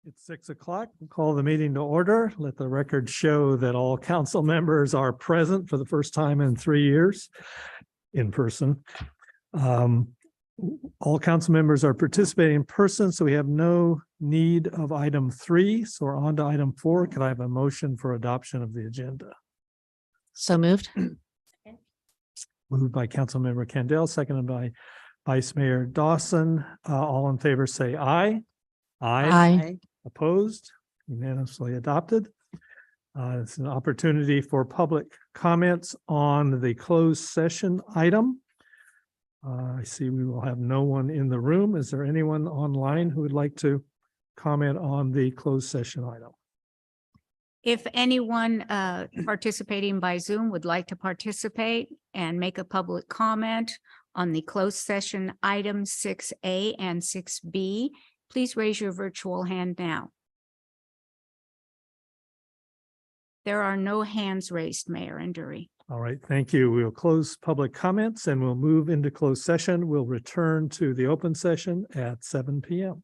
It's 6 o'clock. We'll call the meeting to order. Let the record show that all council members are present for the first time in 3 years in person. All council members are participating in person, so we have no need of item 3. So we're on to item 4. Could I have a motion for adoption of the agenda? So moved. Moved by Councilmember Candell, seconded by Vice Mayor Dawson. All in favor, say aye. Aye. Opposed? Unanimously adopted. It's an opportunity for public comments on the closed session item. I see we will have no one in the room. Is there anyone online who would like to comment on the closed session item? If anyone participating by Zoom would like to participate and make a public comment on the closed session items 6A and 6B, please raise your virtual hand now. There are no hands raised, Mayor Enduri. All right, thank you. We'll close public comments and we'll move into closed session. We'll return to the open session at 7 p.m.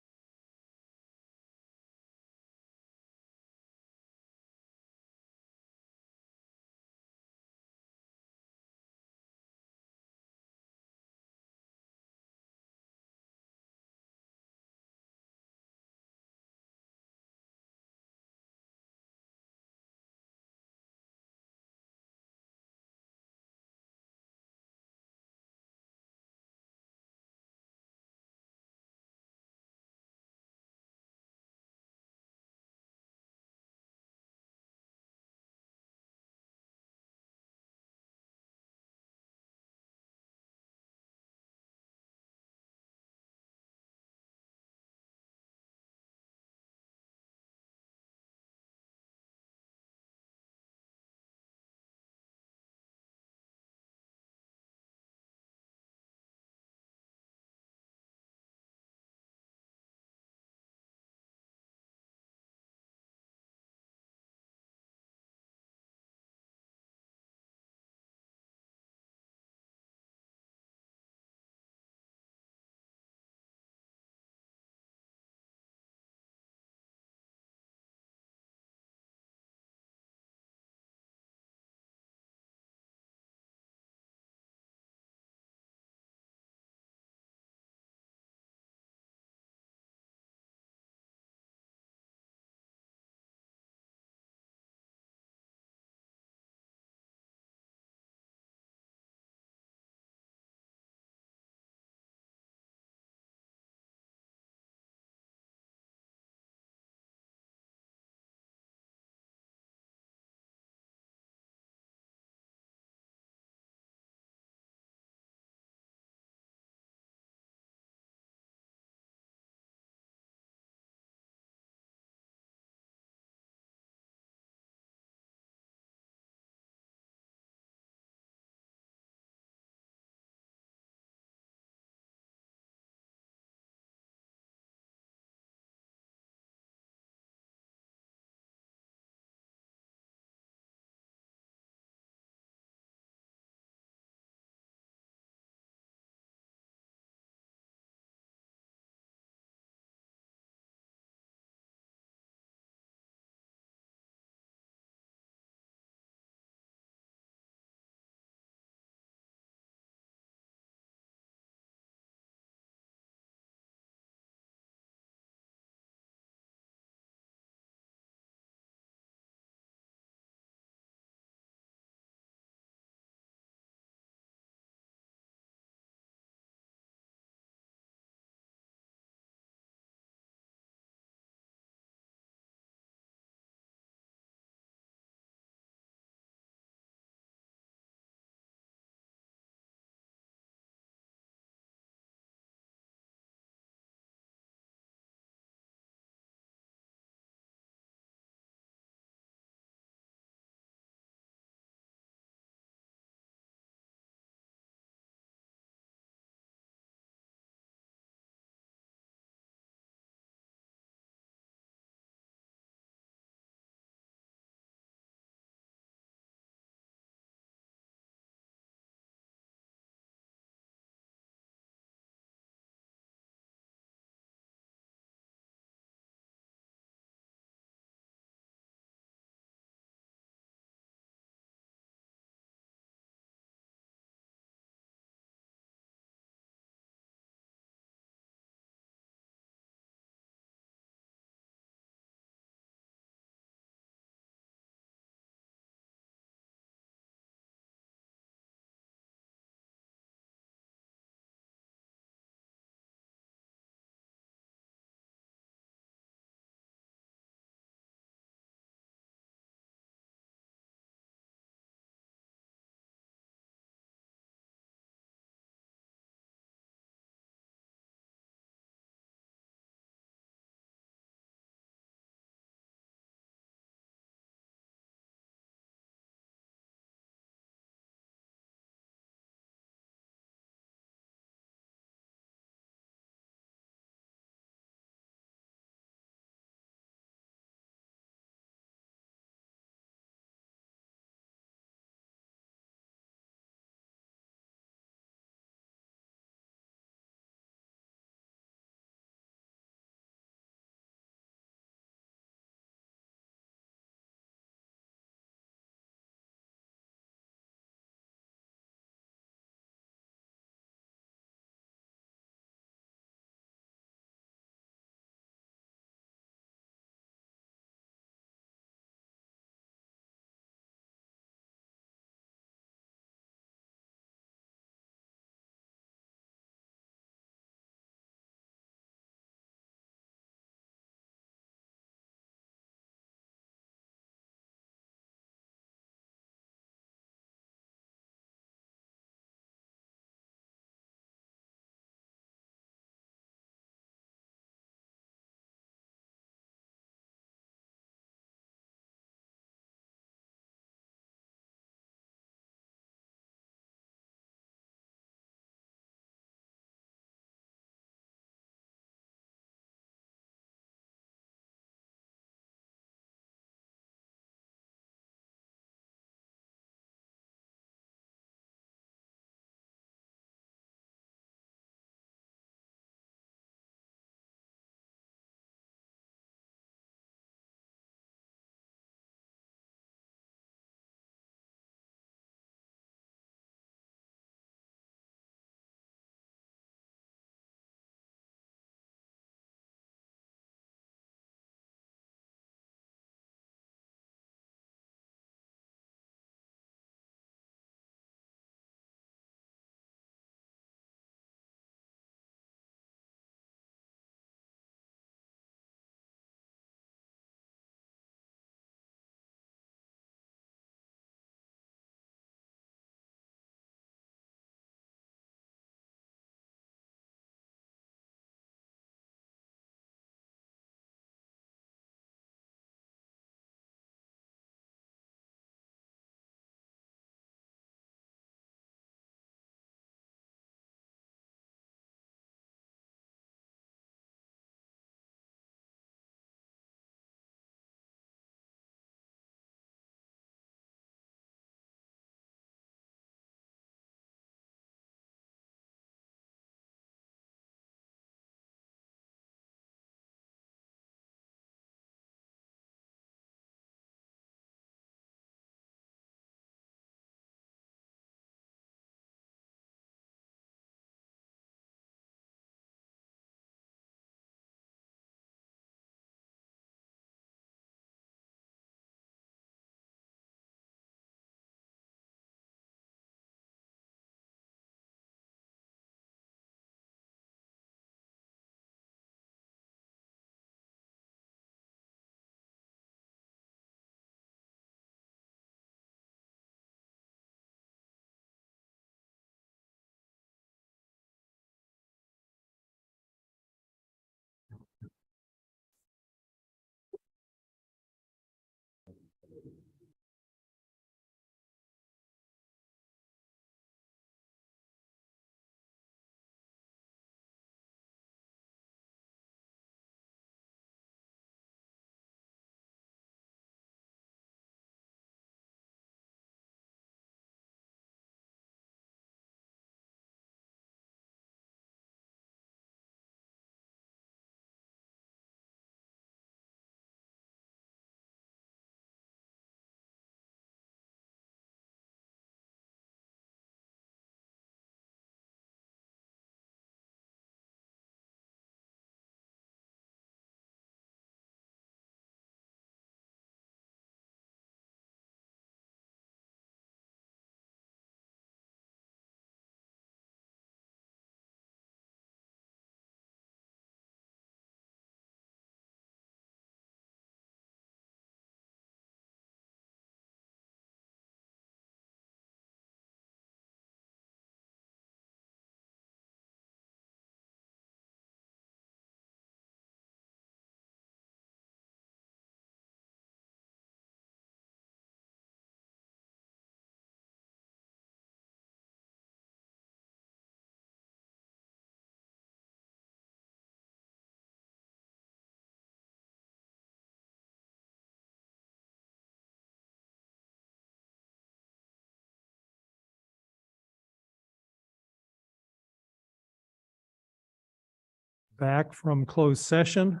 Back from closed session.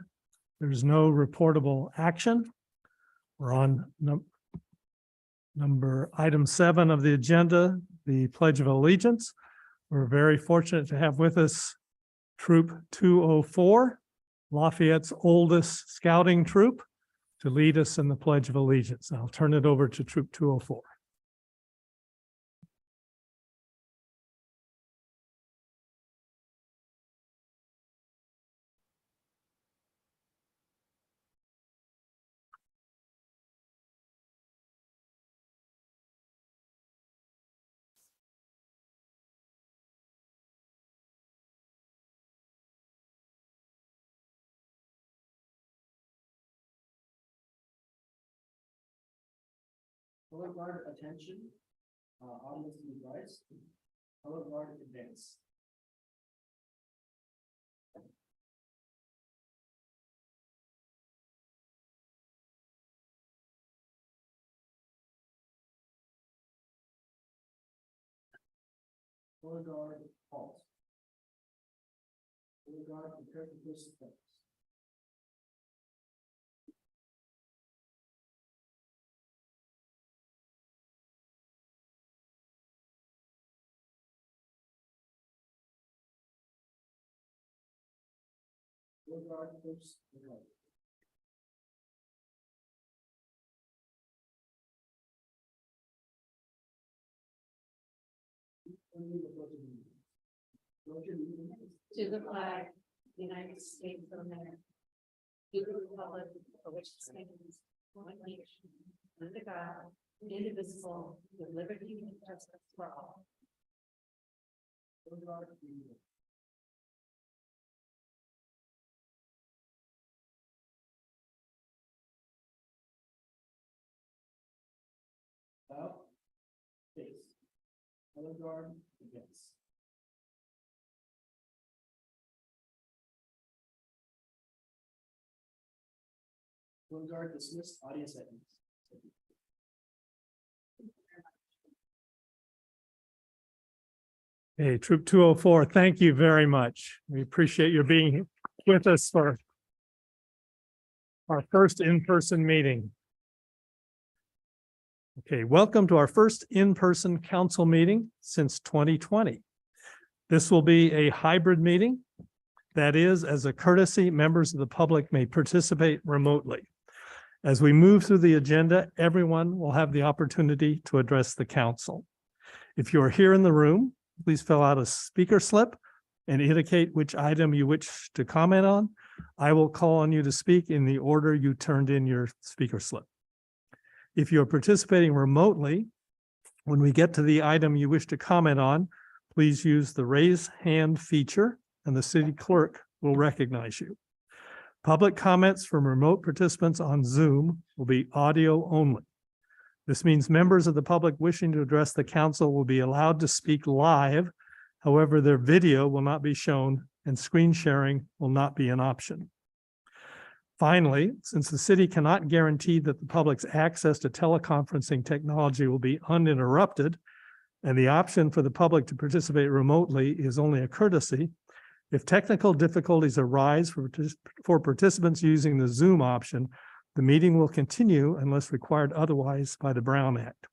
There's no reportable action. We're on item 7 of the agenda, the Pledge of Allegiance. We're very fortunate to have with us Troop 204, Lafayette's oldest scouting troop, to lead us in the Pledge of Allegiance. I'll turn it over to Troop 204. Color guard attention, audience advice, color guard advance. Color guard halt. Color guard prepare for first steps. Color guard first right. To the flag, United States of America. To the republic for which it stands, one nation, under God, indivisible, with liberty and justice for all. Out, face, color guard advance. Color guard dismissed, audience at ease. Hey, Troop 204, thank you very much. We appreciate your being with us for our first in-person meeting. Okay, welcome to our first in-person council meeting since 2020. This will be a hybrid meeting. That is, as a courtesy, members of the public may participate remotely. As we move through the agenda, everyone will have the opportunity to address the council. If you are here in the room, please fill out a speaker slip and indicate which item you wish to comment on. I will call on you to speak in the order you turned in your speaker slip. If you are participating remotely, when we get to the item you wish to comment on, please use the raise hand feature and the city clerk will recognize you. Public comments from remote participants on Zoom will be audio only. This means members of the public wishing to address the council will be allowed to speak live. However, their video will not be shown and screen sharing will not be an option. Finally, since the city cannot guarantee that the public's access to teleconferencing technology will be uninterrupted, and the option for the public to participate remotely is only a courtesy, if technical difficulties arise for participants using the Zoom option, the meeting will continue unless required otherwise by the Brown Act.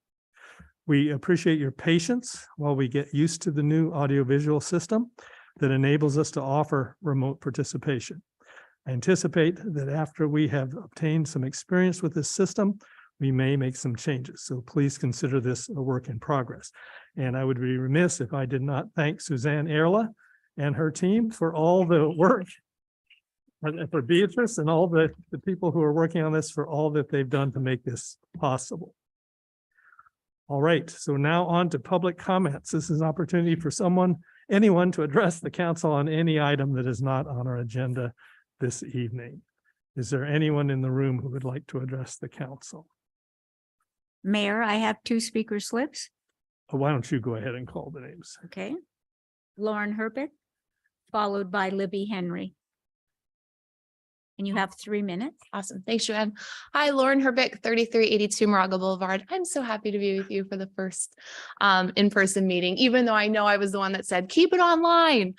We appreciate your patience while we get used to the new audiovisual system that enables us to offer remote participation. I anticipate that after we have obtained some experience with this system, we may make some changes. So please consider this a work in progress. And I would be remiss if I did not thank Suzanne Erla and her team for all the work, for Beatrice and all the people who are working on this for all that they've done to make this possible. All right, so now on to public comments. This is an opportunity for anyone to address the council on any item that is not on our agenda this evening. Is there anyone in the room who would like to address the council? Mayor, I have 2 speaker slips. Oh, why don't you go ahead and call the names? Okay. Lauren Herbert, followed by Libby Henry. and you have 3 minutes. Awesome. Thanks, Joanne. Hi, Lauren Herbick, 3382 Moraga Boulevard. I'm so happy to be with you for the first in-person meeting, even though I know I was the one that said, keep it online.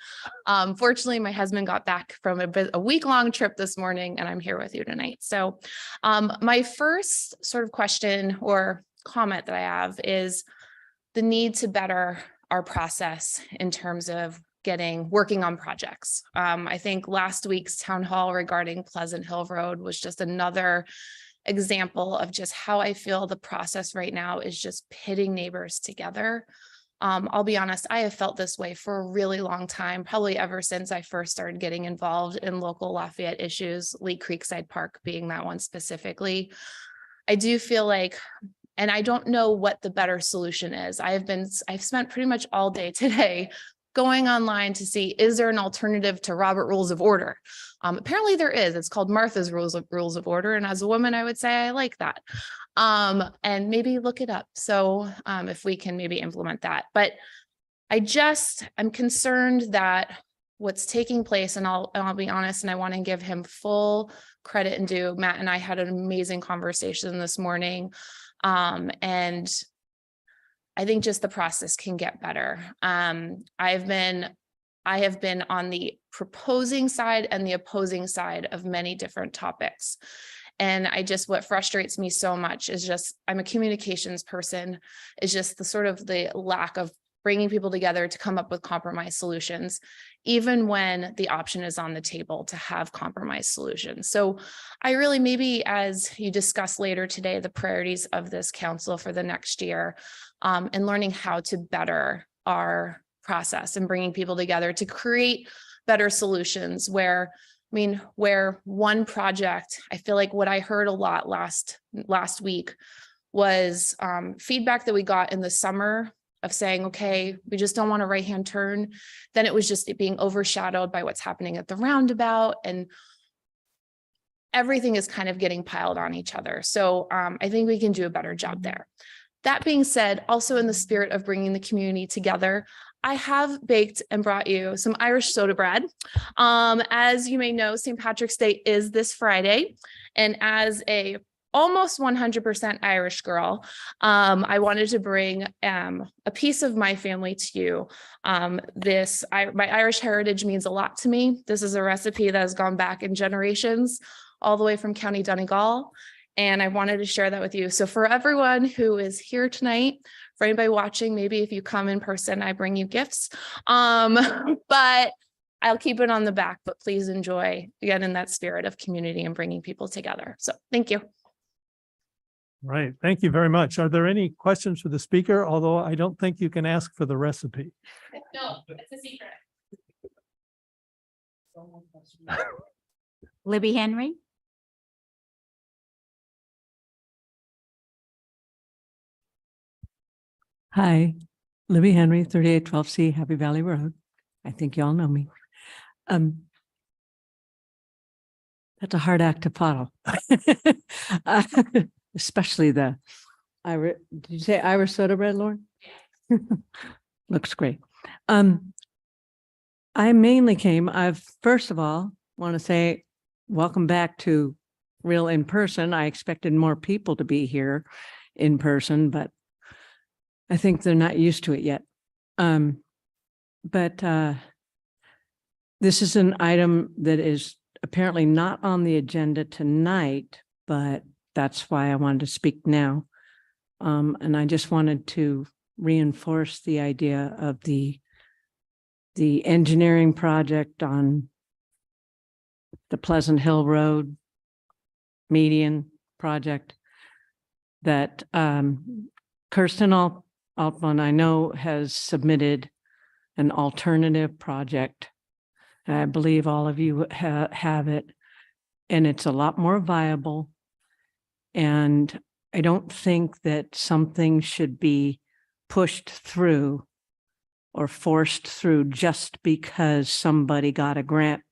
Fortunately, my husband got back from a week-long trip this morning, and I'm here with you tonight. So my first sort of question or comment that I have is the need to better our process in terms of working on projects. I think last week's town hall regarding Pleasant Hill Road was just another example of just how I feel the process right now is just pitting neighbors together. I'll be honest, I have felt this way for a really long time, probably ever since I first started getting involved in local Lafayette issues, Lee Creekside Park being that one specifically. I do feel like, and I don't know what the better solution is. I've spent pretty much all day today going online to see, is there an alternative to Robert Rules of Order? Apparently there is. It's called Martha's Rules of Order. And as a woman, I would say I like that. And maybe look it up. So if we can maybe implement that. But I'm concerned that what's taking place, and I'll be honest, and I want to give him full credit and due. Matt and I had an amazing conversation this morning. And I think just the process can get better. I have been on the proposing side and the opposing side of many different topics. And what frustrates me so much is just, I'm a communications person, is just the lack of bringing people together to come up with compromise solutions, even when the option is on the table to have compromise solutions. So I really, maybe as you discuss later today, the priorities of this council for the next year, and learning how to better our process and bringing people together to create better solutions where one project, I feel like what I heard a lot last week was feedback that we got in the summer of saying, okay, we just don't want a right-hand turn. Then it was just being overshadowed by what's happening at the roundabout, and everything is kind of getting piled on each other. So I think we can do a better job there. That being said, also in the spirit of bringing the community together, I have baked and brought you some Irish soda bread. As you may know, St. Patrick's Day is this Friday. And as a almost 100% Irish girl, I wanted to bring a piece of my family to you. My Irish heritage means a lot to me. This is a recipe that has gone back in generations, all the way from County Donegal. And I wanted to share that with you. So for everyone who is here tonight, for anybody watching, maybe if you come in person, I bring you gifts. But I'll keep it on the back, but please enjoy, again, in that spirit of community and bringing people together. So thank you. Right. Thank you very much. Are there any questions for the speaker? Although I don't think you can ask for the recipe. No, it's a secret. Libby Henry. Hi, Libby Henry, 3812C, Happy Valley Road. I think you all know me. That's a hard act to follow. Especially the Irish, did you say Irish soda bread, Lauren? Looks great. I mainly came, first of all, want to say welcome back to real in person. I expected more people to be here in person, but I think they're not used to it yet. But this is an item that is apparently not on the agenda tonight, but that's why I wanted to speak now. And I just wanted to reinforce the idea of the engineering project on the Pleasant Hill Road median project that Kirsten Altman, I know, has submitted an alternative project. I believe all of you have it, and it's a lot more viable. And I don't think that something should be pushed through or forced through just because somebody got a grant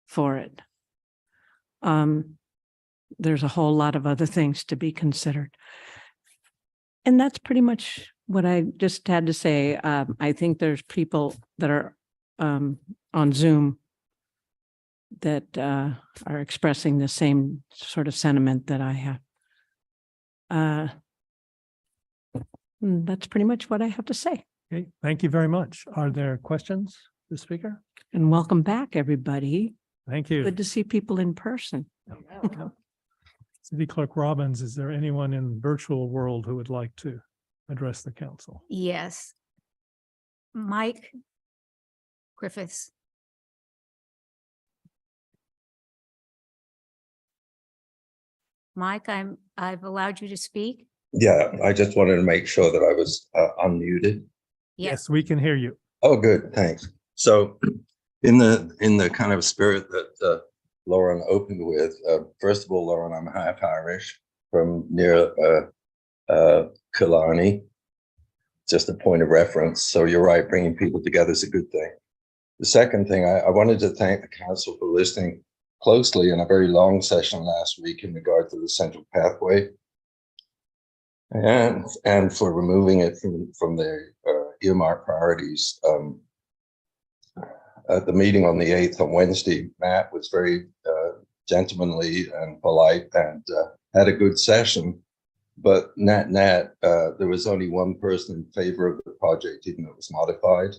for it. There's a whole lot of other things to be considered. And that's pretty much what I just had to say. I think there's people that are on Zoom that are expressing the same sort of sentiment that I have. That's pretty much what I have to say. Okay, thank you very much. Are there questions, the speaker? And welcome back, everybody. Thank you. Good to see people in person. City Clerk Robbins, is there anyone in the virtual world who would like to address the council? Yes. Mike Griffiths. Mike, I've allowed you to speak. Yeah, I just wanted to make sure that I was unmuted. Yes, we can hear you. Oh, good, thanks. So in the kind of spirit that Lauren opened with, first of all, Lauren, I'm half Irish from near Killarney. Just a point of reference. So you're right, bringing people together is a good thing. The second thing, I wanted to thank the council for listening closely in a very long session last week in regard to the central pathway. And for removing it from their earmark priorities. At the meeting on the 8th on Wednesday, Matt was very gentlemanly and polite and had a good session. But net, there was only one person in favor of the project, even though it was modified.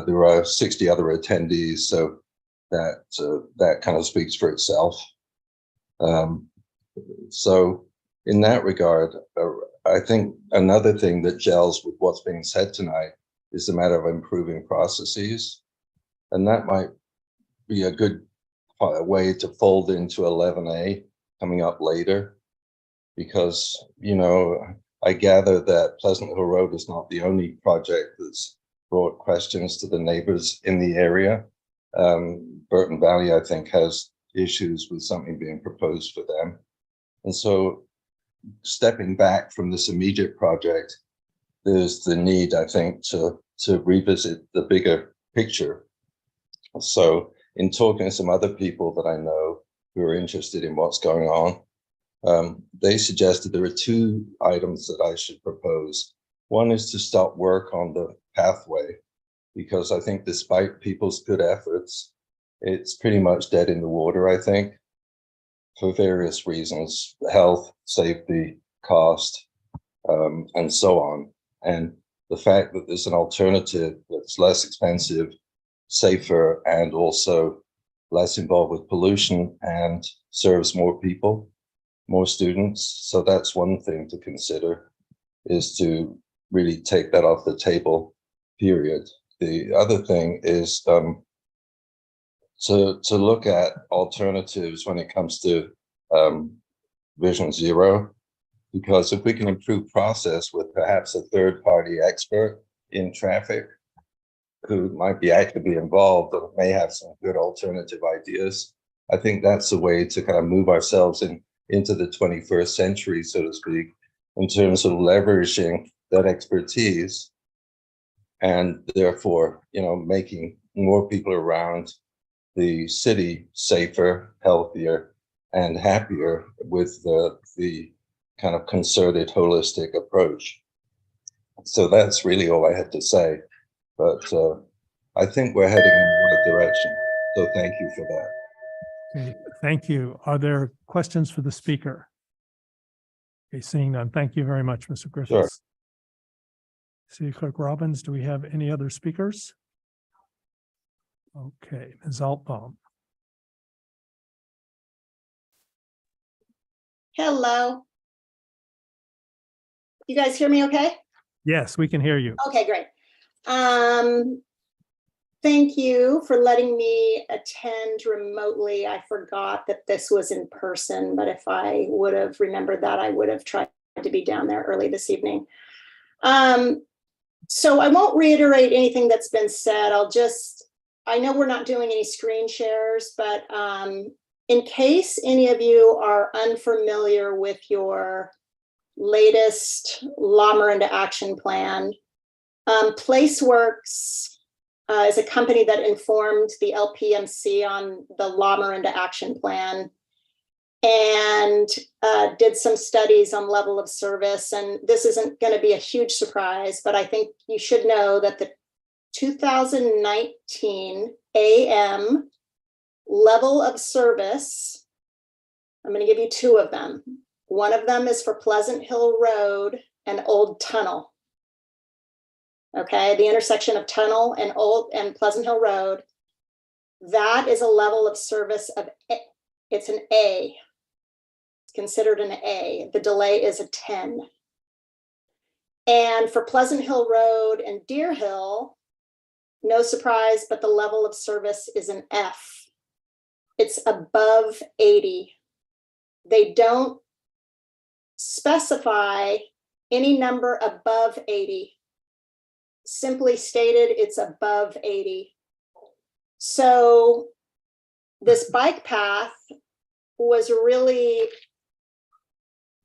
There were 60 other attendees, so that kind of speaks for itself. So in that regard, I think another thing that gels with what's being said tonight is the matter of improving processes. And that might be a good way to fold into 11A coming up later. Because, you know, I gather that Pleasant Hill Road is not the only project that's brought questions to the neighbors in the area. Burton Valley, I think, has issues with something being proposed for them. And so stepping back from this immediate project, there's the need, I think, to revisit the bigger picture. So in talking to some other people that I know who are interested in what's going on, they suggested there are two items that I should propose. One is to stop work on the pathway, because I think despite people's good efforts, it's pretty much dead in the water, I think, for various reasons: health, safety, cost, and so on. And the fact that there's an alternative that's less expensive, safer, and also less involved with pollution and serves more people, more students. So that's one thing to consider, is to really take that off the table, period. The other thing is to look at alternatives when it comes to Vision Zero, because if we can improve process with perhaps a third-party expert in traffic who might be actively involved or may have some good alternative ideas, I think that's a way to kind of move ourselves into the 21st century, so to speak, in terms of leveraging that expertise and therefore, you know, making more people around the city safer, healthier, and happier with the kind of concerted, holistic approach. So that's really all I had to say. But I think we're heading in the right direction. So thank you for that. Okay, thank you. Are there questions for the speaker? Okay, seeing none. Thank you very much, Mr. Griffiths. Sure. City Clerk Robbins, do we have any other speakers? Okay, Ms. Altbaum. Hello. You guys hear me okay? Yes, we can hear you. Okay, great. Thank you for letting me attend remotely. I forgot that this was in person, but if I would have remembered that, I would have tried to be down there early this evening. So I won't reiterate anything that's been said. I know we're not doing any screen shares, but in case any of you are unfamiliar with your latest La Miranda action plan, PlaceWorks is a company that informed the LPMC on the La Miranda action plan and did some studies on level of service. And this isn't going to be a huge surprise, but I think you should know that the 2019 AM level of service. I'm going to give you two of them. One of them is for Pleasant Hill Road and Old Tunnel. Okay, the intersection of Tunnel and Pleasant Hill Road. That is a level of service of, it's an A. It's considered an A. The delay is a 10. And for Pleasant Hill Road and Deer Hill, no surprise, but the level of service is an F. It's above 80. They don't specify any number above 80. Simply stated, it's above 80. So this bike path was really,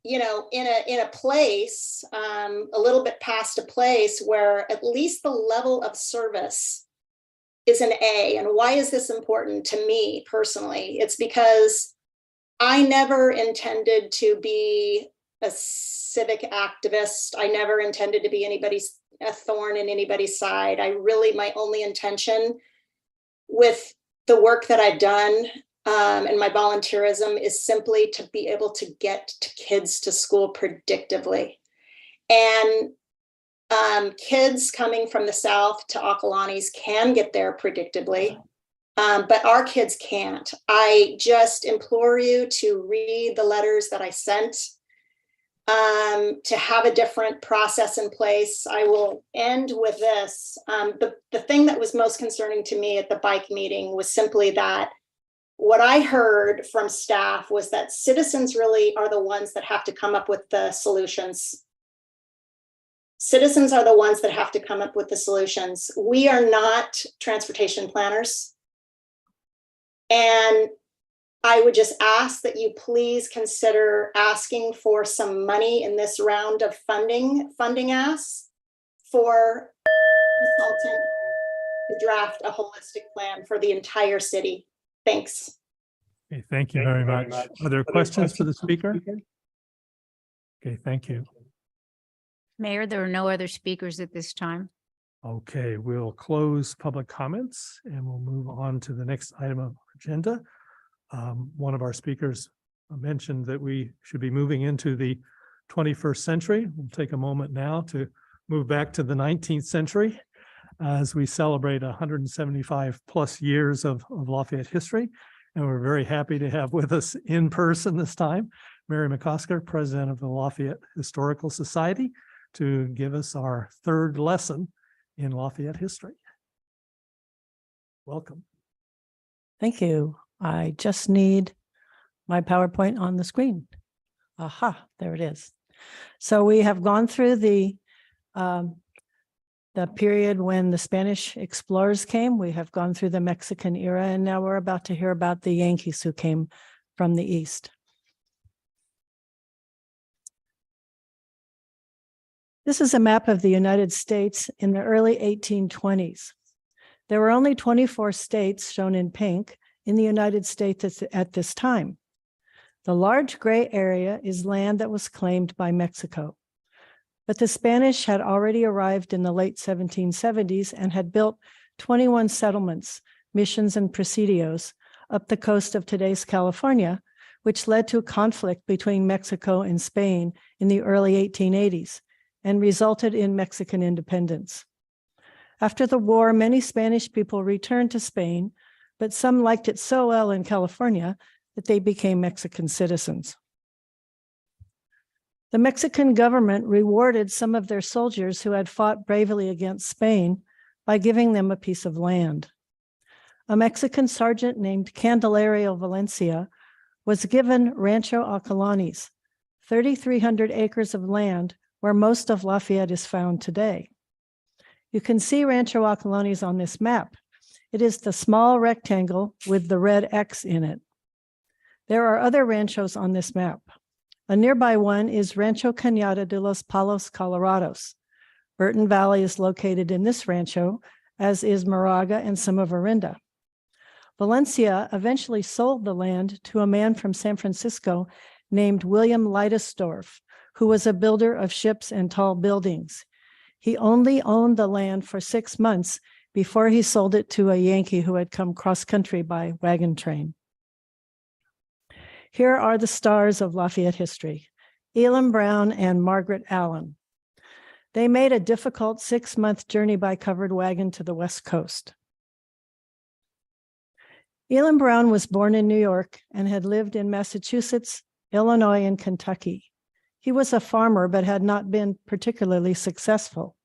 you know, in a place, a little bit past a place where at least the level of service is an A. And why is this important to me personally? It's because I never intended to be a civic activist. I never intended to be a thorn in anybody's side. I really, my only intention with the work that I've done and my volunteerism is simply to be able to get kids to school predictably. And kids coming from the South to Akalani's can get there predictably, but our kids can't. I just implore you to read the letters that I sent, to have a different process in place. I will end with this. The thing that was most concerning to me at the bike meeting was simply that what I heard from staff was that citizens really are the ones that have to come up with the solutions. Citizens are the ones that have to come up with the solutions. We are not transportation planners. And I would just ask that you please consider asking for some money in this round of funding asks for a consultant to draft a holistic plan for the entire city. Thanks. Okay, thank you very much. Are there questions for the speaker? Okay, thank you. Mayor, there are no other speakers at this time. Okay, we'll close public comments and we'll move on to the next item of agenda. One of our speakers mentioned that we should be moving into the 21st century. We'll take a moment now to move back to the 19th century as we celebrate 175 plus years of Lafayette history. And we're very happy to have with us in person this time, Mary McCosker, president of the Lafayette Historical Society, to give us our third lesson in Lafayette history. Welcome. Thank you. I just need my PowerPoint on the screen. Aha, there it is. So we have gone through the period when the Spanish explorers came. We have gone through the Mexican era, and now we're about to hear about the Yankees who came from the East. This is a map of the United States in the early 1820s. There were only 24 states, shown in pink, in the United States at this time. The large gray area is land that was claimed by Mexico. But the Spanish had already arrived in the late 1770s and had built 21 settlements, missions, and presidios up the coast of today's California, which led to a conflict between Mexico and Spain in the early 1880s and resulted in Mexican independence. After the war, many Spanish people returned to Spain, but some liked it so well in California that they became Mexican citizens. The Mexican government rewarded some of their soldiers who had fought bravely against Spain by giving them a piece of land. A Mexican sergeant named Candelario Valencia was given Rancho Akalani's, 3,300 acres of land where most of Lafayette is found today. You can see Rancho Akalani's on this map. It is the small rectangle with the red X in it. There are other ranchos on this map. A nearby one is Rancho Cañada de los Palos Colorados. Burton Valley is located in this rancho, as is Moraga and some of Orinda. Valencia eventually sold the land to a man from San Francisco named William Leidesdorf, who was a builder of ships and tall buildings. He only owned the land for 6 months before he sold it to a Yankee who had come cross-country by wagon train. Here are the stars of Lafayette history: Elam Brown and Margaret Allen. They made a difficult 6-month journey by covered wagon to the West Coast. Elam Brown was born in New York and had lived in Massachusetts, Illinois, and Kentucky. He was a farmer, but had not been particularly successful.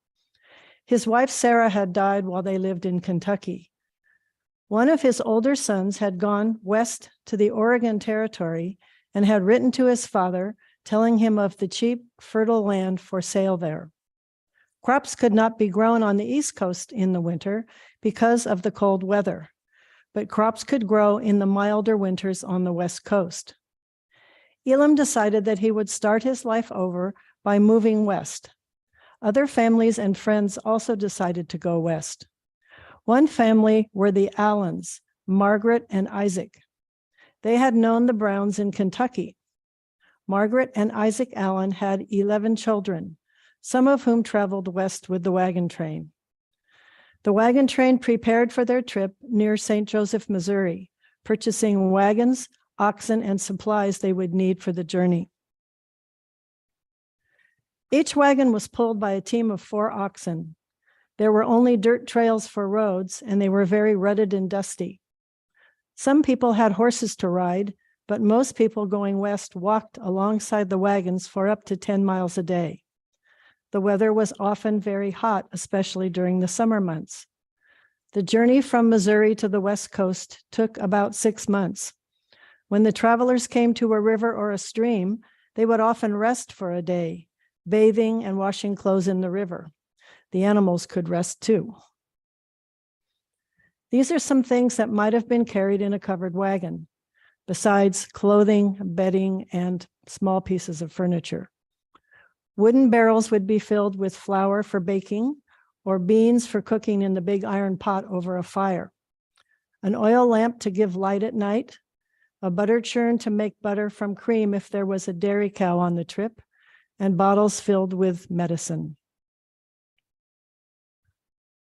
His wife, Sarah, had died while they lived in Kentucky. One of his older sons had gone west to the Oregon Territory and had written to his father, telling him of the cheap, fertile land for sale there. Crops could not be grown on the East Coast in the winter because of the cold weather, but crops could grow in the milder winters on the West Coast. Elam decided that he would start his life over by moving west. Other families and friends also decided to go west. One family were the Allens, Margaret and Isaac. They had known the Browns in Kentucky. Margaret and Isaac Allen had 11 children, some of whom traveled west with the wagon train. The wagon train prepared for their trip near St. Joseph, Missouri, purchasing wagons, oxen, and supplies they would need for the journey. Each wagon was pulled by a team of 4 oxen. There were only dirt trails for roads, and they were very rutted and dusty. Some people had horses to ride, but most people going west walked alongside the wagons for up to 10 miles a day. The weather was often very hot, especially during the summer months. The journey from Missouri to the West Coast took about 6 months. When the travelers came to a river or a stream, they would often rest for a day, bathing and washing clothes in the river. The animals could rest too. These are some things that might have been carried in a covered wagon, besides clothing, bedding, and small pieces of furniture. Wooden barrels would be filled with flour for baking or beans for cooking in the big iron pot over a fire, an oil lamp to give light at night, a butter churn to make butter from cream if there was a dairy cow on the trip, and bottles filled with medicine.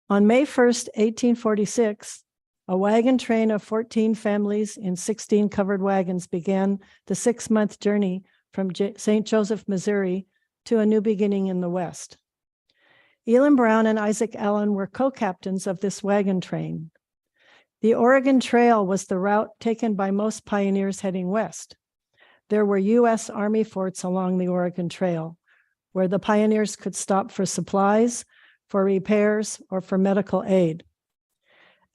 On May 1st, 1846, a wagon train of 14 families in 16 covered wagons began the 6-month journey from St. Joseph, Missouri, to a new beginning in the West. Elam Brown and Isaac Allen were co-captains of this wagon train. The Oregon Trail was the route taken by most pioneers heading west. There were U.S. Army forts along the Oregon Trail, where the pioneers could stop for supplies, for repairs, or for medical aid.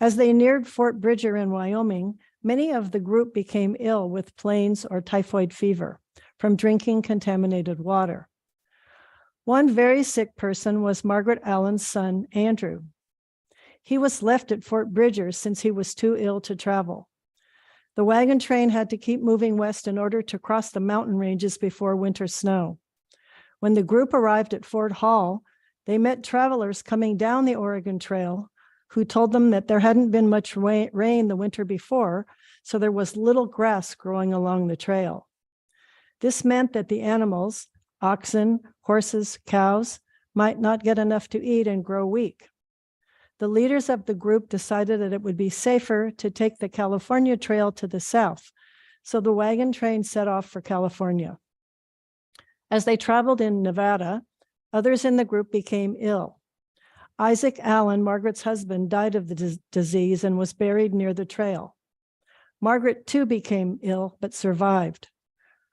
As they neared Fort Bridger in Wyoming, many of the group became ill with plains or typhoid fever from drinking contaminated water. One very sick person was Margaret Allen's son, Andrew. He was left at Fort Bridger since he was too ill to travel. The wagon train had to keep moving west in order to cross the mountain ranges before winter snow. When the group arrived at Fort Hall, they met travelers coming down the Oregon Trail who told them that there hadn't been much rain the winter before, so there was little grass growing along the trail. This meant that the animals, oxen, horses, cows, might not get enough to eat and grow weak. The leaders of the group decided that it would be safer to take the California Trail to the south, so the wagon train set off for California. As they traveled in Nevada, others in the group became ill. Isaac Allen, Margaret's husband, died of the disease and was buried near the trail. Margaret too became ill, but survived.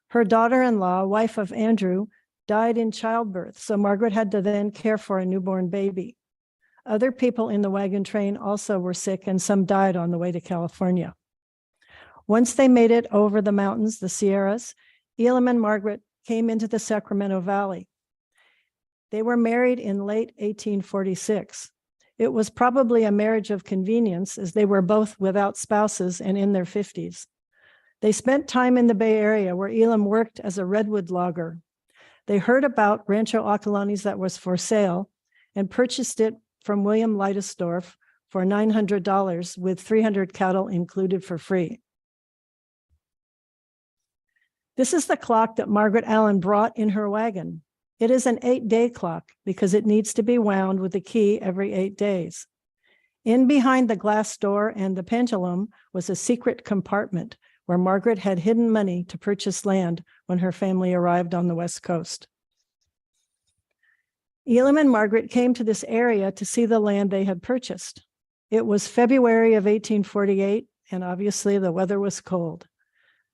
Her daughter-in-law, wife of Andrew, died in childbirth, so Margaret had to then care for a newborn baby. Other people in the wagon train also were sick, and some died on the way to California. Once they made it over the mountains, the Sierras, Elam and Margaret came into the Sacramento Valley. They were married in late 1846. It was probably a marriage of convenience, as they were both without spouses and in their 50s. They spent time in the Bay Area, where Elam worked as a redwood logger. They heard about Rancho Acalanes that was for sale and purchased it from William Leidesdorf for $900, with 300 cattle included for free. This is the clock that Margaret Allen brought in her wagon. It is an 8-day clock because it needs to be wound with a key every 8 days. In behind the glass door and the pendulum was a secret compartment where Margaret had hidden money to purchase land when her family arrived on the West Coast. Elam and Margaret came to this area to see the land they had purchased. It was February of 1848, and obviously the weather was cold.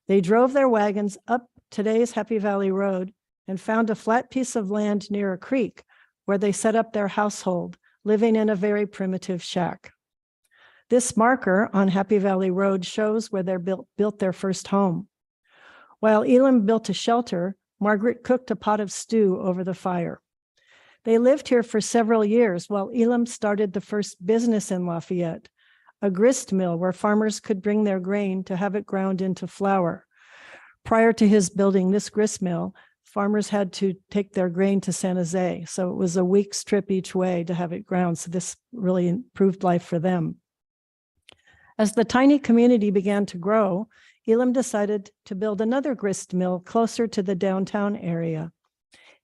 They drove their wagons up today's Happy Valley Road and found a flat piece of land near a creek where they set up their household, living in a very primitive shack. This marker on Happy Valley Road shows where they built their first home. While Elam built a shelter, Margaret cooked a pot of stew over the fire. They lived here for several years while Elam started the first business in Lafayette, a grist mill where farmers could bring their grain to have it ground into flour. Prior to his building this grist mill, farmers had to take their grain to San Jose. So it was a week's trip each way to have it ground. So this really improved life for them. As the tiny community began to grow, Elam decided to build another grist mill closer to the downtown area.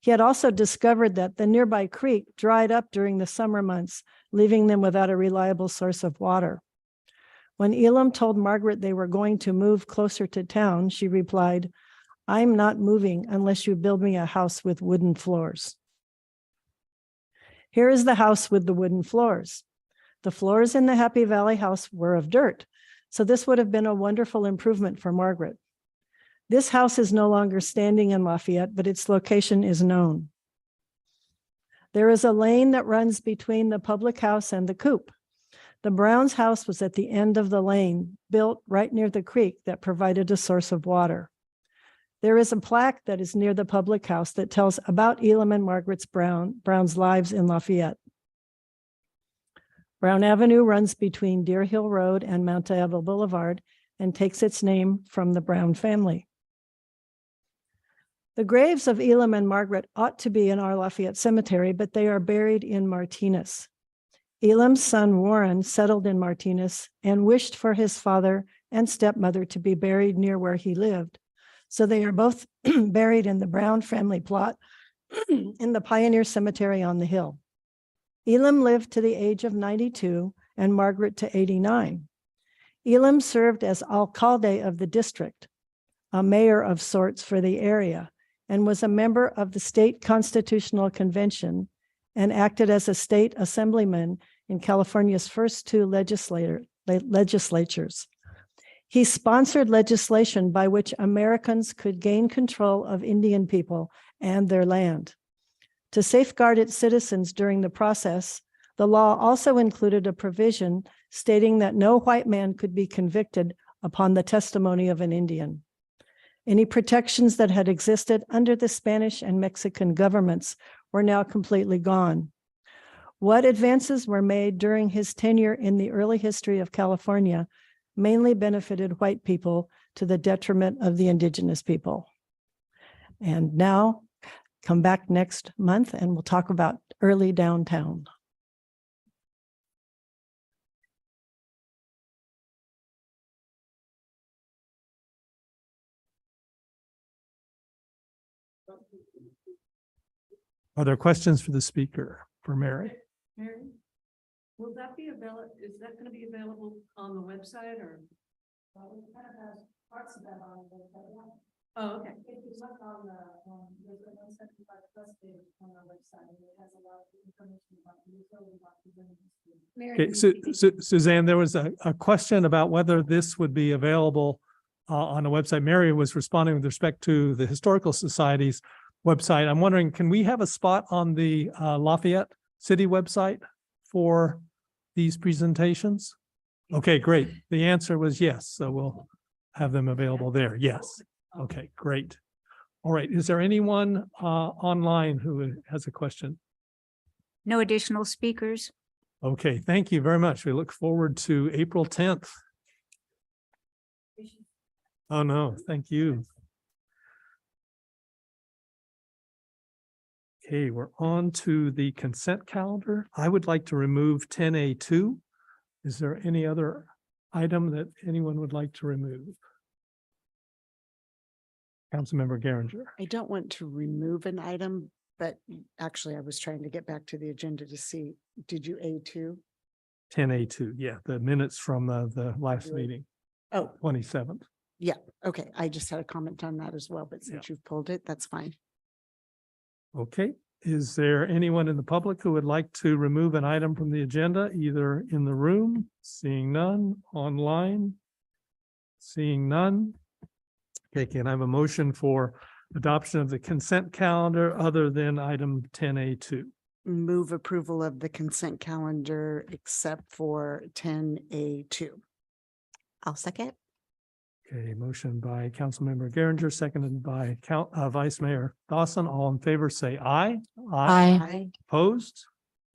He had also discovered that the nearby creek dried up during the summer months, leaving them without a reliable source of water. When Elam told Margaret they were going to move closer to town, she replied, "I'm not moving unless you build me a house with wooden floors." Here is the house with the wooden floors. The floors in the Happy Valley house were of dirt, so this would have been a wonderful improvement for Margaret. This house is no longer standing in Lafayette, but its location is known. There is a lane that runs between the public house and the coop. The Browns' house was at the end of the lane, built right near the creek that provided a source of water. There is a plaque that is near the public house that tells about Elam and Margaret's Brown's lives in Lafayette. Brown Avenue runs between Deer Hill Road and Mount Diablo Boulevard and takes its name from the Brown family. The graves of Elam and Margaret ought to be in our Lafayette Cemetery, but they are buried in Martinez. Elam's son Warren settled in Martinez and wished for his father and stepmother to be buried near where he lived. So they are both buried in the Brown family plot in the Pioneer Cemetery on the hill. Elam lived to the age of 92 and Margaret to 89. Elam served as alcalde of the district, a mayor of sorts for the area, and was a member of the state constitutional convention and acted as a state assemblyman in California's first two legislatures. He sponsored legislation by which Americans could gain control of Indian people and their land. To safeguard its citizens during the process, the law also included a provision stating that no white man could be convicted upon the testimony of an Indian. Any protections that had existed under the Spanish and Mexican governments were now completely gone. What advances were made during his tenure in the early history of California mainly benefited white people to the detriment of the indigenous people. And now, come back next month and we'll talk about early downtown. Are there questions for the speaker, for Mary? Mary, will that be available? Is that going to be available on the website or? We kind of have parts of that on the website. Oh, okay. If you look on the, there's a 175 plus page on our website, and it has a lot of information about the utility boxes. Okay, Suzanne, there was a question about whether this would be available on a website. Mary was responding with respect to the Historical Society's website. I'm wondering, can we have a spot on the Lafayette City website for these presentations? Okay, great. The answer was yes. So we'll have them available there. Yes. Okay, great. All right. Is there anyone online who has a question? No additional speakers. Okay, thank you very much. We look forward to April 10th. Oh, no, thank you. Okay, we're on to the consent calendar. I would like to remove 10A2. Is there any other item that anyone would like to remove? Councilmember Garinger. I don't want to remove an item, but actually I was trying to get back to the agenda to see, did you A2? 10A2, yeah, the minutes from the last meeting, Oh, 27th. yeah, okay. I just had a comment on that as well, but Yeah. since you've pulled it, that's fine. Okay, is there anyone in the public who would like to remove an item from the agenda, either in the room? Seeing none, online? Seeing none? Okay, can I have a motion for adoption of the consent calendar other than item 10A2? Move approval of the consent calendar except for 10A2. I'll second. Okay, motion by Councilmember Geringer, seconded by Vice Mayor Dawson. All in favor, say aye. Aye. Opposed?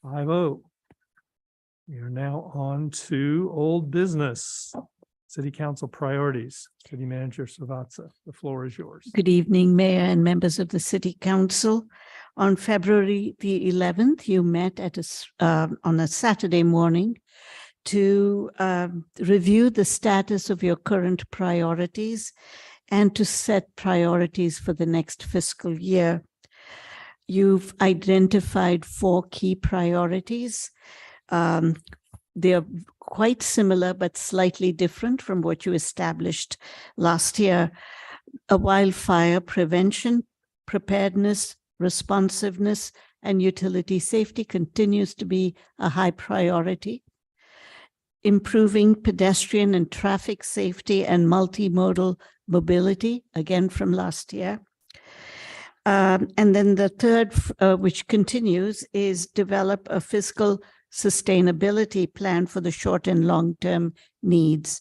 5-0. We are now on to old business. City Council priorities. City Manager Savatsa, the floor is yours. Good evening, Mayor and members of the City Council. On February the 11th, you met on a Saturday morning to review the status of your current priorities and to set priorities for the next fiscal year. You've identified 4 key priorities. They're quite similar but slightly different from what you established last year. A wildfire prevention, preparedness, responsiveness, and utility safety continues to be a high priority. Improving pedestrian and traffic safety and multimodal mobility, again from last year. And then the third, which continues, is develop a fiscal sustainability plan for the short and long-term needs.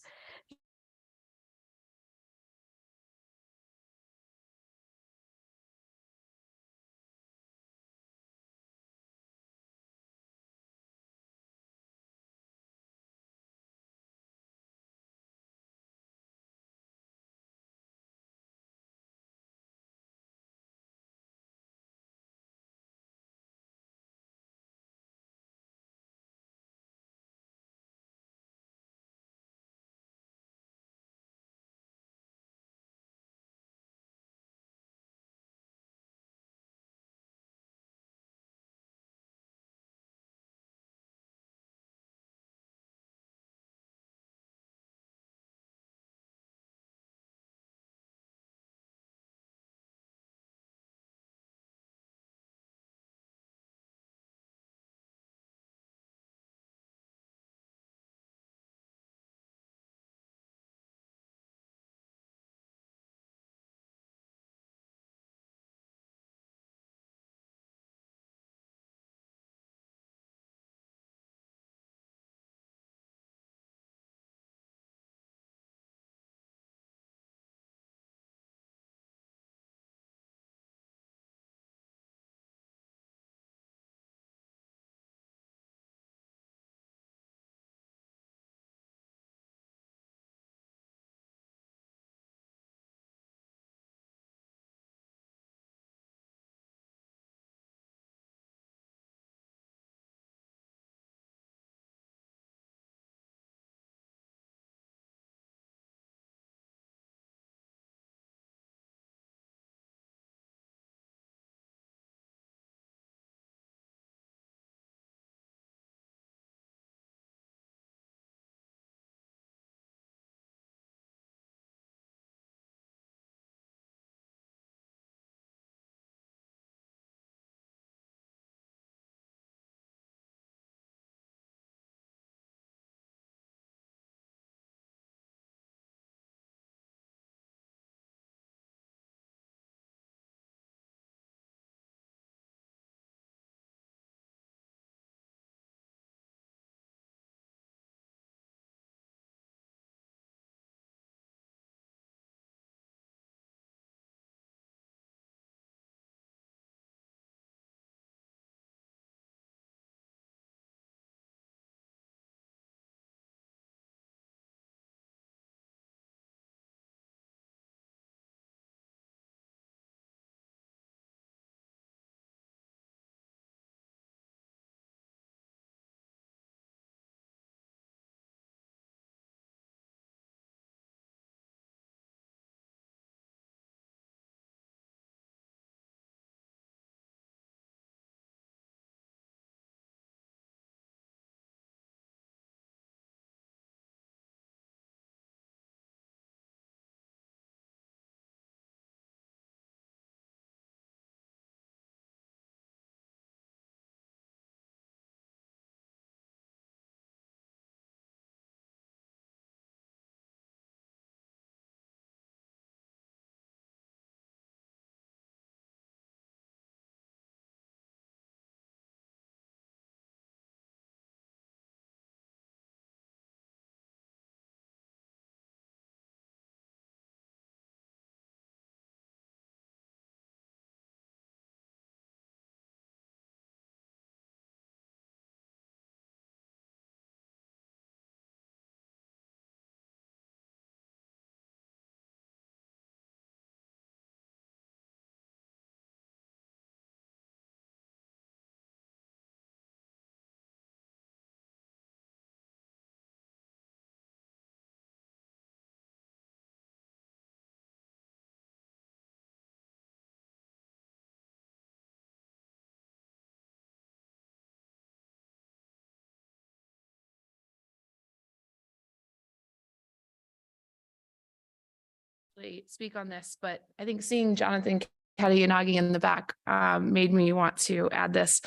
speak on this, but I think seeing Jonathan Katayanagi in the back made me want to add this.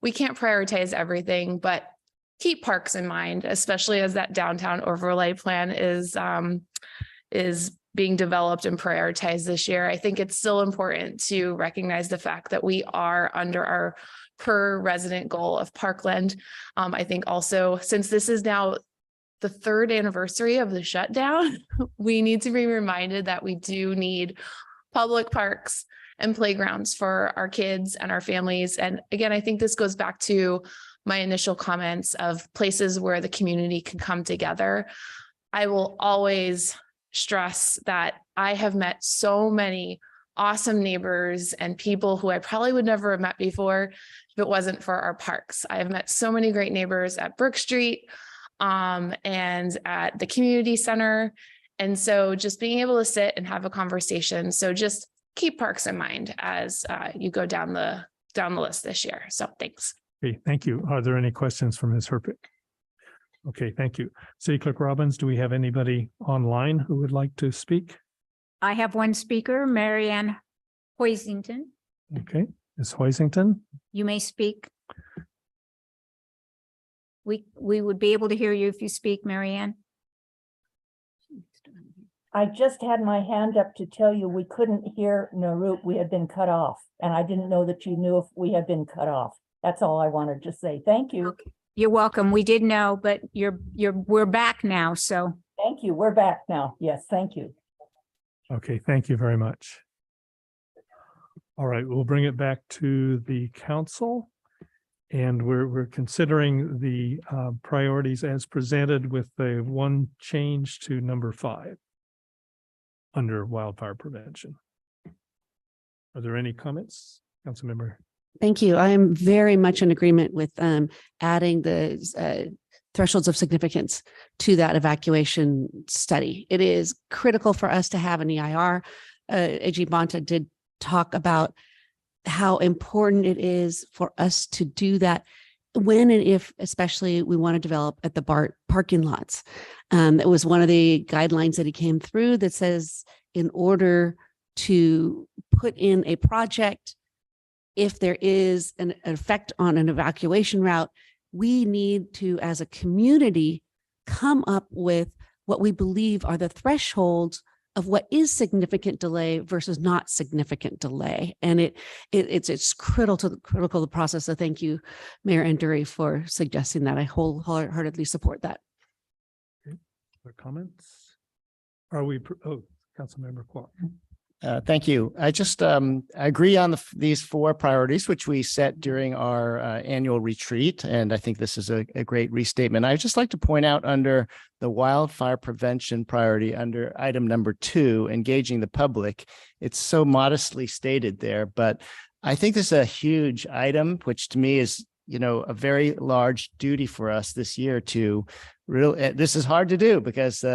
We can't prioritize everything, but keep parks in mind, especially as that downtown overlay plan is being developed and prioritized this year. I think it's still important to recognize the fact that we are under our per resident goal of parkland. I think also, since this is now the 3rd anniversary of the shutdown, we need to be reminded that we do need public parks and playgrounds for our kids and our families. And again, I think this goes back to my initial comments of places where the community can come together. I will always stress that I have met so many awesome neighbors and people who I probably would never have met before if it wasn't for our parks. I have met so many great neighbors at Brook Street and at the community center. And so just being able to sit and have a conversation. So just keep parks in mind as you go down the list this year. So thanks. Okay, thank you. Are there any questions for Ms. Herpick? Okay, thank you. City Clerk Robbins, do we have anybody online who would like to speak? I have one speaker, Marianne Hoisington. Okay, Ms. Hoisington? You may speak. We would be able to hear you if you speak, Marianne. I just had my hand up to tell you we couldn't hear Narup. We had been cut off, and I didn't know that you knew if we had been cut off. That's all I wanted to say. Thank you. Okay. You're welcome. We did know, but we're back now. So Thank you. We're back now. Yes, thank you. Okay, thank you very much. All right, we'll bring it back to the council. And we're considering the priorities as presented with the one change to number 5 under wildfire prevention. Are there any comments, Councilmember? Thank you. I am very much in agreement with adding the thresholds of significance to that evacuation study. It is critical for us to have an EIR. AG Bonta did talk about how important it is for us to do that when and if, especially, we want to develop at the BART parking lots. It was one of the guidelines that he came through that says in order to put in a project, if there is an effect on an evacuation route, we need to, as a community, come up with what we believe are the thresholds of what is significant delay versus not significant delay. And it's critical to the process. So thank you, Mayor Anduri, for suggesting that. I wholeheartedly support that. Okay. Other comments? Are we, Councilmember Kwok. Thank you. I just agree on these 4 priorities, which we set during our annual retreat. And I think this is a great restatement. I'd just like to point out under the wildfire prevention priority under item number 2, engaging the public. It's so modestly stated there, but I think this is a huge item, which to me is, a very large duty for us this year to really, this is hard to do because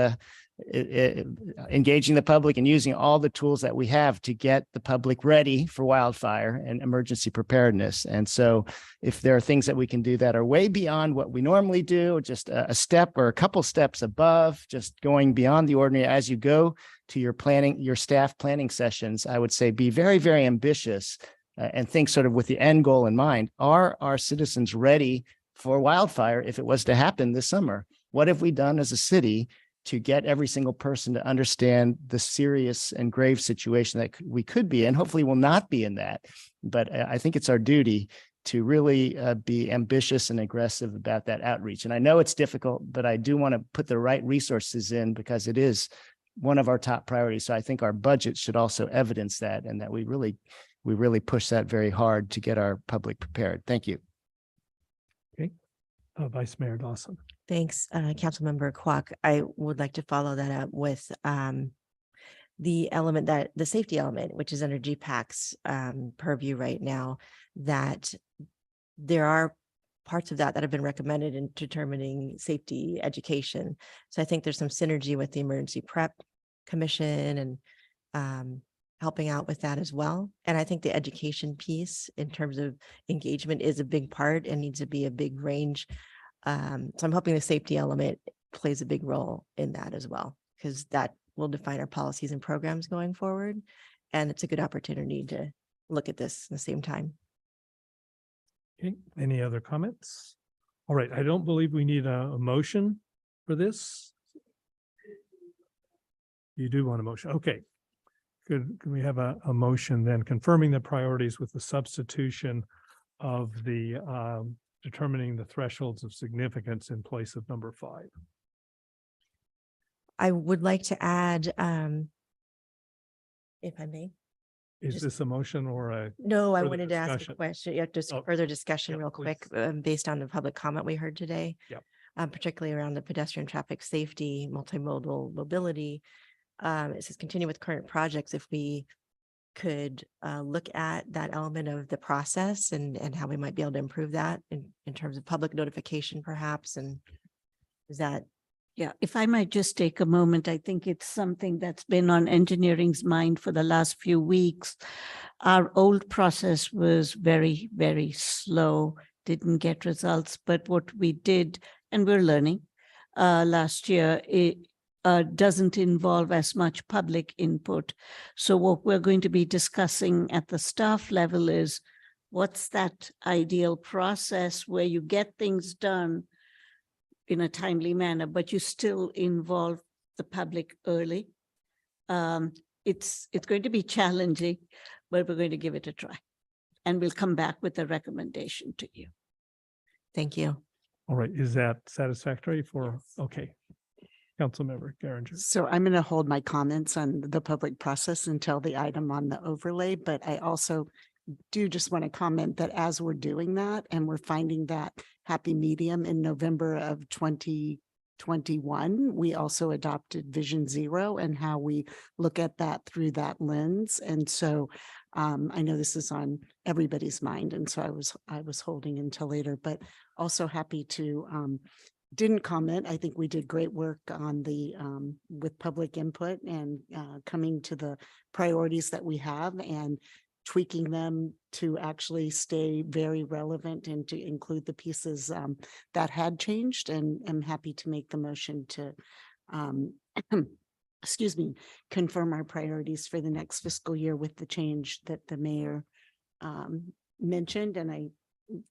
engaging the public and using all the tools that we have to get the public ready for wildfire and emergency preparedness. And so if there are things that we can do that are way beyond what we normally do, just a step or a couple steps above, just going beyond the ordinary as you go to your planning, your staff planning sessions, I would say be very, very ambitious and think sort of with the end goal in mind. Are our citizens ready for wildfire if it was to happen this summer? What have we done as a city to get every single person to understand the serious and grave situation that we could be in? Hopefully we'll not be in that, but I think it's our duty to really be ambitious and aggressive about that outreach. And I know it's difficult, but I do want to put the right resources in because it is one of our top priorities. So I think our budget should also evidence that, and that we really push that very hard to get our public prepared. Thank you. Okay, Vice Mayor Dawson. Thanks, Councilmember Kwok. I would like to follow that up with the safety element, which is under GPAC's purview right now, that there are parts of that have been recommended in determining safety education. So I think there's some synergy with the Emergency Prep Commission and helping out with that as well. And I think the education piece in terms of engagement is a big part and needs to be a big range. So I'm hoping the safety element plays a big role in that as well, because that will define our policies and programs going forward. And it's a good opportunity to look at this at the same time. Okay, any other comments? All right, I don't believe we need a motion for this. You do want a motion, okay. Good, can we have a motion then confirming the priorities with the substitution of the determining the thresholds of significance in place of number 5? I would like to add, if I may. Is Just- this a motion or a? No, I further wanted to ask a discussion? question, yeah, just Oh, further discussion yeah, real quick, please. based on the public comment we heard today. Yep. Particularly around the pedestrian traffic safety, multimodal mobility. It says continue with current projects. If we could look at that element of the process and how we might be able to improve that in terms of public notification perhaps, and is that Yeah, if I might just take a moment, I think it's something that's been on engineering's mind for the last few weeks. Our old process was very, very slow, didn't get results, but what we did, and we're learning, last year, it doesn't involve as much public input. So what we're going to be discussing at the staff level is what's that ideal process where you get things done in a timely manner, but you still involve the public early. It's going to be challenging, but we're going to give it a try. And we'll come back with a recommendation to you. Thank you. All right, is that satisfactory for, okay. Councilmember Geringer. So I'm going to hold my comments on the public process until the item on the overlay, but I also do just want to comment that as we're doing that and we're finding that happy medium in November of 2021, we also adopted Vision Zero and how we look at that through that lens. And so I know this is on everybody's mind. And so I was holding until later, but also happy to didn't comment. I think we did great work on the with public input and coming to the priorities that we have and tweaking them to actually stay very relevant and to include the pieces that had changed. And I'm happy to make the motion to excuse me, confirm our priorities for the next fiscal year with the change that the mayor mentioned. And I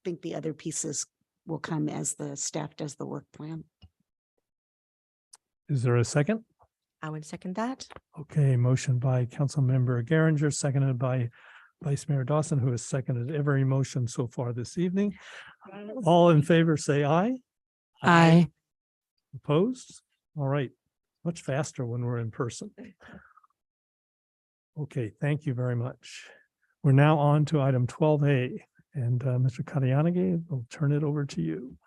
think the other pieces will come as the staff does the work plan. Is there a second? I would second that. Okay, motion by Councilmember Geringer, seconded by Vice Mayor Dawson, who has seconded every motion so far this evening. All in favor, say aye. Aye. Opposed? All right, much faster when we're in person. Okay, thank you very much. We're now on to item 12A, and Mr. Katayanagi, we'll turn it over to you.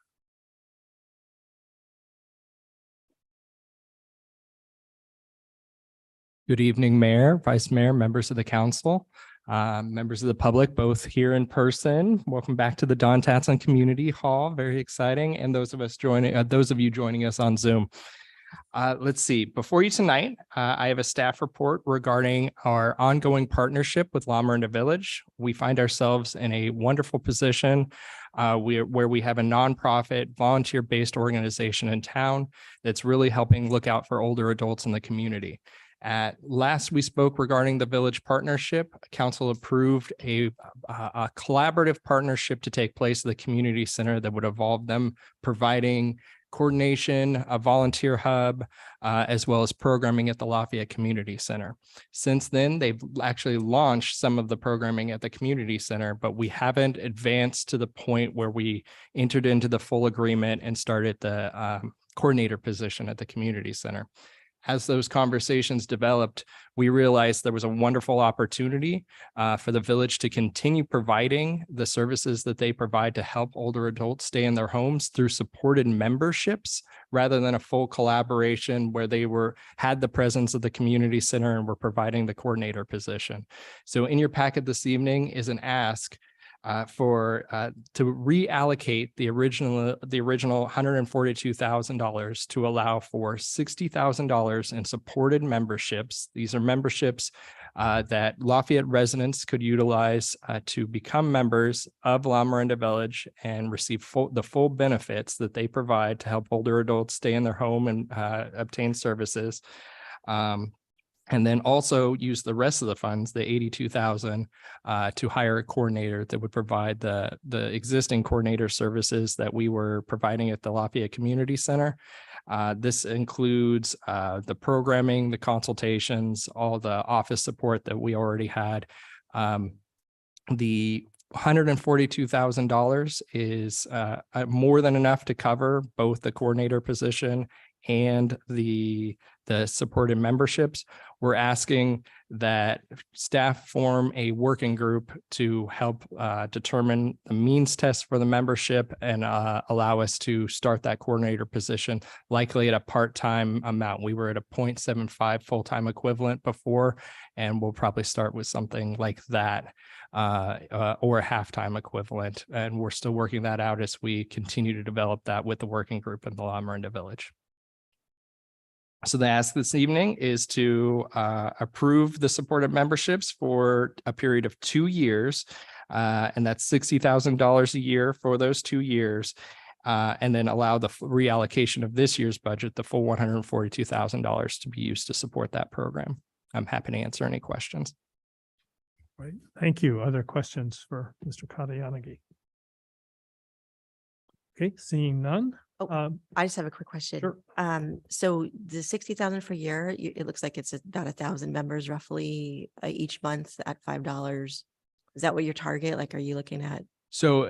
Good evening, Mayor, Vice Mayor, members of the council, members of the public, both here in person. Welcome back to the Don Tatson Community Hall. Very exciting. And those of you joining us on Zoom. Let's see. Before you tonight, I have a staff report regarding our ongoing partnership with La Miranda Village. We find ourselves in a wonderful position where we have a nonprofit, volunteer-based organization in town that's really helping look out for older adults in the community. Last we spoke regarding the village partnership, council approved a collaborative partnership to take place at the community center that would involve them providing coordination, a volunteer hub, as well as programming at the Lafayette Community Center. Since then, they've actually launched some of the programming at the community center, but we haven't advanced to the point where we entered into the full agreement and started the coordinator position at the community center. As those conversations developed, we realized there was a wonderful opportunity for the village to continue providing the services that they provide to help older adults stay in their homes through supported memberships rather than a full collaboration where they had the presence of the community center and were providing the coordinator position. So in your packet this evening is an ask to reallocate the original $142,000 to allow for $60,000 in supported memberships. These are memberships that Lafayette residents could utilize to become members of La Miranda Village and receive the full benefits that they provide to help older adults stay in their home and obtain services. And then also use the rest of the funds, the 82,000, to hire a coordinator that would provide the existing coordinator services that we were providing at the Lafayette Community Center. This includes the programming, the consultations, all the office support that we already had. The $142,000 is more than enough to cover both the coordinator position and the supported memberships. We're asking that staff form a working group to help determine the means test for the membership and allow us to start that coordinator position, likely at a part-time amount. We were at a 0.75 full-time equivalent before, and we'll probably start with something like that or a half-time equivalent. And we're still working that out as we continue to develop that with the working group in the La Miranda Village. So the ask this evening is to approve the supported memberships for a period of 2 years, and that's $60,000 a year for those 2 years, and then allow the reallocation of this year's budget, the full $142,000, to be used to support that program. I'm happy to answer any questions. Right. Thank you. Other questions for Mr. Katayanagi? Okay, seeing none. I just have a quick question. Sure. So the 60,000 for a year, it looks like it's about 1,000 members roughly each month at $5. Is that what your target? Like, are you looking at? So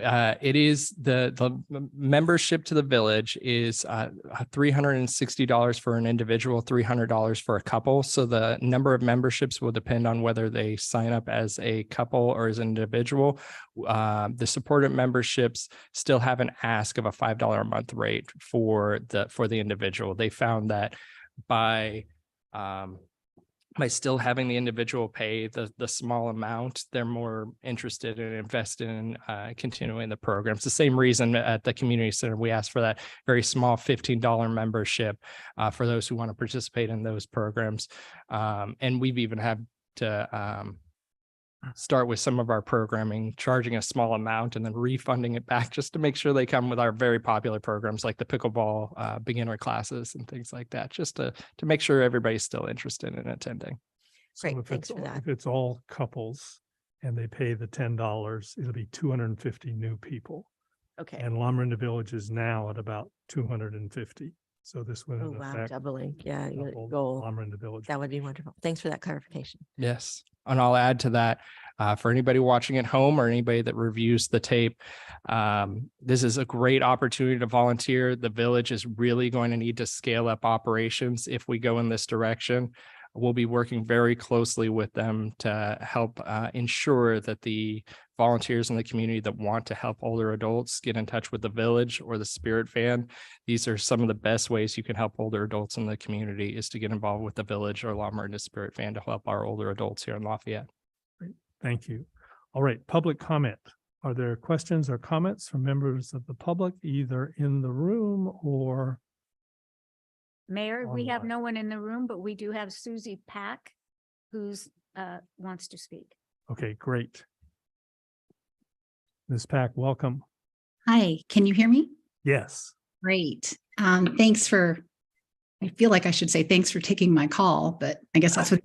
it is the membership to the village is $360 for an individual, $300 for a couple. So the number of memberships will depend on whether they sign up as a couple or as an individual. The supported memberships still have an ask of a $5 a month rate for the individual. They found that by still having the individual pay the small amount, they're more interested in investing in continuing the program. It's the same reason at the community center, we asked for that very small $15 membership for those who want to participate in those programs. And we've even had to start with some of our programming, charging a small amount and then refunding it back just to make sure they come with our very popular programs like the pickleball beginner classes and things like that, just to make sure everybody's still interested in attending. Great, if thanks it's, for that. If it's all couples and they pay the $10, it'll be 250 new people. Okay. And La Miranda Village is now at about 250. So this would Oh, wow, doubling. Yeah, goal. La Miranda Village. That would be wonderful. Thanks for that clarification. Yes. And I'll add to that for anybody watching at home or anybody that reviews the tape. This is a great opportunity to volunteer. The village is really going to need to scale up operations if we go in this direction. We'll be working very closely with them to help ensure that the volunteers in the community that want to help older adults get in touch with the village or the Spirit Fan. These are some of the best ways you can help older adults in the community, is to get involved with the village or La Miranda Spirit Fan to help our older adults here in Lafayette. Great. Thank you. All right, public comment. Are there questions or comments from members of the public, either in the room or? Mayor, we have Online. no one in the room, but we do have Susie Pack who's wants to speak. Okay, great. Ms. Pack, welcome. Hi, can you hear me? Yes. Great. Thanks for, I feel like I should say thanks for taking my call, but I guess that's what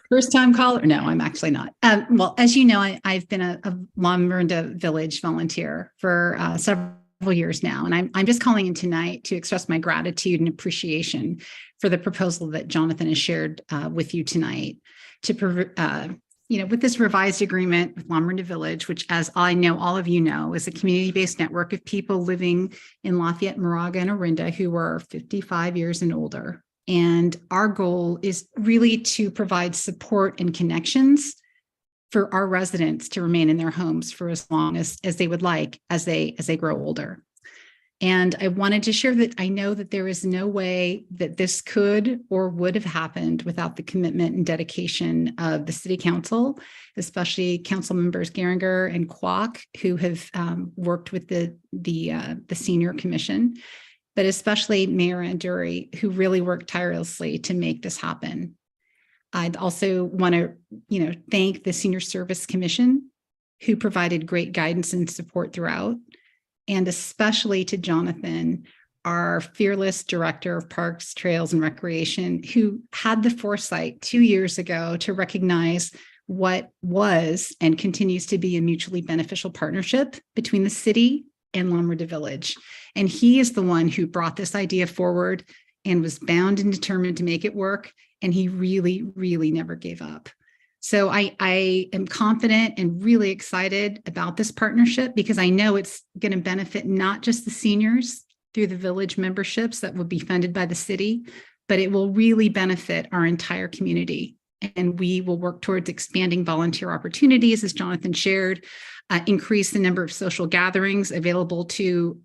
first time caller. No, I'm actually not. Well, as you know, I've been a La Miranda Village volunteer for several years now, and I'm just calling in tonight to express my gratitude and appreciation for the proposal that Jonathan has shared with you tonight to with this revised agreement with La Miranda Village, which, as I know all of you know, is a community-based network of people living in Lafayette, Moraga, and Orinda who are 55 years and older. And our goal is really to provide support and connections for our residents to remain in their homes for as long as they would like as they grow older. And I wanted to share that I know that there is no way that this could or would have happened without the commitment and dedication of the City Council, especially Council Members Geringer and Kwok, who have worked with the Senior Commission, but especially Mayor Anduri, who really worked tirelessly to make this happen. I'd also want to, thank the Senior Service Commission, who provided great guidance and support throughout, and especially to Jonathan our fearless director of parks, trails, and recreation, who had the foresight 2 years ago to recognize what was and continues to be a mutually beneficial partnership between the city and Lombardy Village. And he is the one who brought this idea forward and was bound and determined to make it work. And he really, really never gave up. So I am confident and really excited about this partnership because I know it's going to benefit not just the seniors through the village memberships that will be funded by the city, but it will really benefit our entire community. And we will work towards expanding volunteer opportunities, as Jonathan shared, increase the number of social gatherings available to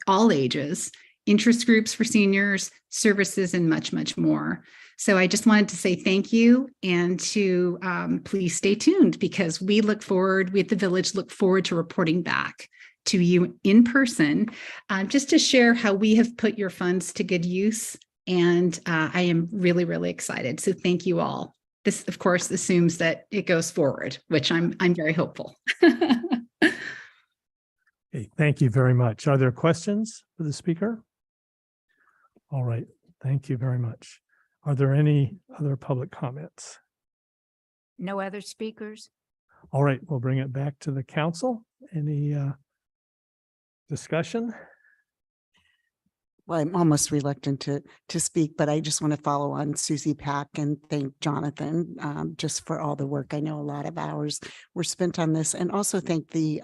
all ages, interest groups for seniors, services, and much, much more. So I just wanted to say thank you and to please stay tuned because we at the village look forward to reporting back to you in person, just to share how we have put your funds to good use. And I am really, really excited. So thank you all. This, of course, assumes that it goes forward, which I'm very hopeful. Okay, thank you very much. Are there questions for the speaker? All right, thank you very much. Are there any other public comments? No other speakers? All right, we'll bring it back to the council. Any discussion? Well, I'm almost reluctant to speak, but I just want to follow on Susie Pack and thank Jonathan just for all the work. I know a lot of hours were spent on this, and also thank the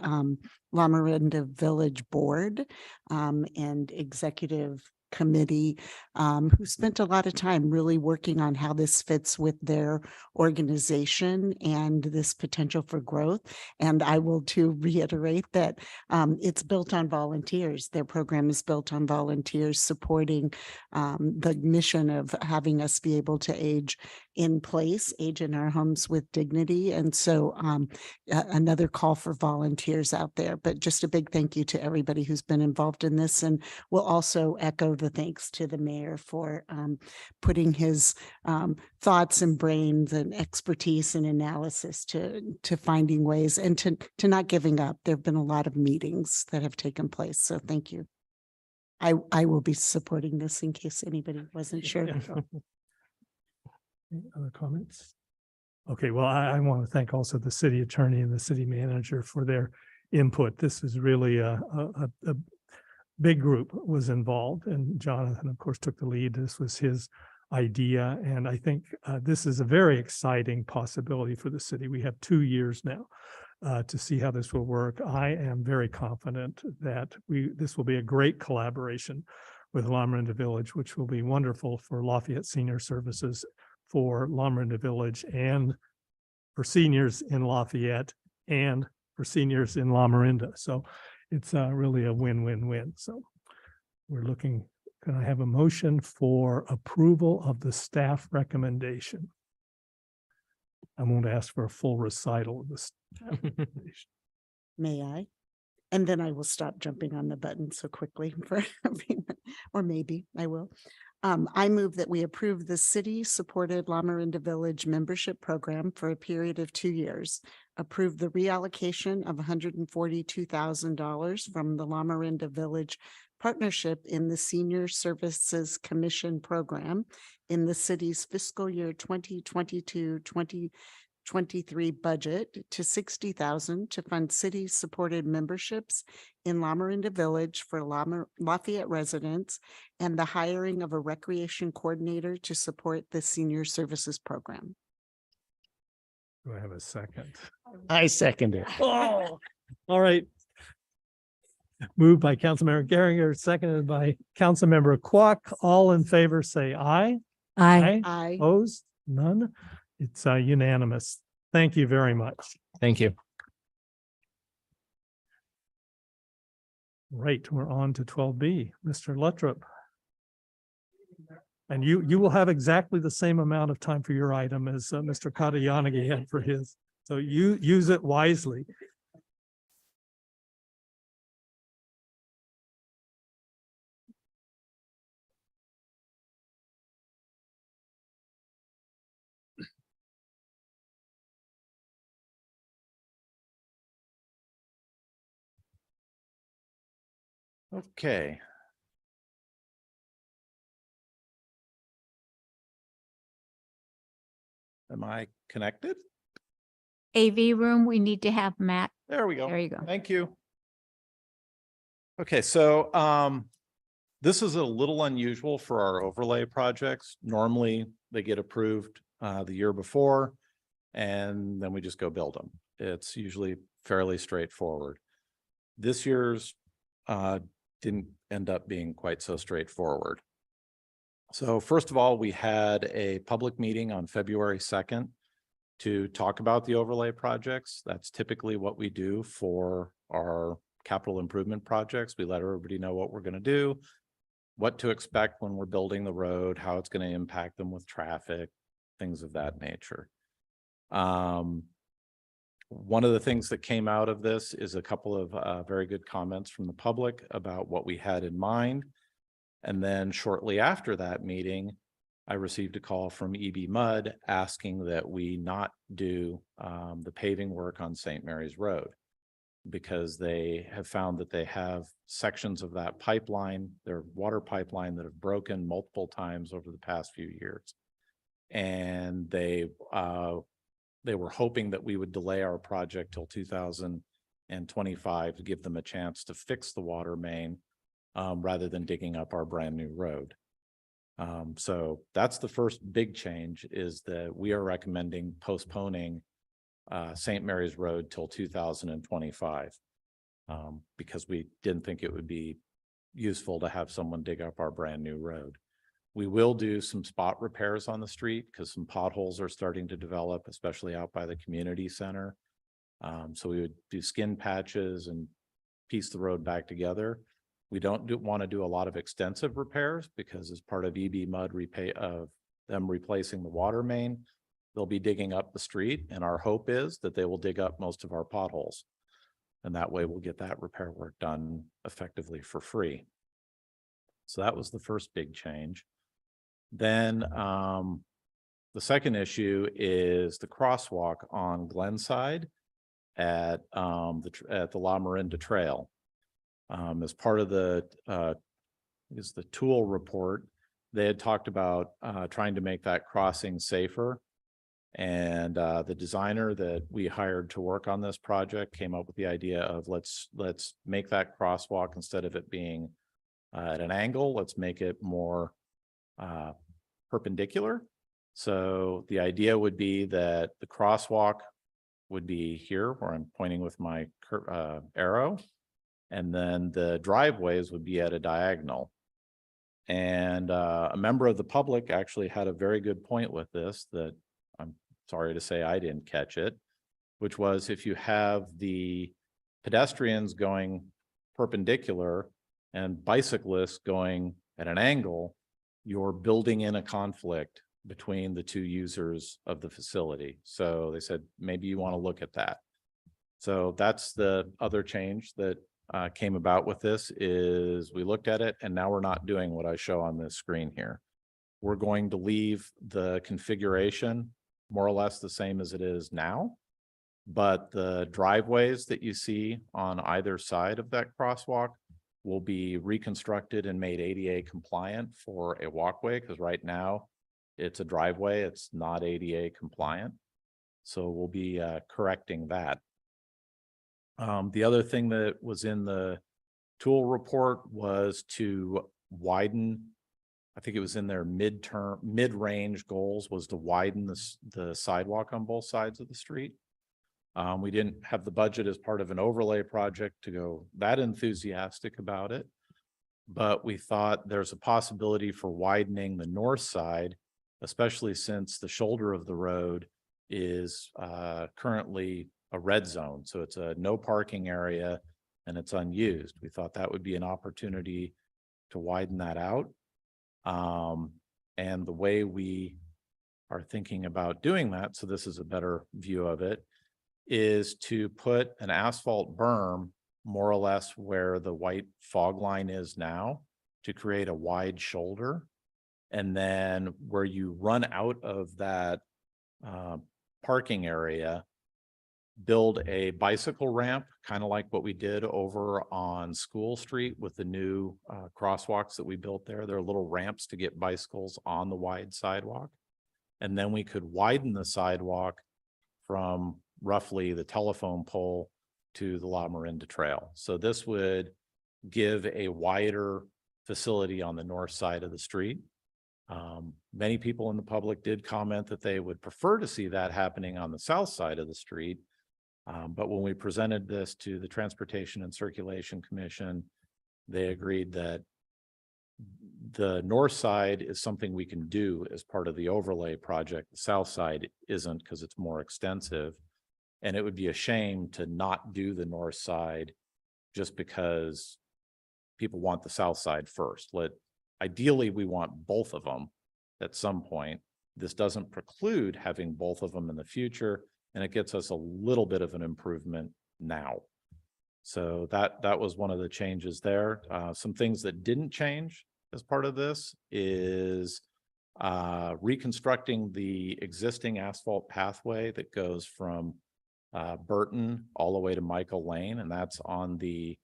Lombardy Village Board and Executive Committee who spent a lot of time really working on how this fits with their organization and this potential for growth. And I will too reiterate that it's built on volunteers. Their program is built on volunteers supporting the mission of having us be able to age in place, age in our homes with dignity. And so another call for volunteers out there, but just a big thank you to everybody who's been involved in this. And we'll also echo the thanks to the mayor for putting his thoughts and brains and expertise and analysis to finding ways and to not giving up. There have been a lot of meetings that have taken place. So thank you. I will be supporting this in case anybody wasn't sure. Any other comments? Okay, well, I want to thank also the city attorney and the city manager for their input. This is really a big group was involved, and Jonathan, of course, took the lead. This was his idea, and I think this is a very exciting possibility for the city. We have 2 years now to see how this will work. I am very confident that this will be a great collaboration with Lombardy Village, which will be wonderful for Lafayette Senior Services, for Lombardy Village, and for seniors in Lafayette, and for seniors in Lamarinda. So it's really a win-win-win. So we're looking, can I have a motion for approval of the staff recommendation? I won't ask for a full recital of the staff recommendation. May I? And then I will stop jumping on the button so quickly for, or maybe I will. I move that we approve the city-supported Lamarinda Village membership program for a period of 2 years. Approve the reallocation of $142,000 from the Lamarinda Village partnership in the Senior Services Commission program in the city's fiscal year 2022-2023 budget to $60,000 to fund city-supported memberships in Lamarinda Village for Lafayette residents and the hiring of a recreation coordinator to support the senior services program. Do I have a second? I second it. Oh, all right. Moved by Councilmember Geringer, seconded by Councilmember Kwok. All in favor, say aye. Aye. Aye. Opposed? None. It's unanimous. Thank you very much. Thank you. Right, we're on to 12B. Mr. Luttrop. And you will have exactly the same amount of time for your item as Mr. Katayanagi had for his. So you use it wisely. Okay. Am I connected? AV room, we need to have Matt. There we go. There you go. Thank you. Okay, so this is a little unusual for our overlay projects. Normally, they get approved the year before, and then we just go build them. It's usually fairly straightforward. This year's didn't end up being quite so straightforward. So first of all, we had a public meeting on February 2nd to talk about the overlay projects. That's typically what we do for our capital improvement projects. We let everybody know what we're going to do, what to expect when we're building the road, how it's going to impact them with traffic, things of that nature. One of the things that came out of this is a couple of very good comments from the public about what we had in mind. And then shortly after that meeting, I received a call from EB Mud asking that we not do the paving work on St. Mary's Road, because they have found that they have sections of that pipeline, their water pipeline, that have broken multiple times over the past few years. And they were hoping that we would delay our project till 2025 to give them a chance to fix the water main rather than digging up our brand new road. So that's the first big change, is that we are recommending postponing St. Mary's Road till 2025 because we didn't think it would be useful to have someone dig up our brand new road. We will do some spot repairs on the street because some potholes are starting to develop, especially out by the community center. So we would do skin patches and piece the road back together. We don't want to do a lot of extensive repairs because as part of EB Mud them replacing the water main, they'll be digging up the street, and our hope is that they will dig up most of our potholes. And that way we'll get that repair work done effectively for free. So that was the first big change. Then the second issue is the crosswalk on Glenside at the La Miranda Trail. As part of the tool report, they had talked about trying to make that crossing safer. And the designer that we hired to work on this project came up with the idea of let's make that crosswalk, instead of it being at an angle, let's make it more perpendicular. So the idea would be that the crosswalk would be here where I'm pointing with my arrow, and then the driveways would be at a diagonal. And a member of the public actually had a very good point with this that I'm sorry to say I didn't catch it, which was if you have the pedestrians going perpendicular and bicyclists going at an angle, you're building in a conflict between the two users of the facility. So they said, maybe you want to look at that. So that's the other change that came about with this, is we looked at it and now we're not doing what I show on this screen here. We're going to leave the configuration more or less the same as it is now, but the driveways that you see on either side of that crosswalk will be reconstructed and made ADA compliant for a walkway, because right now it's a driveway, it's not ADA compliant. So we'll be correcting that. The other thing that was in the tool report was to widen, I think it was in their mid-range goals, was to widen the sidewalk on both sides of the street. We didn't have the budget as part of an overlay project to go that enthusiastic about it, but we thought there's a possibility for widening the north side, especially since the shoulder of the road is currently a red zone. So it's a no parking area and it's unused. We thought that would be an opportunity to widen that out. And the way we are thinking about doing that, so this is a better view of it, is to put an asphalt berm more or less where the white fog line is now, to create a wide shoulder. And then where you run out of that parking area, build a bicycle ramp, kind of like what we did over on School Street with the new crosswalks that we built there. There are little ramps to get bicycles on the wide sidewalk. And then we could widen the sidewalk from roughly the telephone pole to the La Marinda Trail. So this would give a wider facility on the north side of the street. Many people in the public did comment that they would prefer to see that happening on the south side of the street. But when we presented this to the Transportation and Circulation Commission, they agreed that the north side is something we can do as part of the overlay project. The south side isn't because it's more extensive. And it would be a shame to not do the north side just because people want the south side first. Ideally, we want both of them at some point. This doesn't preclude having both of them in the future, and it gets us a little bit of an improvement now. So that was one of the changes there. Some things that didn't change as part of this is reconstructing the existing asphalt pathway that goes from Burton all the way to Michael Lane, and that's on the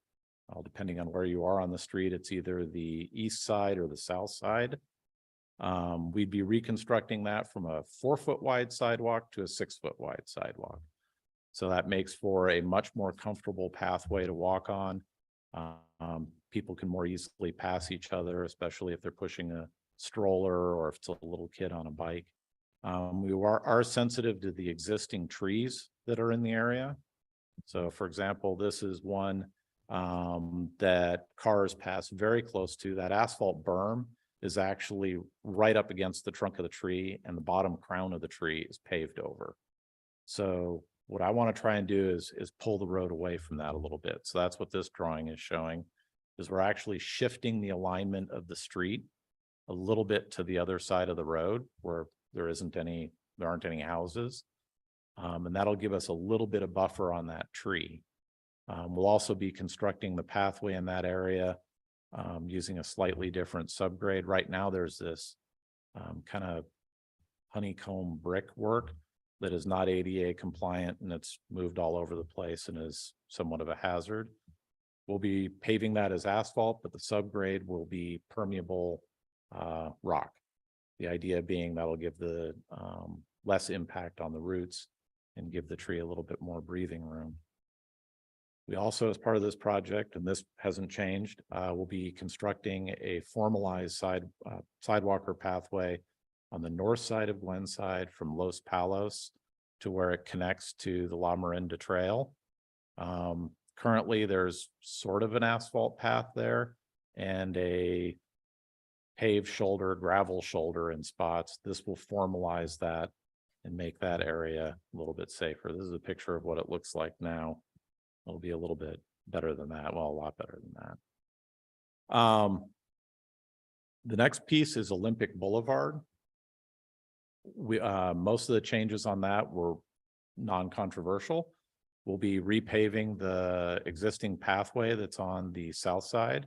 depending on where you are on the street, it's either the east side or the south side. We'd be reconstructing that from a 4-foot wide sidewalk to a 6-foot wide sidewalk. So that makes for a much more comfortable pathway to walk on. People can more easily pass each other, especially if they're pushing a stroller or if it's a little kid on a bike. We are sensitive to the existing trees that are in the area. So for example, this is one that cars pass very close to. That asphalt berm is actually right up against the trunk of the tree, and the bottom crown of the tree is paved over. So what I want to try and do is pull the road away from that a little bit. So that's what this drawing is showing, is we're actually shifting the alignment of the street a little bit to the other side of the road where there aren't any houses. And that'll give us a little bit of buffer on that tree. We'll also be constructing the pathway in that area using a slightly different subgrade. Right now, there's this kind of honeycomb brick work that is not ADA compliant, and it's moved all over the place and is somewhat of a hazard. We'll be paving that as asphalt, but the subgrade will be permeable rock. The idea being that'll give the less impact on the roots and give the tree a little bit more breathing room. We also, as part of this project, and this hasn't changed, we'll be constructing a formalized sidewalk or pathway on the north side of Glenside from Los Palos to where it connects to the La Marinda Trail. Currently, there's sort of an asphalt path there and a paved shoulder, gravel shoulder in spots. This will formalize that and make that area a little bit safer. This is a picture of what it looks like now. It'll be a little bit better than that. Well, a lot better than that. The next piece is Olympic Boulevard. Most of the changes on that were non-controversial. We'll be repaving the existing pathway that's on the south side.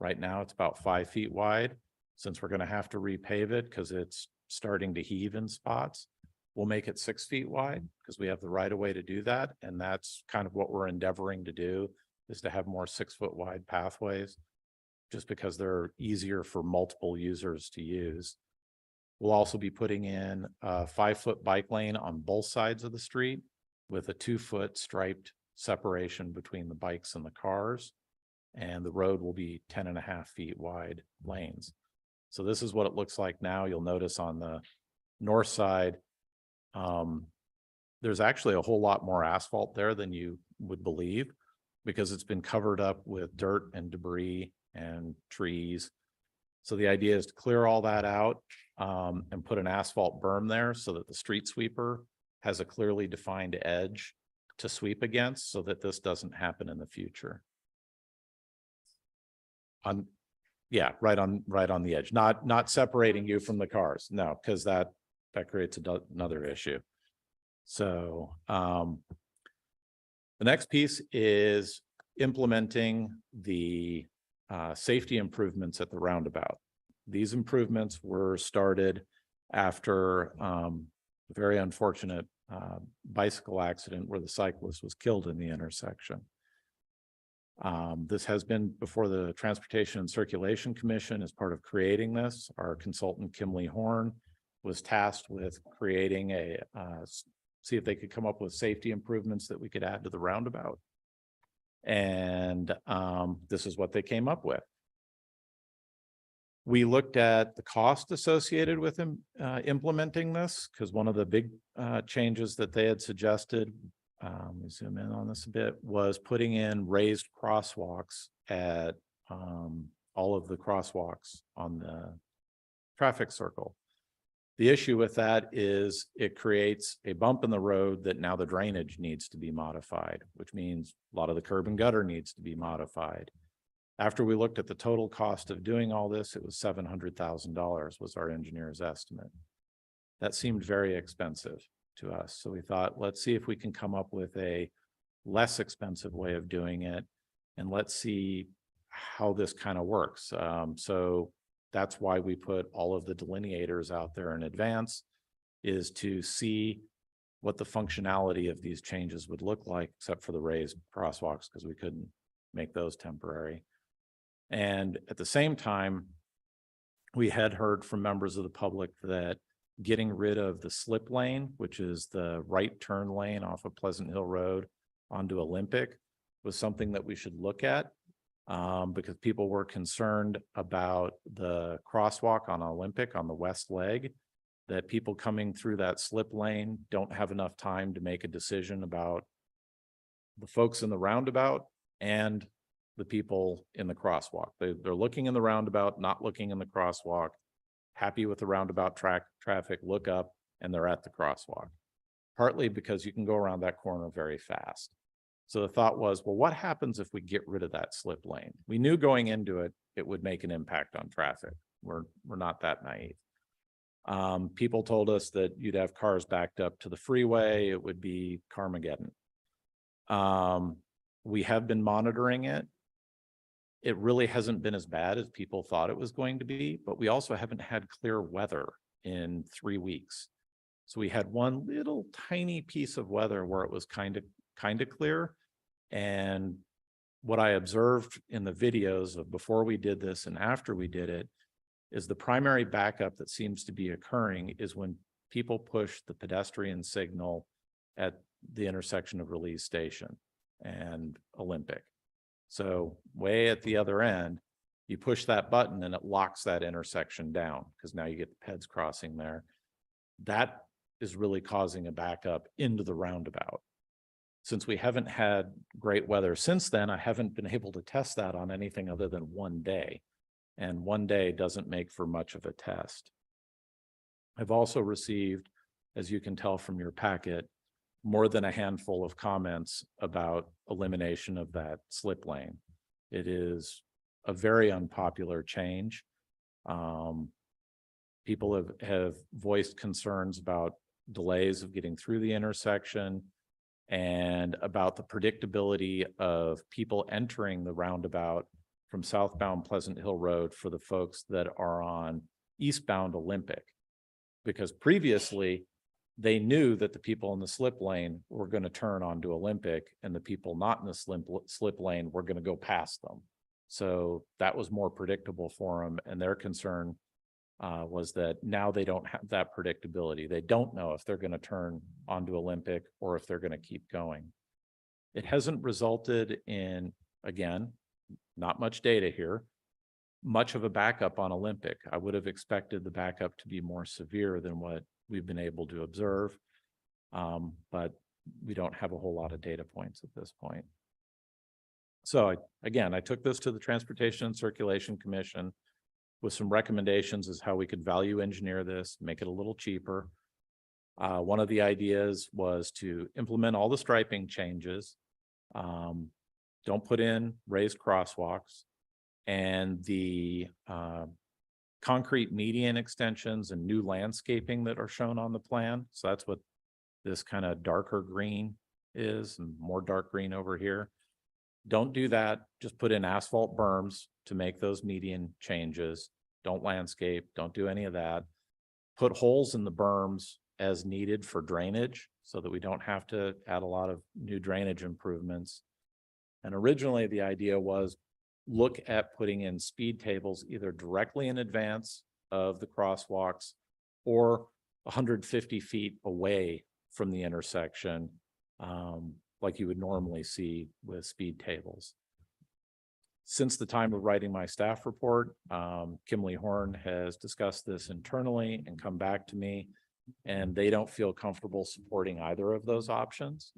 Right now, it's about 5 feet wide. Since we're going to have to repave it because it's starting to heave in spots, we'll make it 6 feet wide because we have the right of way to do that. And that's kind of what we're endeavoring to do, is to have more 6-foot wide pathways, just because they're easier for multiple users to use. We'll also be putting in a 5-foot bike lane on both sides of the street with a 2-foot striped separation between the bikes and the cars. And the road will be 10.5 feet wide lanes. So this is what it looks like now. You'll notice on the north side, there's actually a whole lot more asphalt there than you would believe, because it's been covered up with dirt and debris and trees. So the idea is to clear all that out and put an asphalt berm there so that the street sweeper has a clearly defined edge to sweep against, so that this doesn't happen in the future. Yeah, right on the edge, not separating you from the cars. No, because that creates another issue. So the next piece is implementing the safety improvements at the roundabout. These improvements were started after a very unfortunate bicycle accident where the cyclist was killed in the intersection. This has been before the Transportation and Circulation Commission as part of creating this. Our consultant, Kimley Horn, was tasked with creating see if they could come up with safety improvements that we could add to the roundabout. And this is what they came up with. We looked at the cost associated with implementing this, because one of the big changes that they had suggested, let me zoom in on this a bit, was putting in raised crosswalks at all of the crosswalks on the traffic circle. The issue with that is it creates a bump in the road that now the drainage needs to be modified, which means a lot of the curb and gutter needs to be modified. After we looked at the total cost of doing all this, it was $700,000 was our engineer's estimate. That seemed very expensive to us. So we thought, let's see if we can come up with a less expensive way of doing it. And let's see how this kind of works. So that's why we put all of the delineators out there in advance, is to see what the functionality of these changes would look like, except for the raised crosswalks, because we couldn't make those temporary. And at the same time, we had heard from members of the public that getting rid of the slip lane, which is the right turn lane off of Pleasant Hill Road onto Olympic, was something that we should look at, because people were concerned about the crosswalk on Olympic on the west leg, that people coming through that slip lane don't have enough time to make a decision about the folks in the roundabout and the people in the crosswalk. They're looking in the roundabout, not looking in the crosswalk, happy with the roundabout traffic, look up, and they're at the crosswalk. Partly because you can go around that corner very fast. So the thought was, well, what happens if we get rid of that slip lane? We knew going into it, it would make an impact on traffic. We're not that naive. People told us that you'd have cars backed up to the freeway. It would be Carmageddon. We have been monitoring it. It really hasn't been as bad as people thought it was going to be, but we also haven't had clear weather in 3 weeks. So we had one little tiny piece of weather where it was kind of clear. And what I observed in the videos of before we did this and after we did it is the primary backup that seems to be occurring is when people push the pedestrian signal at the intersection of Release Station and Olympic. So way at the other end, you push that button and it locks that intersection down, because now you get the peds crossing there. That is really causing a backup into the roundabout. Since we haven't had great weather since then, I haven't been able to test that on anything other than one day. And one day doesn't make for much of a test. I've also received, as you can tell from your packet, more than a handful of comments about elimination of that slip lane. It is a very unpopular change. People have voiced concerns about delays of getting through the intersection and about the predictability of people entering the roundabout from southbound Pleasant Hill Road for the folks that are on eastbound Olympic. Because previously, they knew that the people in the slip lane were going to turn onto Olympic and the people not in the slip lane were going to go past them. So that was more predictable for them. And their concern was that now they don't have that predictability. They don't know if they're going to turn onto Olympic or if they're going to keep going. It hasn't resulted in, again, not much data here, much of a backup on Olympic. I would have expected the backup to be more severe than what we've been able to observe, but we don't have a whole lot of data points at this point. So I took this to the Transportation and Circulation Commission with some recommendations as how we could value engineer this, make it a little cheaper. One of the ideas was to implement all the striping changes, don't put in raised crosswalks, and the concrete median extensions and new landscaping that are shown on the plan. So that's what this kind of darker green is, and more dark green over here. Don't do that. Just put in asphalt berms to make those median changes. Don't landscape, don't do any of that. Put holes in the berms as needed for drainage so that we don't have to add a lot of new drainage improvements. And originally the idea was look at putting in speed tables either directly in advance of the crosswalks or 150 feet away from the intersection, like you would normally see with speed tables. Since the time of writing my staff report, Kimberly Horn has discussed this internally and come back to me, and they don't feel comfortable supporting either of those options.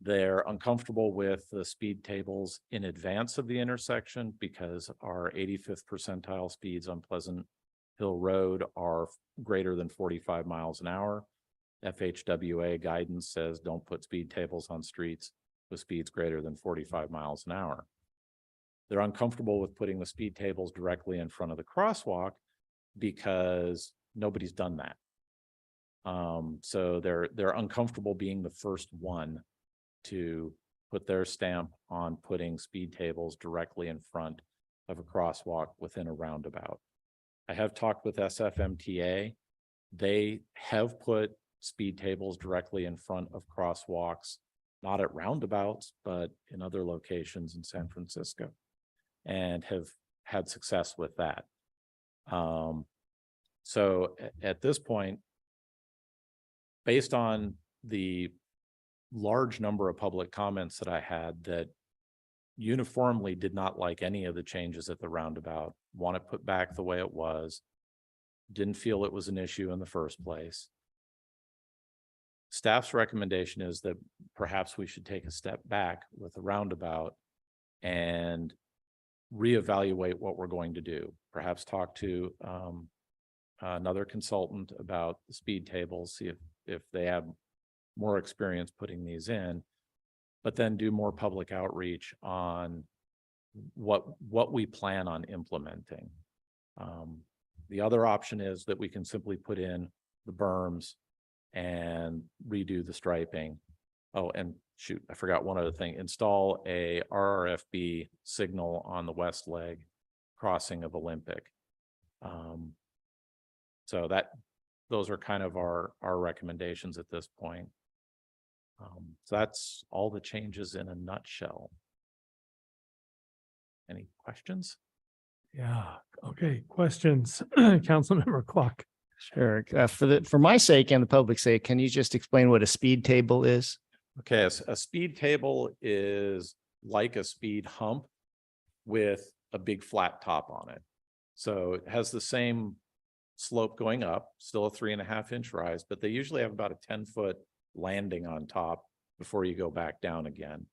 They're uncomfortable with the speed tables in advance of the intersection because our 85th percentile speeds on Pleasant Hill Road are greater than 45 miles an hour. FHWA guidance says don't put speed tables on streets with speeds greater than 45 miles an hour. They're uncomfortable with putting the speed tables directly in front of the crosswalk because nobody's done that. So they're uncomfortable being the first one to put their stamp on putting speed tables directly in front of a crosswalk within a roundabout. I have talked with SFMTA. They have put speed tables directly in front of crosswalks, not at roundabouts, but in other locations in San Francisco, and have had success with that. So at this point, based on the large number of public comments that I had that uniformly did not like any of the changes at the roundabout, want it put back the way it was, didn't feel it was an issue in the first place. Staff's recommendation is that perhaps we should take a step back with the roundabout and reevaluate what we're going to do. Perhaps talk to another consultant about the speed tables, see if they have more experience putting these in, but then do more public outreach on what we plan on implementing. The other option is that we can simply put in the berms and redo the striping. Oh, and shoot, I forgot one other thing. Install a RRFB signal on the west leg crossing of Olympic. So those are kind of our recommendations at this point. So that's all the changes in a nutshell. Any questions? Yeah, okay, questions, Councilmember Clark. Sure. For my sake and the public's sake, can you just explain what a speed table is? Okay, a speed table is like a speed hump with a big flat top on it. So it has the same slope going up, still a 3.5-inch rise, but they usually have about a 10-foot landing on top before you go back down again.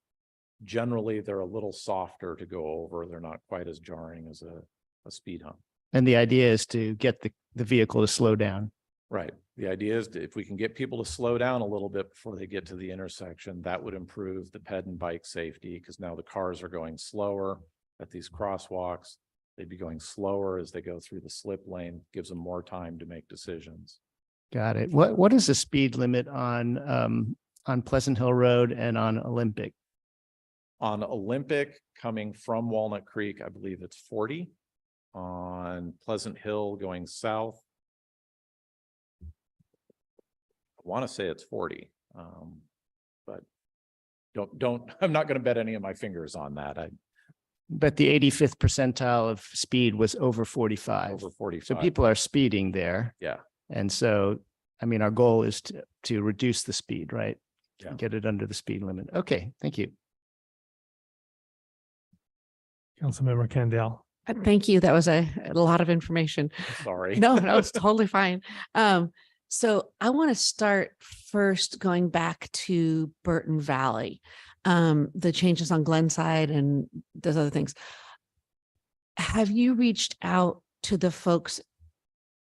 Generally, they're a little softer to go over. They're not quite as jarring as a speed hump. And the idea is to get the vehicle to slow down. Right. The idea is if we can get people to slow down a little bit before they get to the intersection, that would improve the ped and bike safety, because now the cars are going slower at these crosswalks. They'd be going slower as they go through the slip lane, gives them more time to make decisions. Got it. What is the speed limit on Pleasant Hill Road and on Olympic? On Olympic, coming from Walnut Creek, I believe it's 40. On Pleasant Hill going south, I want to say it's 40, but I'm not going to bet any of my fingers on that. But the 85th percentile of speed was over 45. Over 45. So people are speeding there. Yeah. And so, I mean, our goal is to reduce the speed, right? Yeah. Get it under the speed limit. Okay, thank you. Councilmember Candell. Thank you. That was a lot of information. Sorry. No, it's totally fine. So I want to start first going back to Burton Valley, the changes on Glenside and those other things. Have you reached out to the folks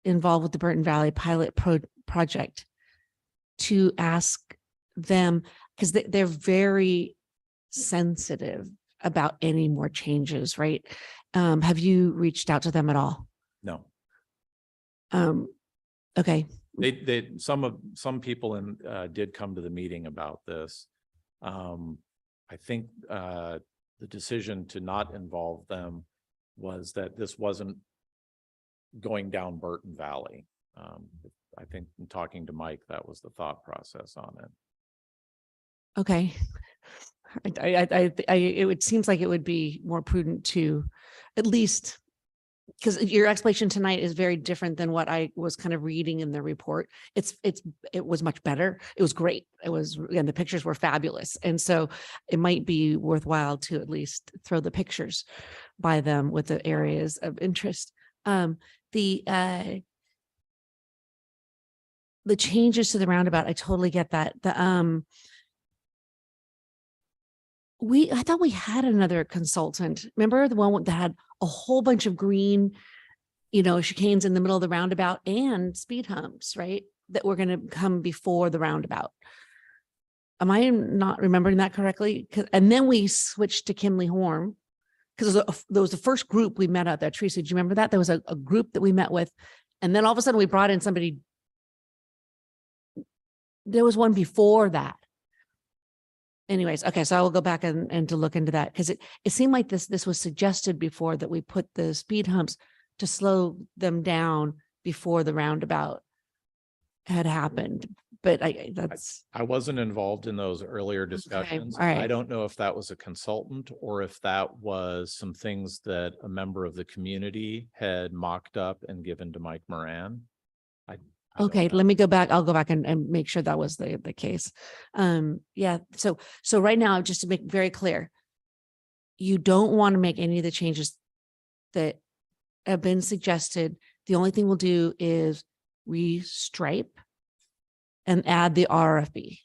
involved with the Burton Valley pilot project to ask them, because they're very sensitive about any more changes, right? Have you reached out to them at all? No. Okay. Some people did come to the meeting about this. I think the decision to not involve them was that this wasn't going down Burton Valley. I think in talking to Mike, that was the thought process on it. Okay. It seems like it would be more prudent to at least because your explanation tonight is very different than what I was kind of reading in the report. It was much better. It was great. It was, and the pictures were fabulous. And so it might be worthwhile to at least throw the pictures by them with the areas of interest. The changes to the roundabout, I totally get that. I thought we had another consultant. Remember the one that had a whole bunch of green, chicanes in the middle of the roundabout and speed humps, right? That were going to come before the roundabout. Am I not remembering that correctly? And then we switched to Kimley Horn because there was the first group we met out there. Teresa, do you remember that? There was a group that we met with, and then all of a sudden we brought in somebody. There was one before that. Anyways, okay, so I will go back and to look into that because it seemed like this was suggested before that we put the speed humps to slow them down before the roundabout had happened. But I wasn't involved in those earlier discussions. all right. I don't know if that was a consultant or if that was some things that a member of the community had mocked up and given to Mike Moran. Okay, let me go back. I'll go back and make sure that was the case. Yeah. So right now, just to make very clear, you don't want to make any of the changes that have been suggested. The only thing we'll do is restripe and add the RFB.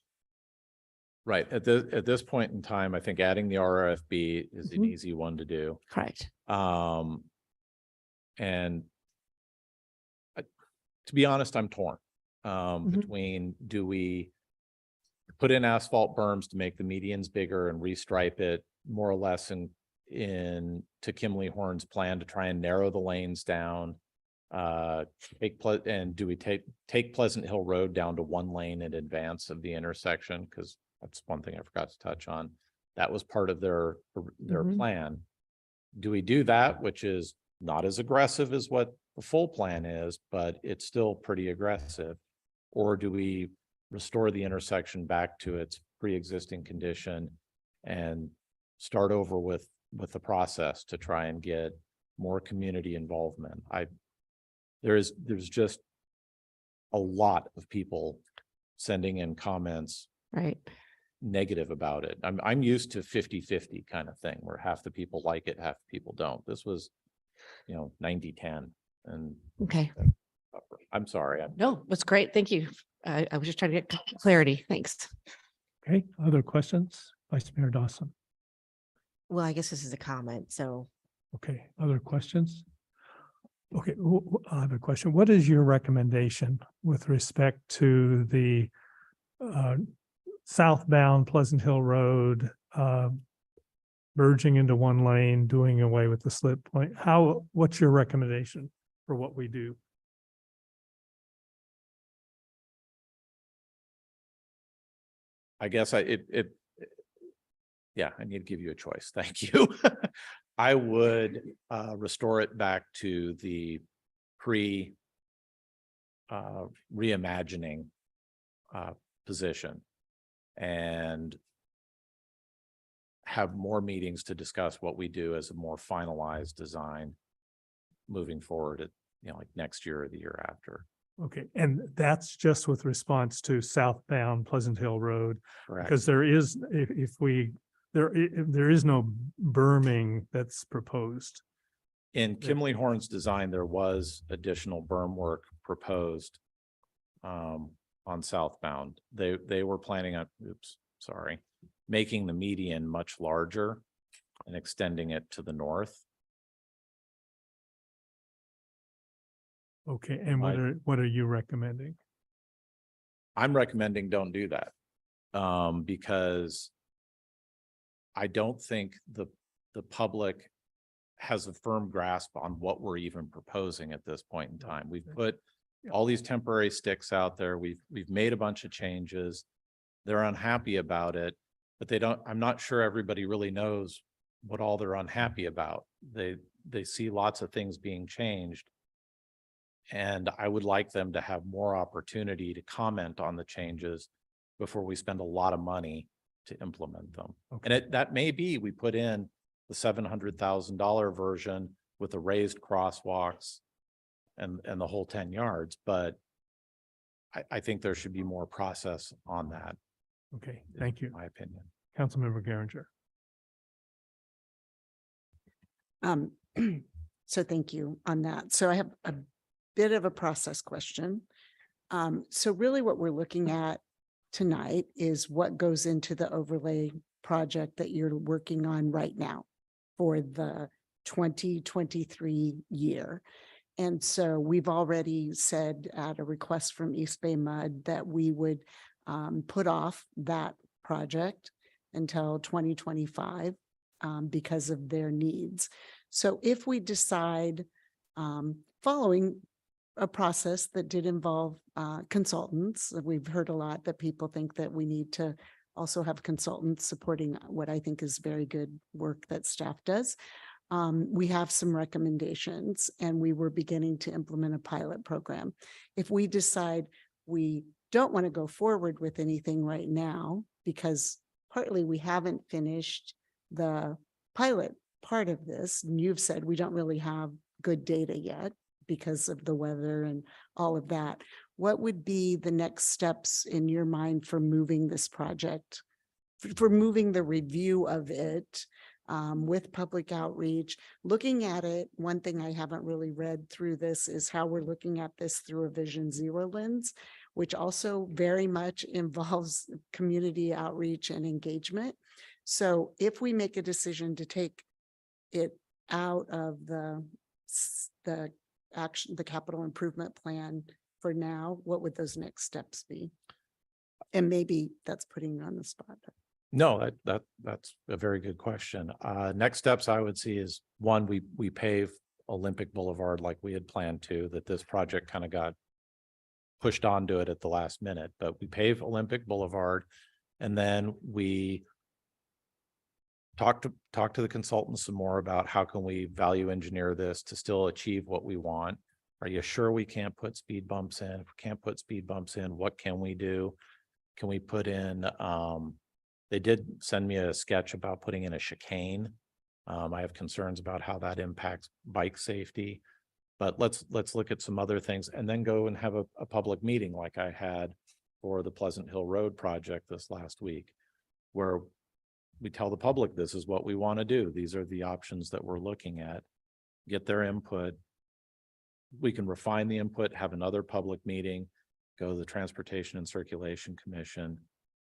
Right. At this point in time, I think adding the RFB is an easy one to do. Correct. And to be honest, I'm torn between, do we put in asphalt berms to make the medians bigger and restripe it more or less to Kimley Horn's plan to try and narrow the lanes down, and do we take Pleasant Hill Road down to 1 lane in advance of the intersection? Because that's one thing I forgot to touch on. That was part of their plan. Do we do that, which is not as aggressive as what the full plan is, but it's still pretty aggressive? Or do we restore the intersection back to its pre-existing condition and start over with the process to try and get more community involvement? There's just a lot of people sending in comments negative about it. I'm used to 50-50 kind of thing where half the people like it, half the people don't. This was 90-10. And okay, I'm sorry. No, that's great. Thank you. I was just trying to get clarity. Thanks. Okay, other questions? Vice Mayor Dawson. Well, I guess this is a comment, so. Okay, other questions? Okay, I have a question. What is your recommendation with respect to the southbound Pleasant Hill Road merging into 1 lane, doing away with the slip point? What's your recommendation for what we do? I guess I need to give you a choice. Thank you. I would restore it back to the reimagining position and have more meetings to discuss what we do as a more finalized design moving forward at, like next year or the year after. Okay, and that's just with response to southbound Pleasant Hill Road. Correct. Because there is, there is no berming that's proposed. In Kimley Horn's design, there was additional berm work proposed on southbound. They were planning on, making the median much larger and extending it to the north. Okay, and what are you recommending? I'm recommending don't do that because I don't think the public has a firm grasp on what we're even proposing at this point in time. We've put all these temporary sticks out there. We've made a bunch of changes. They're unhappy about it, but I'm not sure everybody really knows what all they're unhappy about. They see lots of things being changed. And I would like them to have more opportunity to comment on the changes before we spend a lot of money to implement them. Okay. And that may be, we put in the $700,000 version with the raised crosswalks and the whole 10 yards, but I think there should be more process on that, Okay, thank you. in my opinion. Councilmember Garinger. So thank you on that. So I have a bit of a process question. So really what we're looking at tonight is what goes into the overlay project that you're working on right now for the 2023 year. And so we've already said at a request from East Bay Mud that we would put off that project until 2025 because of their needs. So if we decide, following a process that did involve consultants, we've heard a lot that people think that we need to also have consultants supporting what I think is very good work that staff does. We have some recommendations and we were beginning to implement a pilot program. If we decide we don't want to go forward with anything right now, because partly we haven't finished the pilot part of this, and you've said we don't really have good data yet because of the weather and all of that, what would be the next steps in your mind for moving this project, for moving the review of it with public outreach, looking at it? One thing I haven't really read through this is how we're looking at this through a Vision Zero lens, which also very much involves community outreach and engagement. So if we make a decision to take it out of the capital improvement plan for now, what would those next steps be? And maybe that's putting you on the spot. No, that's a very good question. Next steps I would see is, one, we pave Olympic Boulevard like we had planned to, that this project kind of got pushed onto it at the last minute, but we pave Olympic Boulevard, and then we talk to the consultants some more about how can we value engineer this to still achieve what we want. Are you sure we can't put speed bumps in? If we can't put speed bumps in, what can we do? Can we put in, they did send me a sketch about putting in a chicane. I have concerns about how that impacts bike safety, but let's look at some other things and then go and have a public meeting like I had for the Pleasant Hill Road project this last week, where we tell the public, this is what we want to do. These are the options that we're looking at, get their input. We can refine the input, have another public meeting, go to the Transportation and Circulation Commission,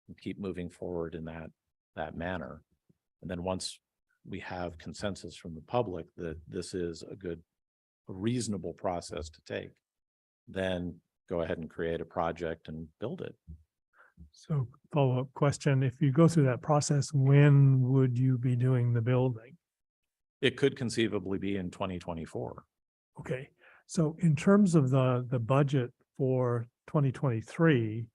and keep moving forward in that manner. And then once we have consensus from the public that this is a reasonable process to take, then go ahead and create a project and build it. So follow-up question, if you go through that process, when would you be doing the building? It could conceivably be in 2024. Okay, so in terms of the budget for 2023,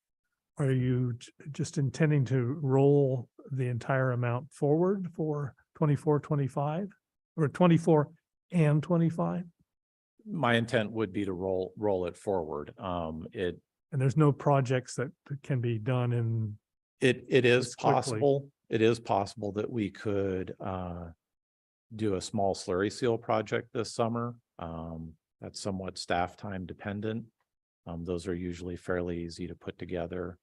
are you just intending to roll the entire amount forward for 24, 25, or 24 and 25? My intent would be to roll it forward. And there's no projects that can be done in. It is just quickly. possible. It is possible that we could do a small slurry seal project this summer. That's somewhat staff time dependent. Those are usually fairly easy to put together.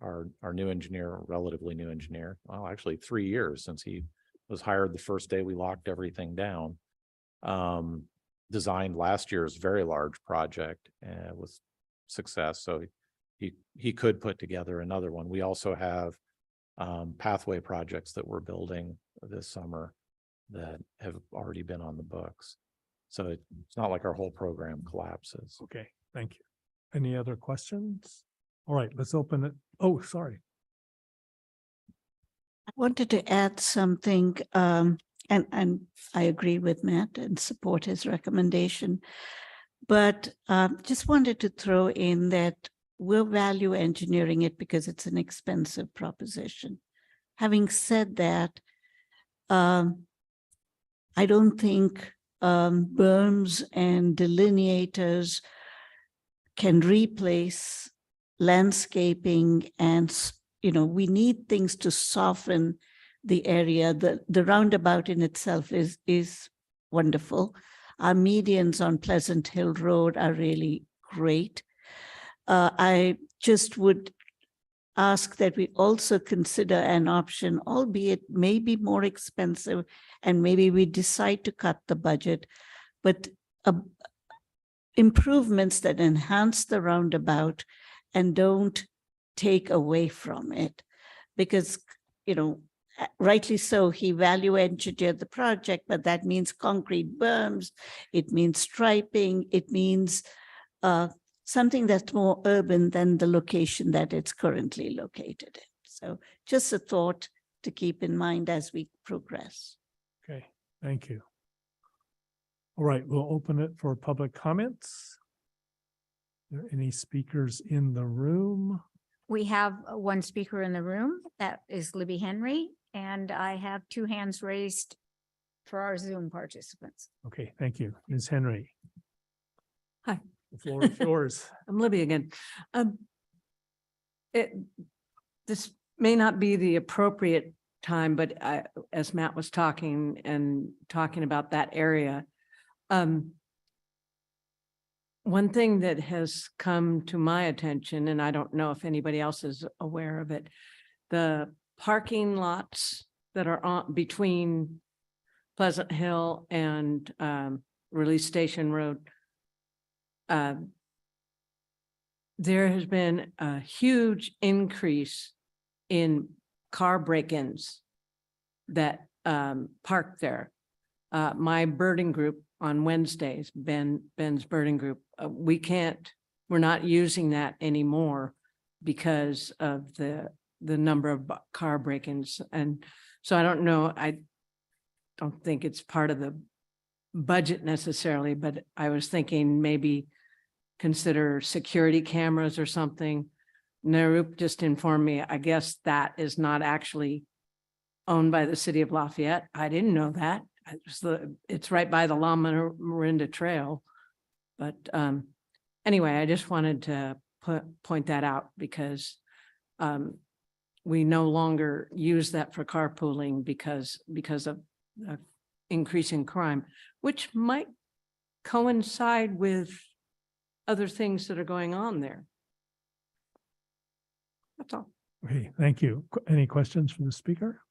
Our new engineer, relatively new engineer, well, actually 3 years since he was hired the first day we locked everything down, designed last year's very large project with success. So he could put together another one. We also have pathway projects that we're building this summer that have already been on the books. So it's not like our whole program collapses. Okay, thank you. Any other questions? All right, let's open it. Oh, sorry. I wanted to add something, and I agree with Matt and support his recommendation, but just wanted to throw in that we'll value engineering it because it's an expensive proposition. Having said that, I don't think berms and delineators can replace landscaping, and we need things to soften the area. The roundabout in itself is wonderful. Our medians on Pleasant Hill Road are really great. I just would ask that we also consider an option, albeit maybe more expensive, and maybe we decide to cut the budget, but improvements that enhance the roundabout and don't take away from it. Because, you know, rightly so, he value engineered the project, but that means concrete berms, it means striping, it means something that's more urban than the location that it's currently located in. So just a thought to keep in mind as we progress. Okay, thank you. All right, we'll open it for public comments. Are there any speakers in the room? We have one speaker in the room, that is Libby Henry, and I have 2 hands raised for our Zoom participants. Okay, thank you. Ms. Henry. Hi. The floor is yours. I'm Libby again. This may not be the appropriate time, but as Matt was talking about that area, one thing that has come to my attention, and I don't know if anybody else is aware of it, the parking lots that are on between Pleasant Hill and Release Station Road. There has been a huge increase in car break-ins that park there. My birding group on Wednesdays, Ben's birding group, we're not using that anymore because of the number of car break-ins. And so I don't know, I don't think it's part of the budget necessarily, but I was thinking maybe consider security cameras or something. Narup just informed me, I guess that is not actually owned by the city of Lafayette. I didn't know that. It's right by the La Marinda Trail. But anyway, I just wanted to point that out because we no longer use that for carpooling because of increasing crime, which might coincide with other things that are going on there. That's all. Okay, thank you. Any questions from the speaker?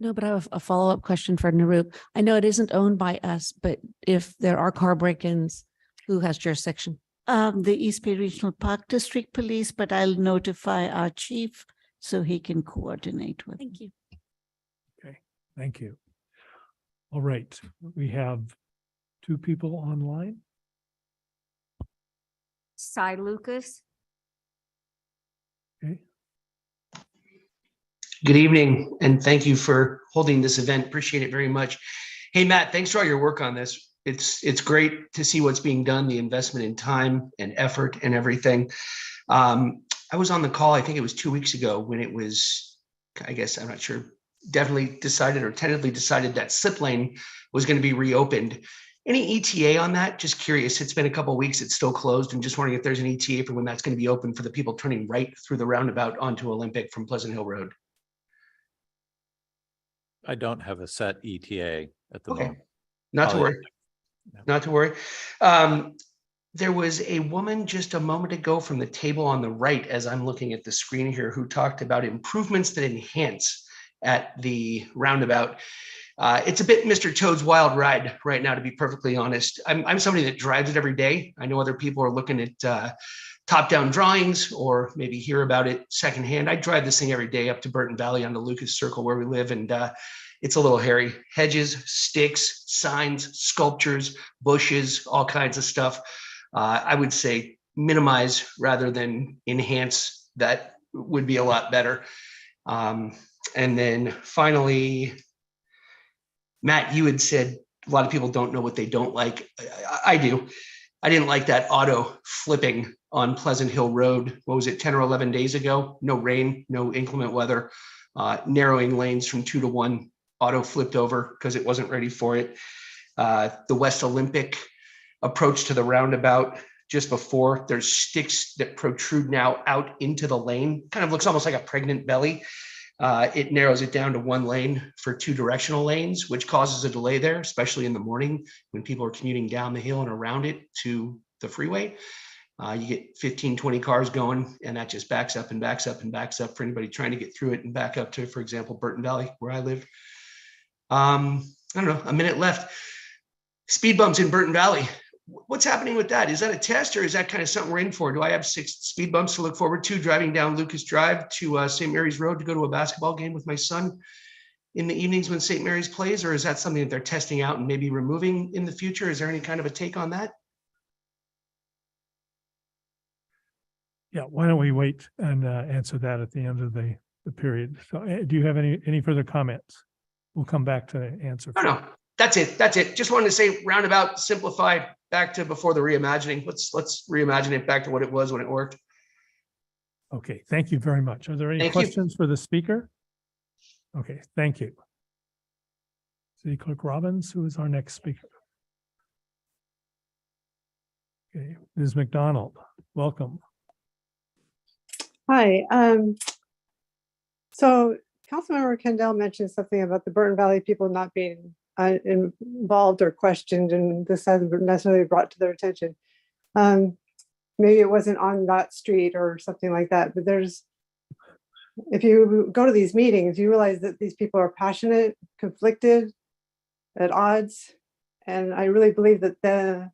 No, but I have a follow-up question for Narup. I know it isn't owned by us, but if there are car break-ins, who has jurisdiction? The East Bay Regional Park District Police, but I'll notify our chief so he can coordinate with. Thank you. Okay, thank you. All right, we have 2 people online. Cy Lucas. Okay. Good evening, and thank you for holding this event. Appreciate it very much. Hey, Matt, thanks for all your work on this. It's great to see what's being done, the investment in time and effort and everything. I was on the call, I think it was 2 weeks ago when it was, I guess, I'm not sure, definitely decided or tentatively decided that slip lane was going to be reopened. Any ETA on that? Just curious. It's been a couple of weeks. It's still closed. I'm just wondering if there's an ETA for when that's going to be open for the people turning right through the roundabout onto Olympic from Pleasant Hill Road. I don't have a set ETA at the moment. Not to worry. No. Not to worry. There was a woman just a moment ago from the table on the right, as I'm looking at the screen here, who talked about improvements that enhance at the roundabout. It's a bit Mr. Toad's wild ride right now, to be perfectly honest. I'm somebody that drives it every day. I know other people are looking at top-down drawings or maybe hear about it secondhand. I drive this thing every day up to Burton Valley on the Lucas Circle where we live, and it's a little hairy. Hedges, sticks, signs, sculptures, bushes, all kinds of stuff. I would say minimize rather than enhance. That would be a lot better. And then finally, Matt, you had said a lot of people don't know what they don't like. I do. I didn't like that auto flipping on Pleasant Hill Road. What was it, 10 or 11 days ago? No rain, no inclement weather, narrowing lanes from 2 to 1, auto flipped over because it wasn't ready for it. The West Olympic approach to the roundabout just before, there's sticks that protrude now out into the lane. Kind of looks almost like a pregnant belly. It narrows it down to one lane for 2 directional lanes, which causes a delay there, especially in the morning when people are commuting down the hill and around it to the freeway. You get 15, 20 cars going, and that just backs up and backs up and backs up for anybody trying to get through it and back up to, for example, Burton Valley, where I live. I don't know, a minute left. Speed bumps in Burton Valley. What's happening with that? Is that a test, or is that kind of something we're in for? Do I have 6 speed bumps to look forward to driving down Lucas Drive to St. Mary's Road to go to a basketball game with my son in the evenings when St. Mary's plays, or is that something that they're testing out and maybe removing in the future? Is there any kind of a take on that? Yeah, why don't we wait and answer that at the end of the period? So do you have any further comments? We'll come back to answer. No, that's it. That's it. Just wanted to say roundabout, simplify, back to before the reimagining. Let's reimagine it back to what it was when it worked. Okay, thank you very much. Are there any Thank you. questions for the speaker? Okay, thank you. City Clerk Robbins, who is our next speaker? Okay, Ms. McDonald, welcome. Hi. So Councilmember Kendall mentioned something about the Burton Valley people not being involved or questioned, and this hasn't been necessarily brought to their attention. Maybe it wasn't on that street or something like that, but if you go to these meetings, you realize that these people are passionate, conflicted, at odds. And I really believe that the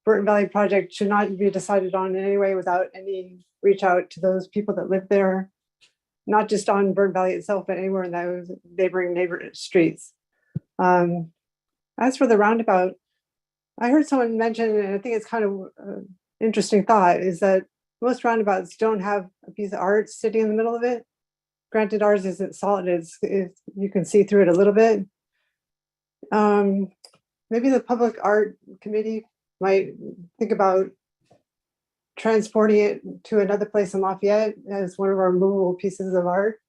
Burton Valley project should not be decided on in any way without any reach out to those people that live there, not just on Burton Valley itself, but anywhere in those neighboring streets. As for the roundabout, I heard someone mention, and I think it's kind of interesting thought, is that most roundabouts don't have a piece of art sitting in the middle of it. Granted, ours isn't solid, you can see through it a little bit. Maybe the Public Art Committee might think about transporting it to another place in Lafayette as one of our movable pieces of art.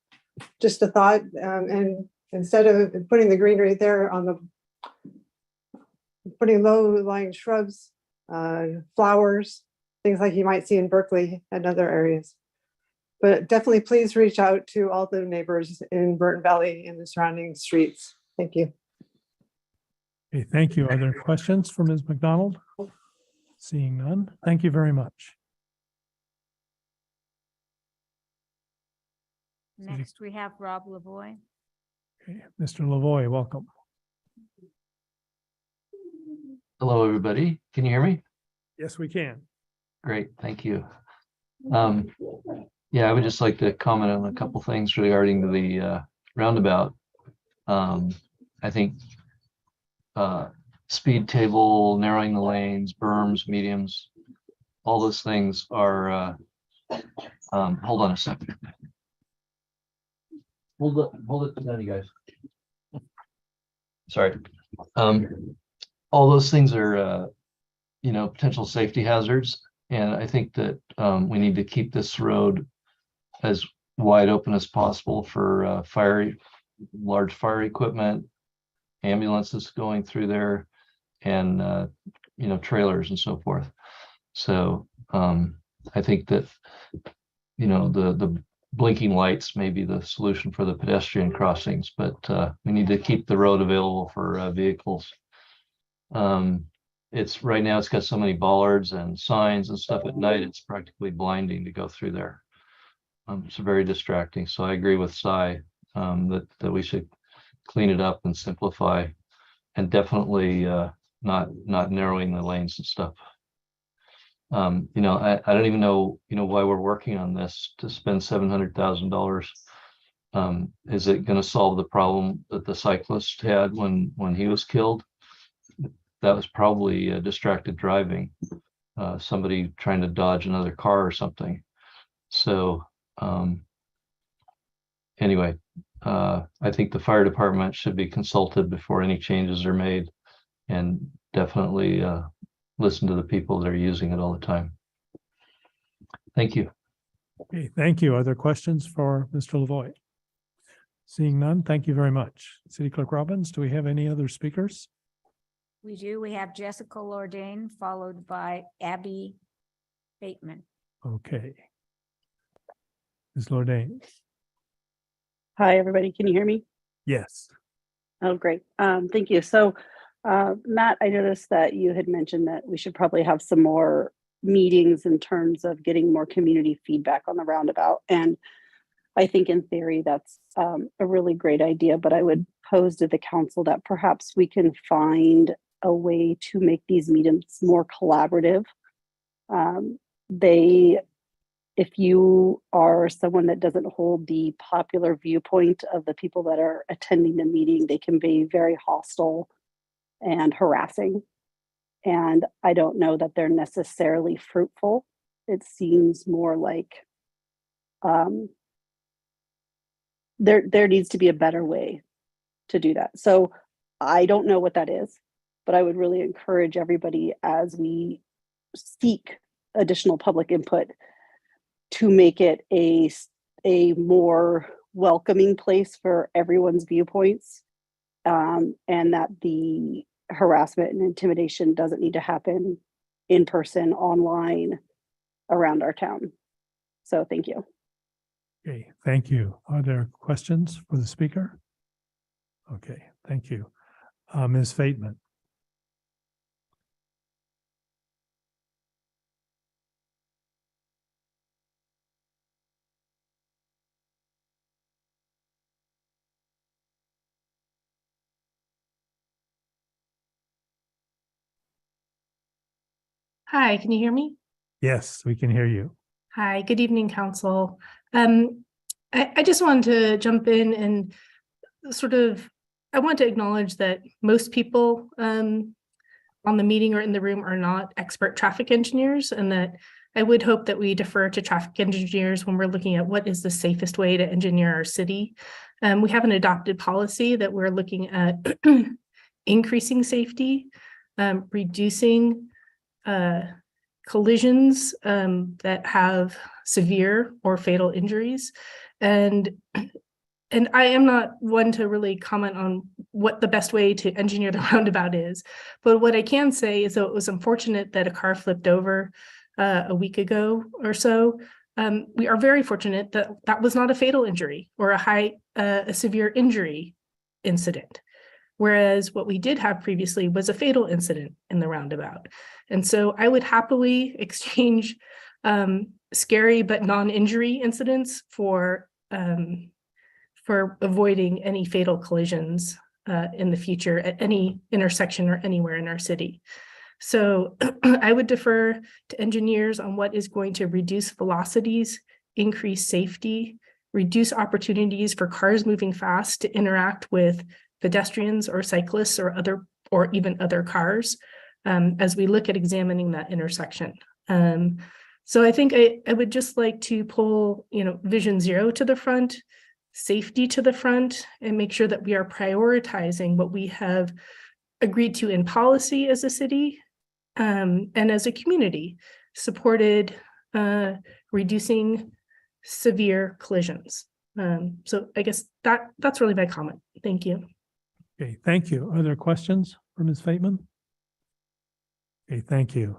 Just a thought, and instead of putting the greenery there putting low-lying shrubs, flowers, things like you might see in Berkeley and other areas. But definitely please reach out to all the neighbors in Burton Valley and the surrounding streets. Thank you. Okay, thank you. Are there questions for Ms. McDonald? Seeing none, thank you very much. Next, we have Rob Lavoie. Okay, Mr. Lavoie, welcome. Hello, everybody. Can you hear me? Yes, we can. Great, thank you. Yeah, I would just like to comment on a couple things regarding the roundabout. I think speed table, narrowing the lanes, berms, mediums, all those things are, hold on a second. Hold it down, you guys. Sorry. All those things are, potential safety hazards. And I think that we need to keep this road as wide open as possible for large fire equipment, ambulances going through there, and trailers and so forth. So I think that the blinking lights may be the solution for the pedestrian crossings, but we need to keep the road available for vehicles. It's right now it's got so many bollards and signs and stuff at night, it's practically blinding to go through there. It's very distracting. So I agree with Cy that we should clean it up and simplify, and definitely not narrowing the lanes and stuff. I don't even know why we're working on this to spend $700,000. Is it going to solve the problem that the cyclist had when he was killed? That was probably distracted driving, somebody trying to dodge another car or something. So anyway, I think the fire department should be consulted before any changes are made, and definitely listen to the people that are using it all the time. Thank you. Okay, thank you. Are there questions for Mr. Lavoie? Seeing none, thank you very much. City Clerk Robbins, do we have any other speakers? We do. We have Jessica Lordain, followed by Abby Bateman. Okay. Ms. Lordain. Hi, everybody. Can you hear me? Yes. Oh, great. Thank you. So, Matt, I noticed that you had mentioned that we should probably have some more meetings in terms of getting more community feedback on the roundabout. And I think in theory, that's a really great idea, but I would pose to the council that perhaps we can find a way to make these meetings more collaborative. If you are someone that doesn't hold the popular viewpoint of the people that are attending the meeting, they can be very hostile and harassing. And I don't know that they're necessarily fruitful. It seems more like there needs to be a better way to do that. So I don't know what that is, but I would really encourage everybody as we seek additional public input to make it a more welcoming place for everyone's viewpoints, and that the harassment and intimidation doesn't need to happen in person, online, around our town. So thank you. Okay, thank you. Are there questions for the speaker? Okay, thank you. Ms. Fateman. Hi, can you hear me? Yes, we can hear you. Hi, good evening, council. I just wanted to jump in and I want to acknowledge that most people on the meeting or in the room are not expert traffic engineers, and that I would hope that we defer to traffic engineers when we're looking at what is the safest way to engineer our city. We have an adopted policy that we're looking at increasing safety, reducing collisions that have severe or fatal injuries. And I am not one to really comment on what the best way to engineer the roundabout is. But what I can say is that it was unfortunate that a car flipped over a week ago or so. We are very fortunate that that was not a fatal injury or a severe injury incident. Whereas what we did have previously was a fatal incident in the roundabout. And so I would happily exchange scary but non-injury incidents for avoiding any fatal collisions in the future at any intersection or anywhere in our city. So I would defer to engineers on what is going to reduce velocities, increase safety, reduce opportunities for cars moving fast to interact with pedestrians or cyclists or even other cars as we look at examining that intersection. So I think I would just like to pull, Vision Zero to the front, safety to the front, and make sure that we are prioritizing what we have agreed to in policy as a city and as a community, supported reducing severe collisions. So I guess that's really my comment. Thank you. Okay, thank you. Are there questions for Ms. Fateman? Okay, thank you.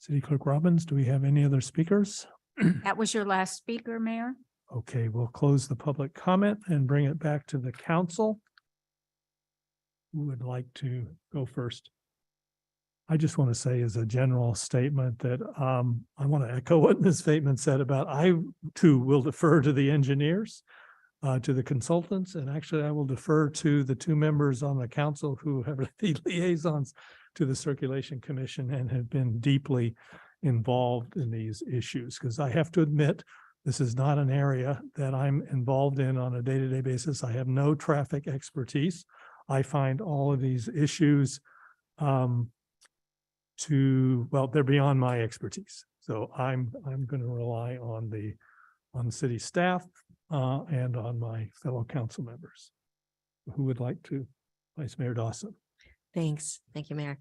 City Clerk Robbins, do we have any other speakers? That was your last speaker, Mayor. Okay, we'll close the public comment and bring it back to the council. Who would like to go first? I just want to say as a general statement that I want to echo what Ms. Fateman said about I too will defer to the engineers, to the consultants, and actually I will defer to the two members on the council who have the liaisons to the Circulation Commission and have been deeply involved in these issues. Because I have to admit, this is not an area that I'm involved in on a day-to-day basis. I have no traffic expertise. I find all of these issues they're beyond my expertise. So I'm going to rely on the city staff and on my fellow council members. Who would like to? Vice Mayor Dawson. Thanks. Thank you, Mayor.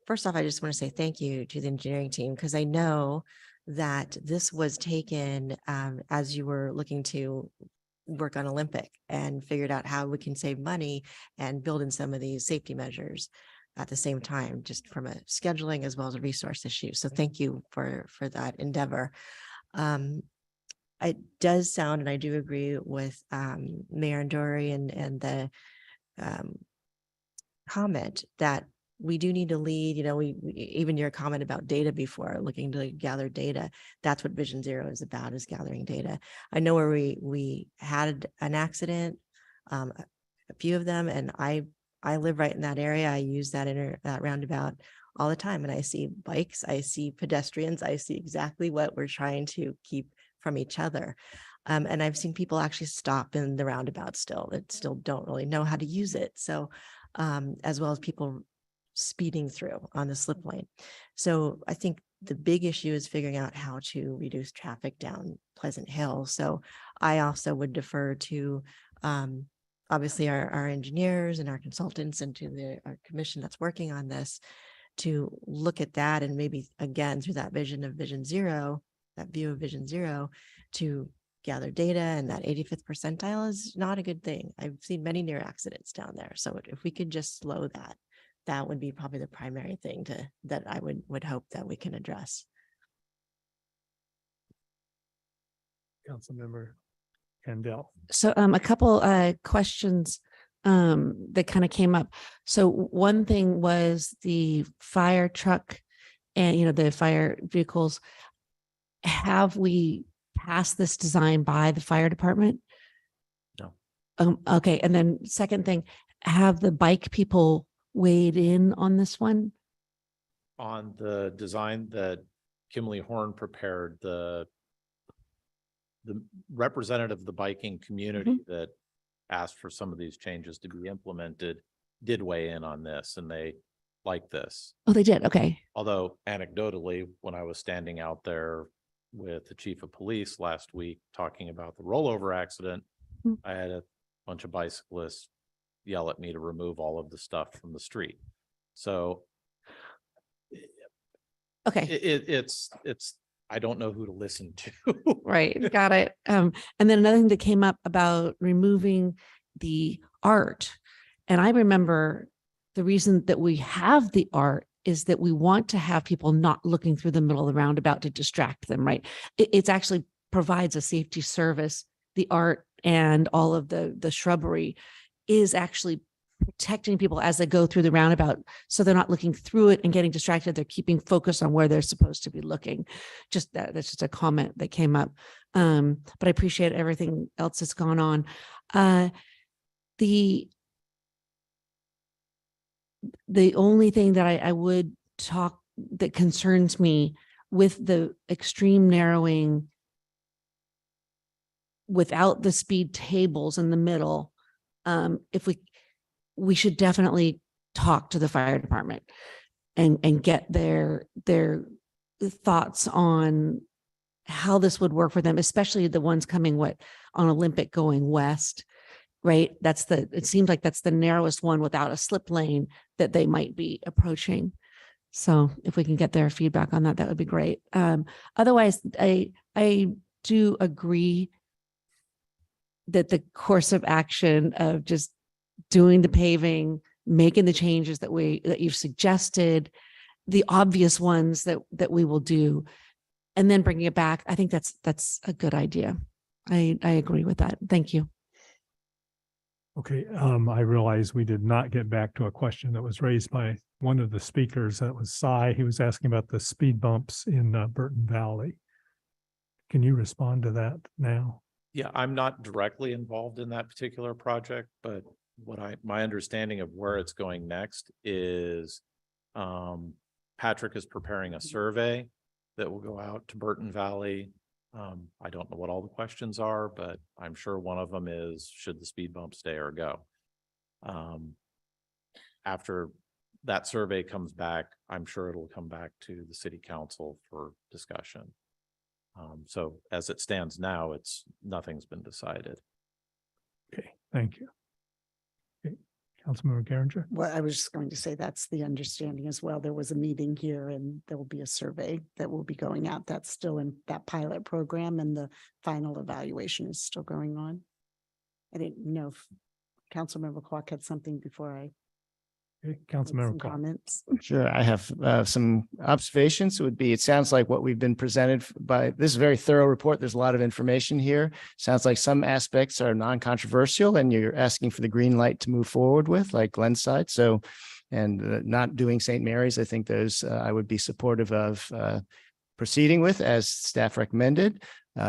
First off, I just want to say thank you to the engineering team, because I know that this was taken as you were looking to work on Olympic and figured out how we can save money and build in some of these safety measures at the same time, just from a scheduling as well as a resource issue. So thank you for that endeavor. it does sound, and I do agree with Mayor Dory and the comment that we do need to lead. You know, we even your comment about data before, looking to gather data. That's what Vision Zero is about, is gathering data. I know where we had an accident, a few of them, and I live right in that area. I use that roundabout all the time, and I see bikes, I see pedestrians, I see exactly what we're trying to keep from each other. And I've seen people actually stop in the roundabout still that still don't really know how to use it. So as well as people speeding through on the slip lane. So I think the big issue is figuring out how to reduce traffic down Pleasant Hill. So I also would defer to obviously our engineers and our consultants, and to our commission that's working on this, to look at that, and maybe again through that vision of Vision Zero, that view of Vision Zero, to gather data. And that 85th percentile is not a good thing. I've seen many near accidents down there. So if we could just slow that, that would be probably the primary thing that I would hope that we can address. Councilmember Kendall. So a couple questions that kind of came up. So one thing was the fire truck and, you know, the fire vehicles. Have we passed this design by the fire department? No. Okay. And then second thing, have the bike people weighed in on this one? On the design that Kimberly Horn prepared, the representative of the biking community that asked for some of these changes to be implemented did weigh in on this, and they like this. Oh, they did. Okay. Although anecdotally, when I was standing out there with the chief of police last week talking about the rollover accident, I had a bunch of bicyclists yell at me to remove all of the stuff from the street. So okay, it's I don't know who to listen to. Right. Got it. And then another thing that came up about removing the art. And I remember the reason that we have the art is that we want to have people not looking through the middle of the roundabout to distract them, right? It's actually provides a safety service. The art and all of the shrubbery is actually protecting people as they go through the roundabout. So they're not looking through it and getting distracted. They're keeping focus on where they're supposed to be looking. Just that's just a comment that came up. But I appreciate everything else that's gone on. The only thing that I would talk that concerns me with the extreme narrowing without the speed tables in the middle, if we should definitely talk to the fire department and get their thoughts on how this would work for them, especially the ones coming on Olympic going west, right? It seems like that's the narrowest one without a slip lane that they might be approaching. So if we can get their feedback on that, that would be great. Otherwise, I do agree that the course of action of just doing the paving, making the changes that you've suggested, the obvious ones that we will do, and then bringing it back, I think that's a good idea. I agree with that. Thank you. Okay, I realize we did not get back to a question that was raised by one of the speakers. That was Cy. He was asking about the speed bumps in Burton Valley. Can you respond to that now? Yeah, I'm not directly involved in that particular project, but my understanding of where it's going next is Patrick is preparing a survey that will go out to Burton Valley. I don't know what all the questions are, but I'm sure one of them is, should the speed bump stay or go? After that survey comes back, I'm sure it'll come back to the city council for discussion. So as it stands now, nothing's been decided. Okay, thank you. Okay, Councilmember Geringer. Well, I was just going to say that's the understanding as well. There was a meeting here and there will be a survey that will be going out. That's still in that pilot program, and the final evaluation is still going on. I didn't know if Councilmember Kwok had something before I. Okay, Make Councilmember some Cole. comments. Sure, I have some observations. It would be, it sounds like what we've been presented by, this is a very thorough report. There's a lot of information here. Sounds like some aspects are non-controversial and you're asking for the green light to move forward with, like Glenside. So, and not doing St. Mary's, I think those I would be supportive of proceeding with as staff recommended.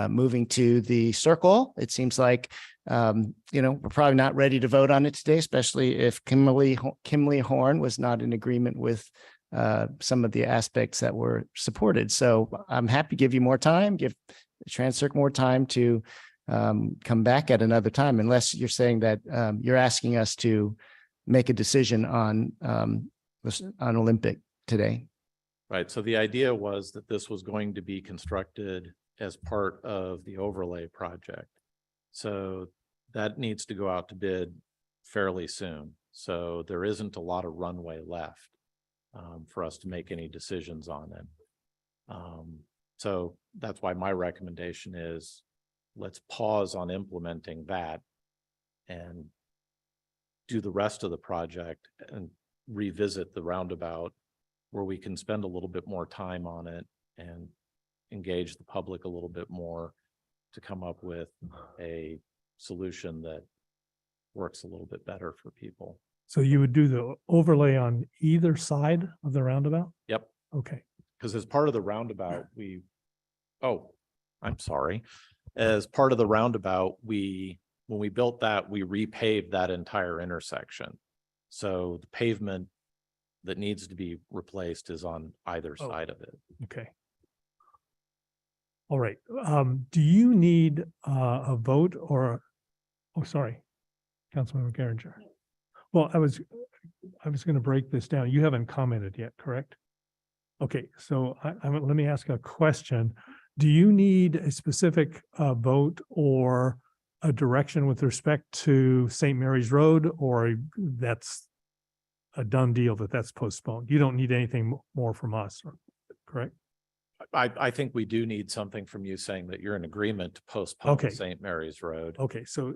Moving to the circle, it seems like we're probably not ready to vote on it today, especially if Kimberly Horn was not in agreement with some of the aspects that were supported. So I'm happy to give you more time, give Transcirc more time to come back at another time, unless you're saying that you're asking us to make a decision on Olympic today. Right. So the idea was that this was going to be constructed as part of the overlay project. So that needs to go out to bid fairly soon. So there isn't a lot of runway left for us to make any decisions on it. So that's why my recommendation is let's pause on implementing that and do the rest of the project and revisit the roundabout where we can spend a little bit more time on it and engage the public a little bit more to come up with a solution that works a little bit better for people. So you would do the overlay on either side of the roundabout? Yep. Okay. Because as part of the roundabout, as part of the roundabout, when we built that, we repaved that entire intersection. So the pavement that needs to be replaced is on either side of it. Okay. All right. Do you need a vote or, sorry, Councilmember Geringer. Well, I was going to break this down. You haven't commented yet, correct? Okay, so let me ask a question. Do you need a specific vote or a direction with respect to St. Mary's Road, or that's a done deal that's postponed? You don't need anything more from us, correct? I think we do need something from you saying that you're in agreement to postpone St. Mary's Road. Okay, so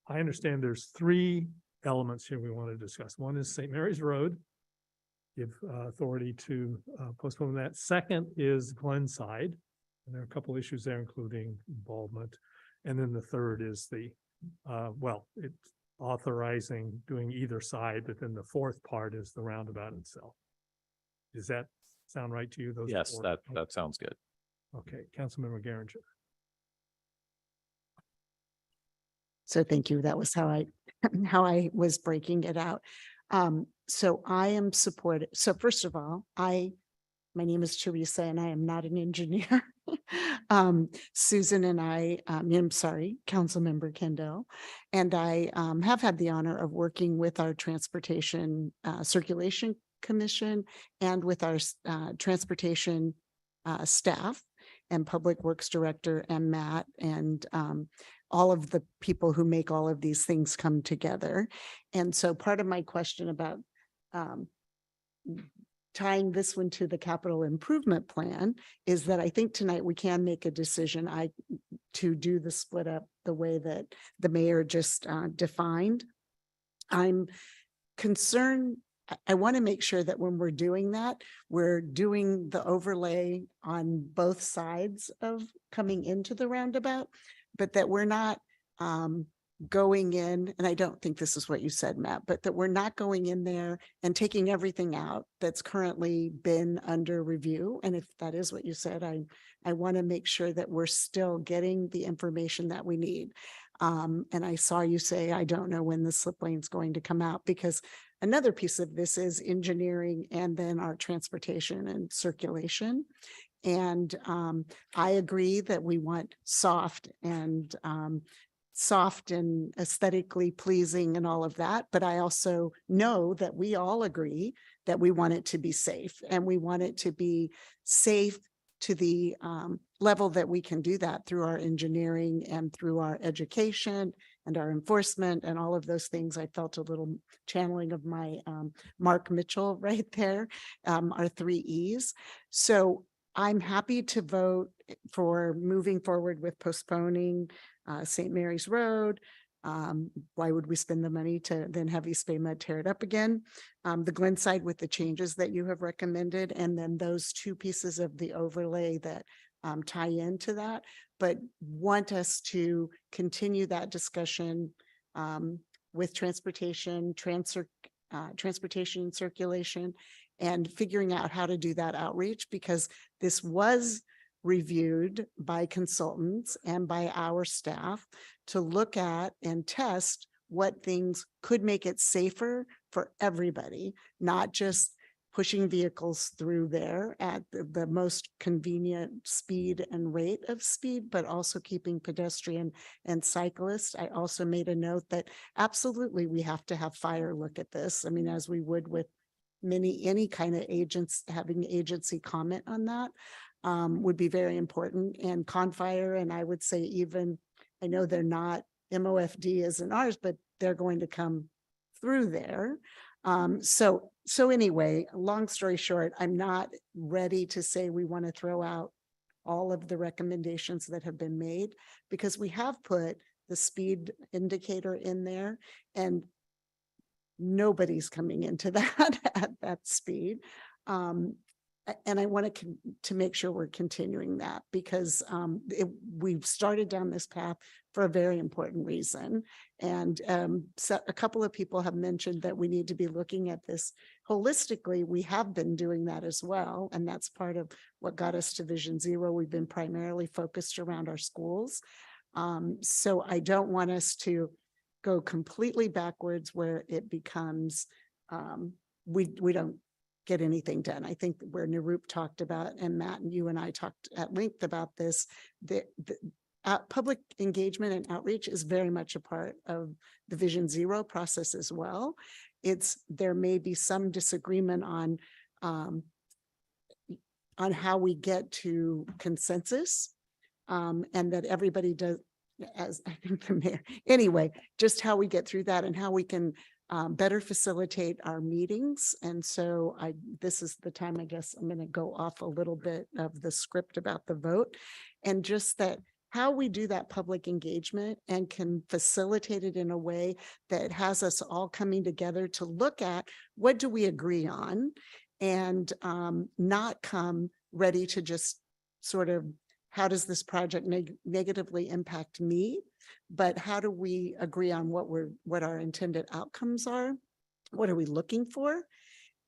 I understand there's three elements here we want to discuss. One is St. Mary's Road, give authority to postpone that. Second is Glenside, and there are a couple issues there, including involvement. And then the third is it's authorizing doing either side, but then the fourth part is the roundabout itself. Does that sound right to you? Those yes, four? that sounds good. Okay, Councilmember Geringer. So thank you. That was how I was breaking it out. So I am supportive. So first of all, my name is Teresa and I am not an engineer. Susan and Councilmember Kendall, and I have had the honor of working with our Transportation Circulation Commission and with our transportation staff and Public Works Director and Matt and all of the people who make all of these things come together. And so part of my question about tying this one to the capital improvement plan is that I think tonight we can make a decision to do the split up the way that the mayor just defined. I'm concerned. I want to make sure that when we're doing that, we're doing the overlay on both sides of coming into the roundabout, but that we're not going in, and I don't think this is what you said, Matt, but that we're not going in there and taking everything out that's currently been under review. And if that is what you said, I want to make sure that we're still getting the information that we need. And I saw you say, I don't know when the slip lane is going to come out, because another piece of this is engineering and then our transportation and circulation. And I agree that we want soft and aesthetically pleasing and all of that. But I also know that we all agree that we want it to be safe, and we want it to be safe to the level that we can do that through our engineering and through our education and our enforcement and all of those things. I felt a little channeling of my Mark Mitchell right there, our 3 E's. So I'm happy to vote for moving forward with postponing St. Mary's Road, Why would we spend the money to then have East Bay Med tear it up again? The Glen side with the changes that you have recommended, and then those two pieces of the overlay that tie into that, but want us to continue that discussion with transportation and circulation, and figuring out how to do that outreach, because this was reviewed by consultants and by our staff to look at and test what things could make it safer for everybody, not just pushing vehicles through there at the most convenient speed and rate of speed, but also keeping pedestrian and cyclists. I also made a note that absolutely we have to have fire look at this. I mean, as we would with any kind of agents, having agency comment on that would be very important. And Confire, and I would say even, I know they're not MOFD as in ours, but they're going to come through there. So anyway, long story short, I'm not ready to say we want to throw out all of the recommendations that have been made, because we have put the speed indicator in there and nobody's coming into that at that speed. And I want to make sure we're continuing that, because we've started down this path for a very important reason. And so a couple of people have mentioned that we need to be looking at this holistically. We have been doing that as well. And that's part of what got us to Vision Zero. We've been primarily focused around our schools. So I don't want us to go completely backwards where it becomes, we don't get anything done. I think where Nirup talked about, and Matt and you and I talked at length about this, the public engagement and outreach is very much a part of the Vision Zero process as well. There may be some disagreement on how we get to consensus, and that everybody does, as I think the mayor, anyway, just how we get through that and how we can better facilitate our meetings. And so this is the time, I guess I'm going to go off a little bit of the script about the vote, and just that how we do that public engagement and can facilitate it in a way that has us all coming together to look at what do we agree on, and not come ready to just sort of, how does this project negatively impact me? But how do we agree on what our intended outcomes are? What are we looking for?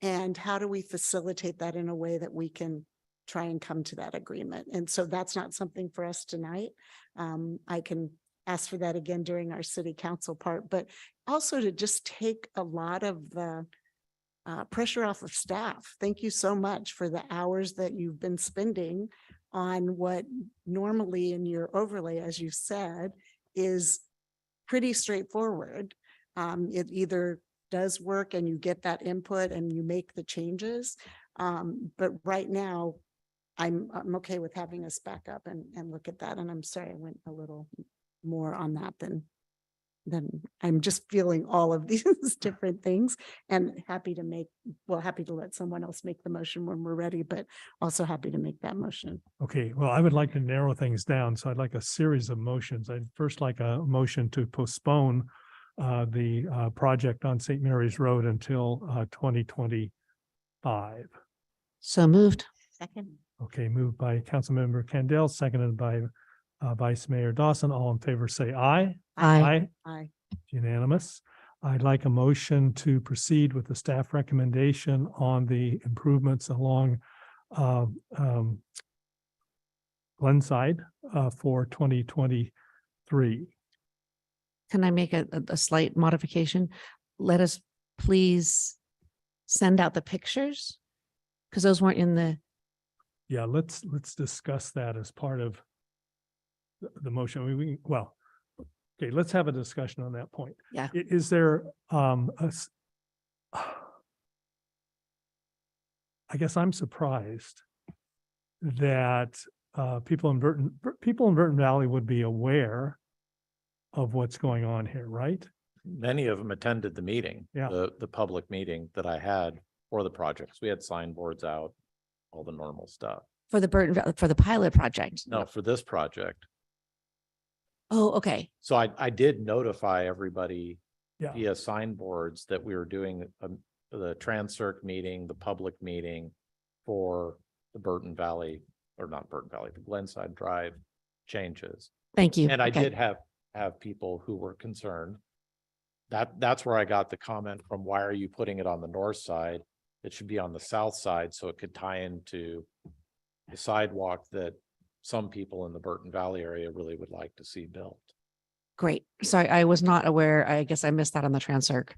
And how do we facilitate that in a way that we can try and come to that agreement? And so that's not something for us tonight. I can ask for that again during our city council part, but also to just take a lot of the pressure off of staff. Thank you so much for the hours that you've been spending on what normally in your overlay, as you said, is pretty straightforward. It either does work and you get that input and you make the changes. But right now, I'm okay with having us back up and look at that. And I'm sorry, I went a little more on that than I'm just feeling all of these different things, and happy to let someone else make the motion when we're ready, but also happy to make that motion. Okay, well, I would like to narrow things down. So I'd like a series of motions. I'd first like a motion to postpone the project on St. Mary's Road until 2025. So moved. Second. Okay, moved by Councilmember Kendall, seconded by Vice Mayor Dawson. All in favor, say aye. Aye. Aye. Unanimous. I'd like a motion to proceed with the staff recommendation on the improvements along Glenside for 2023. Can I make a slight modification? Let us please send out the pictures, because those weren't in the. Yeah, let's discuss that as part of the motion. Okay, let's have a discussion on that point. Yeah. Is there I guess I'm surprised that people in Burton Valley would be aware of what's going on here, right? Many of them attended the meeting, Yeah. the public meeting that I had for the projects. We had signboards out, all the normal stuff. For the pilot project. No, for this project. Oh, okay. So I did notify everybody Yeah. via signboards that we were doing the Transcirc meeting, the public meeting for the Burton Valley, or not Burton Valley, the Glenside Drive changes. Thank you. And I Okay. did have people who were concerned. That's where I got the comment from, why are you putting it on the north side? It should be on the south side so it could tie into the sidewalk that some people in the Burton Valley area really would like to see built. Great. Sorry, I was not aware. I guess I missed that on the Transcirc.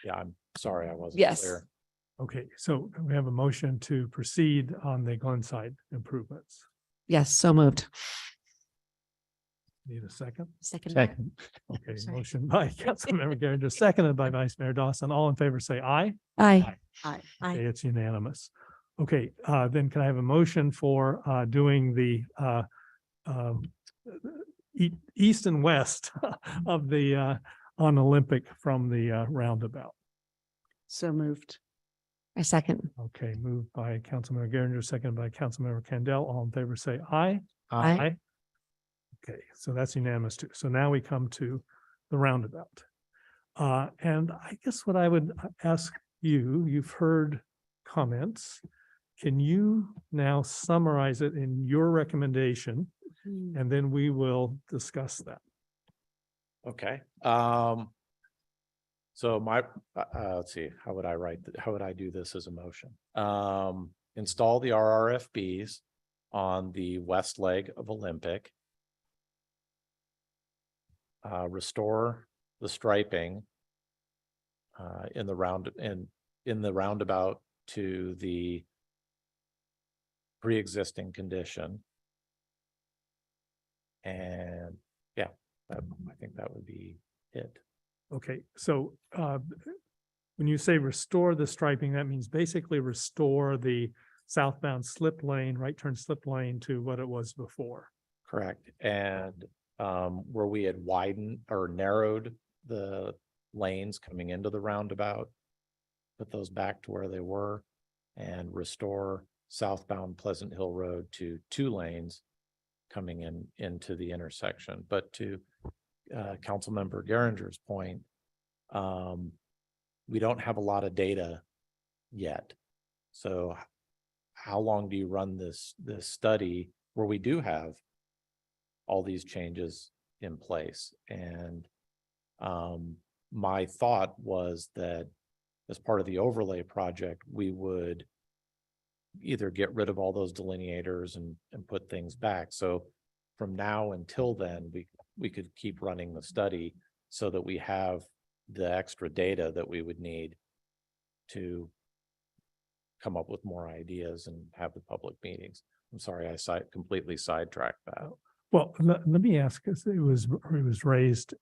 Yeah, I'm sorry I wasn't Yes. clear. Okay, so we have a motion to proceed on the Glenside improvements. Yes, so moved. Need a second? Second. Second. Okay, Sorry. motion by Councilmember Geringer, seconded by Vice Mayor Dawson. All in favor, say aye. Aye. Aye. Okay, it's unanimous. Okay, then can I have a motion for doing the east and west of the on Olympic from the roundabout? So moved. I second. Okay, moved by Councilmember Geringer, seconded by Councilmember Kendall. All in favor, say aye. Aye. Okay, so that's unanimous too. So now we come to the roundabout. And I guess what I would ask you, you've heard comments. Can you now summarize it in your recommendation? And then we will discuss that. Okay. So my, let's see, how would I do this as a motion? Install the RRFBs on the west leg of Olympic. Restore the striping in the roundabout to the pre-existing condition. And yeah, I think that would be it. Okay, so when you say restore the striping, that means basically restore the southbound slip lane, right turn slip lane to what it was before. Correct. And where we had widened or narrowed the lanes coming into the roundabout, put those back to where they were, and restore southbound Pleasant Hill Road to 2 lanes coming into the intersection. But to Councilmember Geringer's point, we don't have a lot of data yet. So how long do you run this study where we do have all these changes in place? And my thought was that as part of the overlay project, we would either get rid of all those delineators and put things back. So from now until then, we could keep running the study so that we have the extra data that we would need to come up with more ideas and have the public meetings. I'm sorry, I completely sidetracked that. Well, let me ask, because it was raised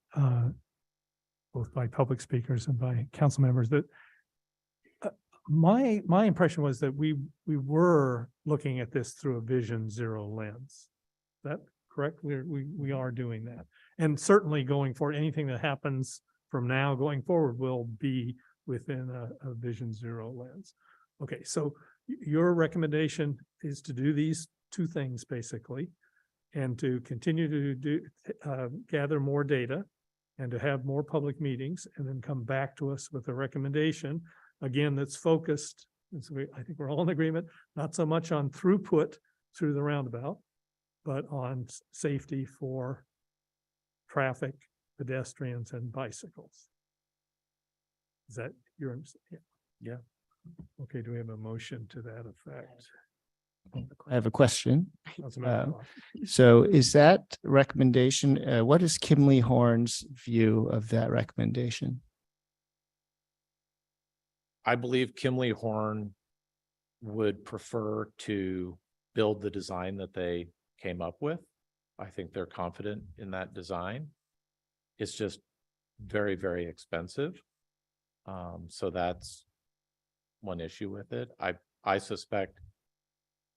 both by public speakers and by council members, that my impression was that we were looking at this through a Vision Zero lens. Is that correct? We are doing that. And certainly going forward, anything that happens from now going forward will be within a Vision Zero lens. Okay, so your recommendation is to do these 2 things basically, and to continue to gather more data and to have more public meetings, and then come back to us with a recommendation, again, that's focused, I think we're all in agreement, not so much on throughput through the roundabout, but on safety for traffic, pedestrians, and bicycles. Is that your understanding? Yeah. Okay, do we have a motion to that effect? I have a question. Councilmember Clark. So is that recommendation, what is Kimley Horn's view of that recommendation? I believe Kimley Horn would prefer to build the design that they came up with. I think they're confident in that design. It's just very, very expensive. So that's one issue with it. I suspect,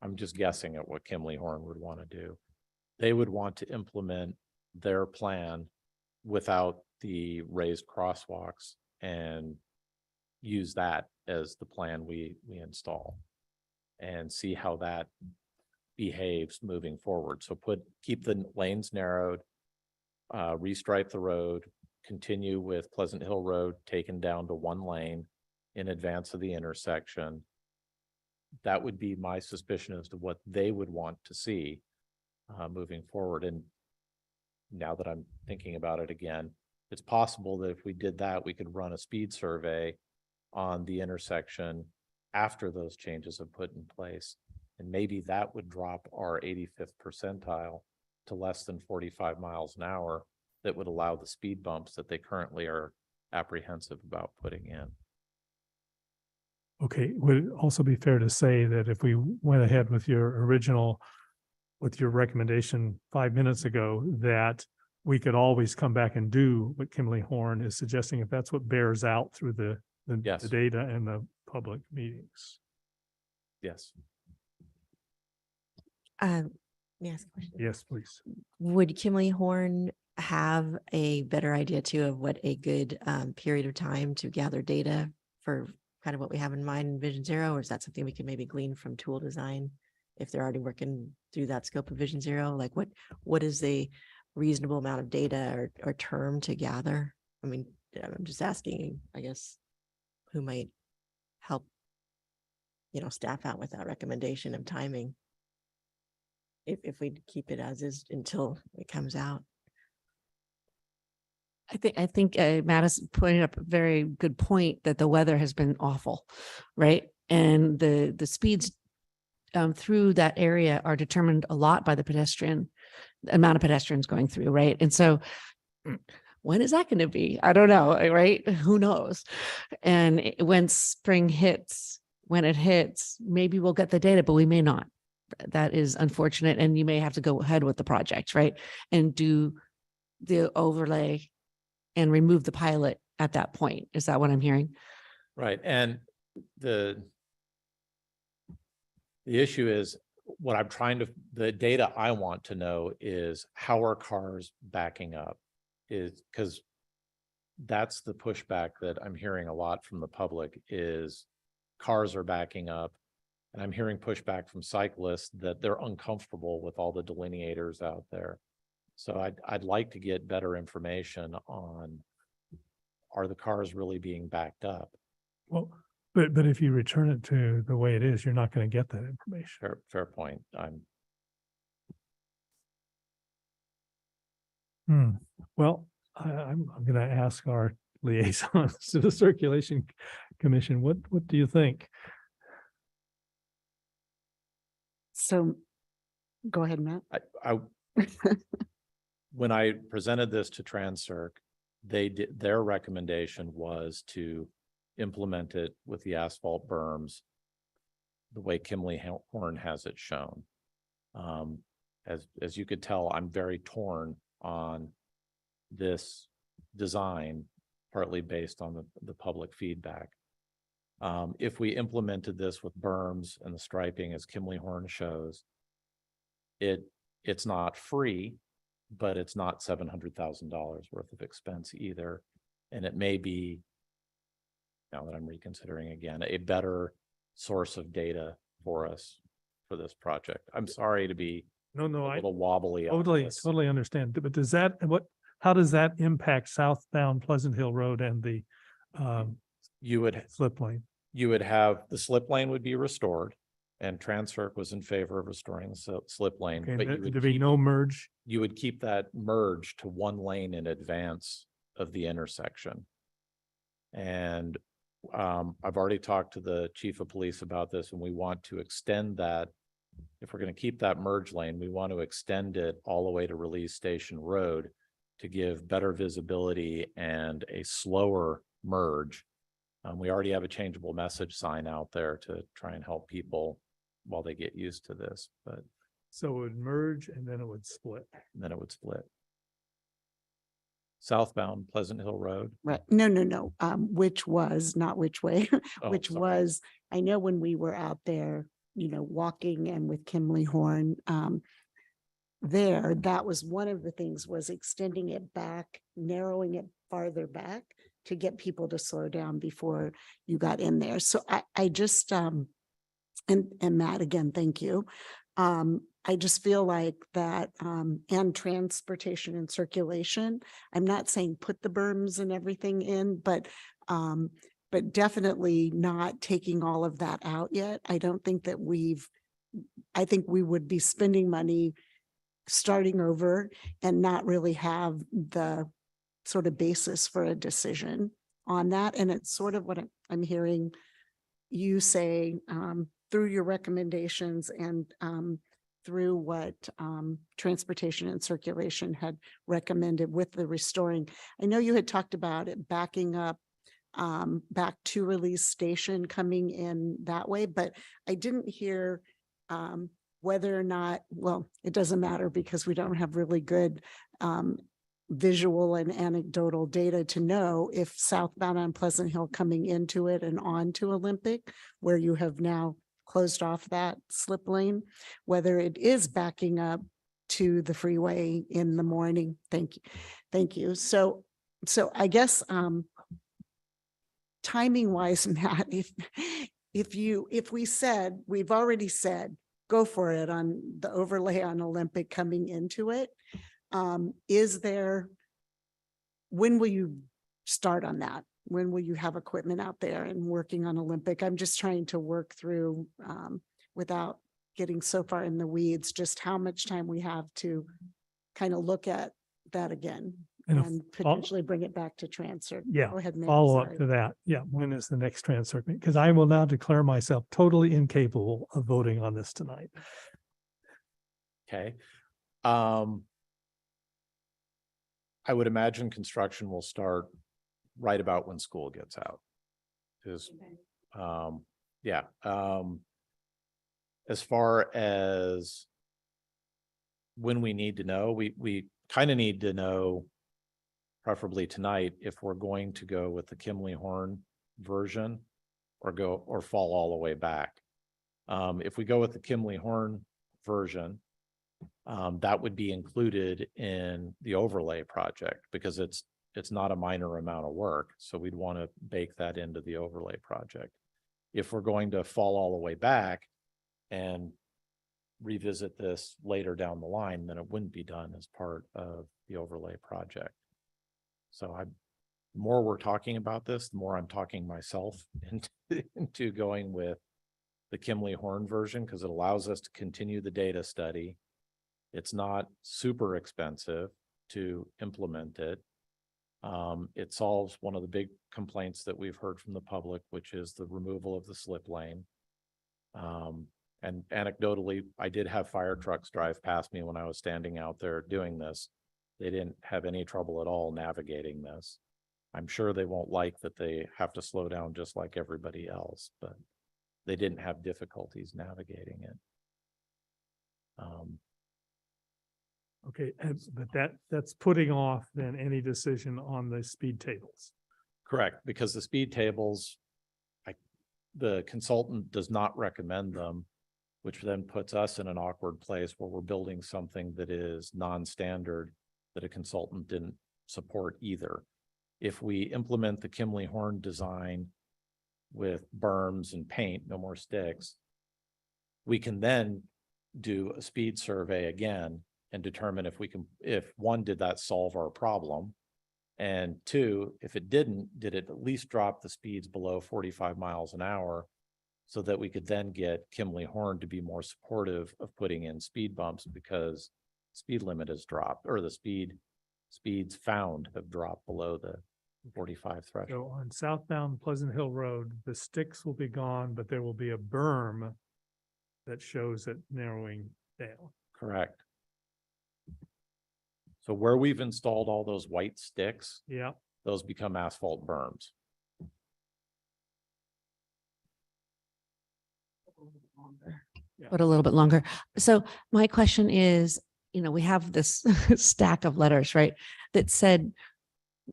I'm just guessing at what Kimley Horn would want to do. They would want to implement their plan without the raised crosswalks and use that as the plan we install and see how that behaves moving forward. So keep the lanes narrowed, restripe the road, continue with Pleasant Hill Road taken down to one lane in advance of the intersection. That would be my suspicion as to what they would want to see moving forward. And now that I'm thinking about it again, it's possible that if we did that, we could run a speed survey on the intersection after those changes have put in place. And maybe that would drop our 85th percentile to less than 45 miles an hour. That would allow the speed bumps that they currently are apprehensive about putting in. Okay, would it also be fair to say that if we went ahead with your recommendation 5 minutes ago, that we could always come back and do what Kimberly Horn is suggesting, if that's what bears out through the data and the public meetings? Yes. Yes. Question. Yes, please. Would Kimberly Horn have a better idea too of what a good period of time to gather data for kind of what we have in mind in Vision Zero, or is that something we can maybe glean from tool design if they're already working through that scope of Vision Zero? Like what is the reasonable amount of data or term to gather? I mean, I'm just asking, I guess, who might help, staff out with that recommendation of timing if we keep it as is until it comes out. I think Matt has pointed up a very good point that the weather has been awful, right? And the speeds through that area are determined a lot by the amount of pedestrians going through, right? And so when is that going to be? I don't know, right? Who knows? And when spring hits, when it hits, maybe we'll get the data, but we may not. That is unfortunate. And you may have to go ahead with the project, right? And do the overlay and remove the pilot at that point. Is that what I'm hearing? Right. And the issue is the data I want to know is how are cars backing up, is because that's the pushback that I'm hearing a lot from the public is cars are backing up. And I'm hearing pushback from cyclists that they're uncomfortable with all the delineators out there. So I'd like to get better information on, are the cars really being backed up? Well, but if you return it to the way it is, you're not going to get that information. Fair point. Well, I'm going to ask our liaisons to the Circulation Commission. What do you think? So go ahead, Matt. When I presented this to Transcirc, their recommendation was to implement it with the asphalt berms the way Kimberly Horn has it shown. As you could tell, I'm very torn on this design, partly based on the public feedback. If we implemented this with berms and the striping as Kimberly Horn shows, it's not free, but it's not $700,000 worth of expense either. And it may be, now that I'm reconsidering again, a better source of data for us for this project. I'm sorry to be a little wobbly. Totally understand. But how does that impact southbound Pleasant Hill Road and the slip lane? You would have the slip lane would be restored, and Transcirc was in favor of restoring the slip lane. Okay, but there'd be no merge? You would keep that merge to one lane in advance of the intersection. And I've already talked to the chief of police about this, and we want to extend that. If we're going to keep that merge lane, we want to extend it all the way to Release Station Road to give better visibility and a slower merge. We already have a changeable message sign out there to try and help people while they get used to this, but. So it would merge and then it would split. Southbound Pleasant Hill Road. Right. No. Which was, not which way, Oh, which sorry. was, I know when we were out there, walking and with Kimberly Horn, that was one of the things, was extending it back, narrowing it farther back to get people to slow down before you got in there. So I just, and Matt, again, thank you. I just feel like that, and transportation and circulation. I'm not saying put the berms and everything in, but definitely not taking all of that out yet. I don't think that I think we would be spending money starting over and not really have the sort of basis for a decision on that. And it's sort of what I'm hearing you say, through your recommendations and through what transportation and circulation had recommended with the restoring. I know you had talked about it backing up back to Release Station coming in that way, but I didn't hear whether or not, well, it doesn't matter because we don't have really good visual and anecdotal data to know if southbound on Pleasant Hill coming into it and on to Olympic, where you have now closed off that slip lane, whether it is backing up to the freeway in the morning. Thank you. Thank you. So I guess timing wise, Matt, if we said, we've already said, go for it on the overlay on Olympic coming into it. When will you start on that? When will you have equipment out there and working on Olympic? I'm just trying to work through without getting so far in the weeds, just how much time we have to kind of look at that again and potentially bring it back to transfer. Yeah, Go ahead, Mary, follow up sorry. to that. Yeah, when is the next transfer? Because I will now declare myself totally incapable of voting on this tonight. Okay. I would imagine construction will start right about when school gets out. Because, yeah. As far as when we need to know, we kind of need to know, preferably tonight, if we're going to go with the Kimley Horn version or fall all the way back. If we go with the Kimley Horn version, that would be included in the overlay project because it's not a minor amount of work. So we'd want to bake that into the overlay project. If we're going to fall all the way back and revisit this later down the line, then it wouldn't be done as part of the overlay project. So the more we're talking about this, the more I'm talking myself into going with the Kimley Horn version because it allows us to continue the data study. It's not super expensive to implement it. It solves one of the big complaints that we've heard from the public, which is the removal of the slip lane. And anecdotally, I did have fire trucks drive past me when I was standing out there doing this. They didn't have any trouble at all navigating this. I'm sure they won't like that they have to slow down just like everybody else, but they didn't have difficulties navigating it. Okay, but that's putting off then any decision on the speed tables. Correct, because the speed tables, the consultant does not recommend them, which then puts us in an awkward place where we're building something that is non-standard that a consultant didn't support either. If we implement the Kimley Horn design with berms and paint, no more sticks, we can then do a speed survey again and determine if one, did that solve our problem? And two, if it didn't, did it at least drop the speeds below 45 miles an hour so that we could then get Kimley Horn to be more supportive of putting in speed bumps because speed limit has dropped, or the speeds found have dropped below the 45 threshold. So on southbound Pleasant Hill Road, the sticks will be gone, but there will be a berm that shows it narrowing down. Correct. So where we've installed all those white sticks, yeah, those become asphalt berms. But a little bit longer. So my question is, we have this stack of letters, right, that said,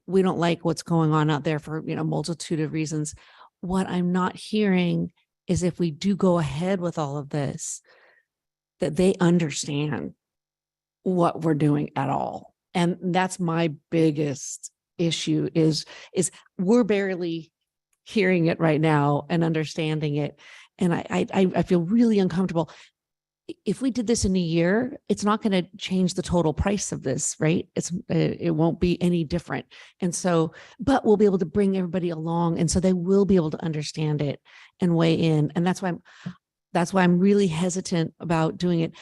we don't like what's going on out there for, multitude of reasons. What I'm not hearing is if we do go ahead with all of this, that they understand what we're doing at all. And that's my biggest issue is we're barely hearing it right now and understanding it. And I feel really uncomfortable. if we did this in a year, it's not going to change the total price of this, right? It won't be any different. And so, but we'll be able to bring everybody along. And so they will be able to understand it and weigh in. And that's why I'm really hesitant about doing it.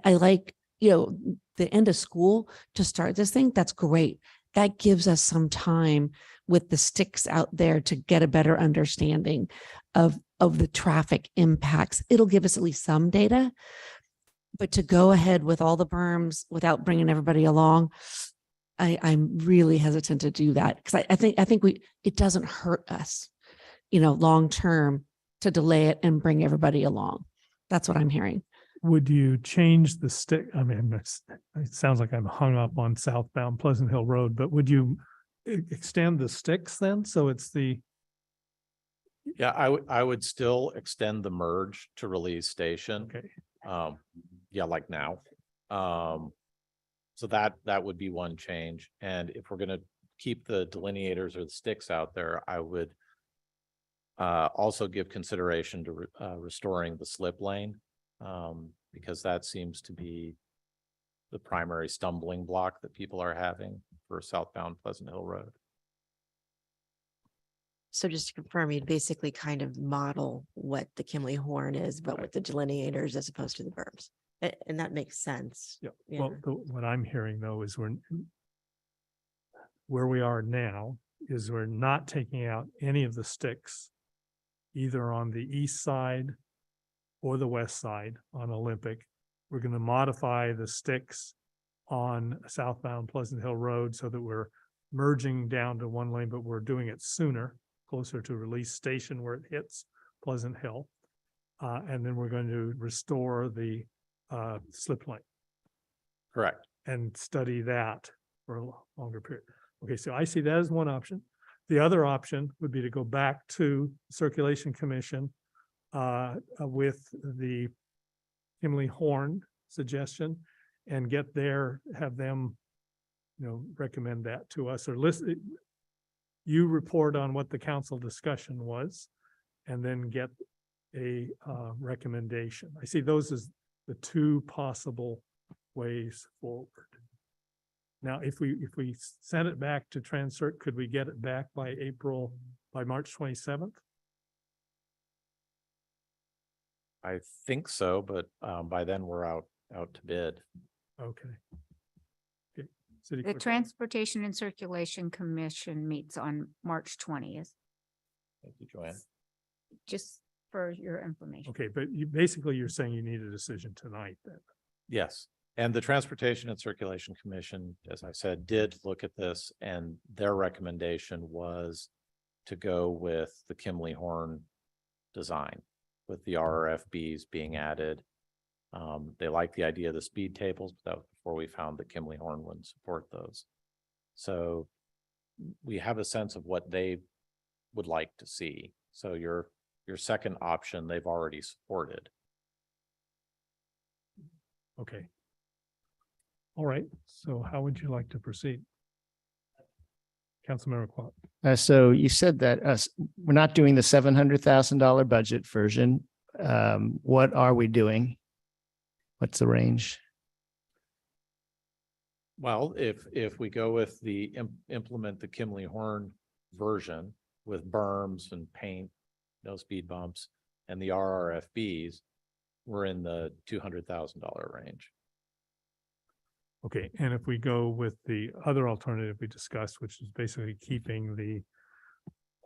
I like, the end of school to start this thing. That's great. That gives us some time with the sticks out there to get a better understanding of the traffic impacts. It'll give us at least some data, but to go ahead with all the berms without bringing everybody along, I'm really hesitant to do that because I think it doesn't hurt us, long term to delay it and bring everybody along. That's what I'm hearing. Would you change the stick? I mean, it sounds like I'm hung up on southbound Pleasant Hill Road, but would you extend the sticks then? So it's Yeah, I would still extend the merge to Release Station. Okay. Yeah, like now. So that would be one change. And if we're going to keep the delineators or the sticks out there, I would also give consideration to restoring the slip lane, because that seems to be the primary stumbling block that people are having for southbound Pleasant Hill Road. So just to confirm, you'd basically kind of model what the Kimley Horn is, but with the delineators as opposed to the berms. And that makes sense. Yeah. Yeah. Well, what I'm hearing though is where we are now is we're not taking out any of the sticks, either on the east side or the west side on Olympic. We're going to modify the sticks on southbound Pleasant Hill Road so that we're merging down to one lane, but we're doing it sooner, closer to Release Station where it hits Pleasant Hill. And then we're going to restore the slip lane. Correct. And study that for a longer period. Okay, so I see that as one option. The other option would be to go back to Circulation Commission with the Kimley Horn suggestion and have them, recommend that to us or list. You report on what the council discussion was and then get a recommendation. I see those as the two possible ways forward. Now, if we send it back to Transcert, could we get it back by March 27th? I think so, but by then we're out to bid. Okay. The Transportation and Circulation Commission meets on March 20th, Thank you, Joanne. just for your information. Okay, but you're saying you need a decision tonight then? Yes. And the Transportation and Circulation Commission, as I said, did look at this, and their recommendation was to go with the Kimley Horn design with the RRFBs being added. They like the idea of the speed tables, but that was before we found that Kimley Horn wouldn't support those. So we have a sense of what they would like to see. So your second option, they've already supported. Okay. All right. So how would you like to proceed? Councilmember Quat. So you said that we're not doing the $700,000 budget version. What are we doing? What's the range? Well, if we go with the implement the Kimley Horn version with berms and paint, no speed bumps, and the RRFBs, we're in the $200,000 range. Okay, and if we go with the other alternative we discussed, which is basically keeping the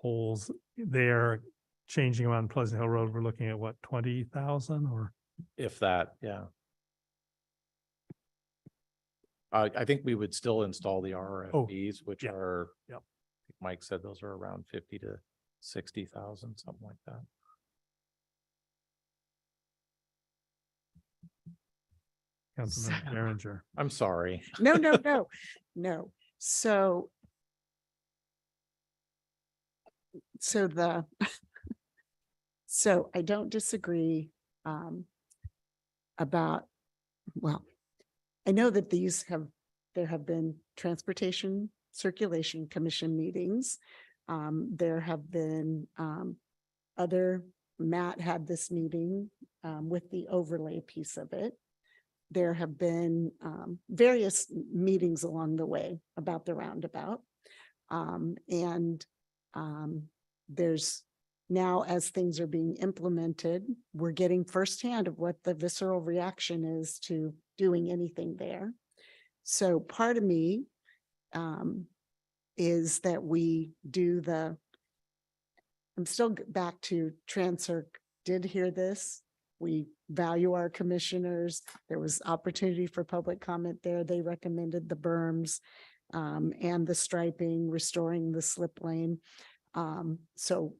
poles there, changing them on Pleasant Hill Road, we're looking at what, 20,000 or? If that, yeah. I think we would still install the RRFBs, which are, Mike said those are around 50 to 60,000, something like that. Councilmember Derringer. I'm sorry. No. So I don't disagree about, well, I know that there have been Transportation Circulation Commission meetings. There have been other Matt had this meeting with the overlay piece of it. There have been various meetings along the way about the roundabout. There's now, as things are being implemented, we're getting firsthand of what the visceral reaction is to doing anything there. So part of me is that we do I'm still back to Transcirc did hear this. We value our commissioners. There was opportunity for public comment there. They recommended the berms and the striping, restoring the slip lane. So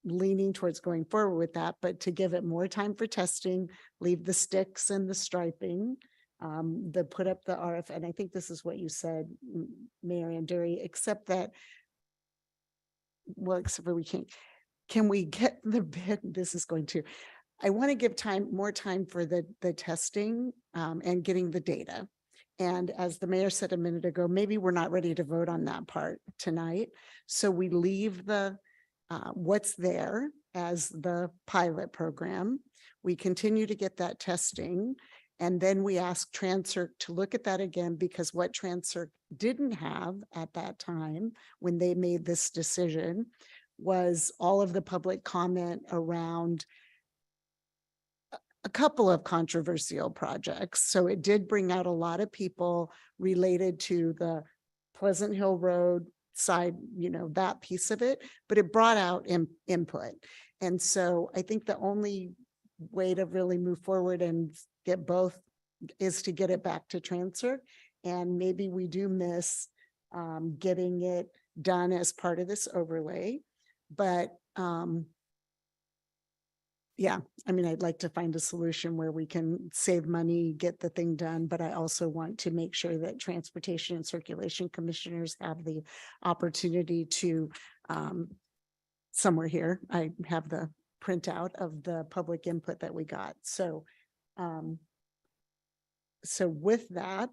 leaning towards going forward with that, but to give it more time for testing, leave the sticks and the striping, put up the RF. And I think this is what you said, Mayor Anduri, except that, well, except for can we get the bid? This is going to, I want to give more time for the testing and getting the data. And as the mayor said a minute ago, maybe we're not ready to vote on that part tonight. So we leave the what's there as the pilot program. We continue to get that testing. And then we ask Transcirc to look at that again, because what Transcirc didn't have at that time when they made this decision was all of the public comment around a couple of controversial projects. So it did bring out a lot of people related to the Pleasant Hill Road side, that piece of it, but it brought out input. And so I think the only way to really move forward and get both is to get it back to Transcirc. And maybe we do miss getting it done as part of this overlay. But yeah, I mean, I'd like to find a solution where we can save money, get the thing done, but I also want to make sure that transportation and circulation commissioners have the opportunity to, somewhere here, I have the printout of the public input that we got. So, so with that,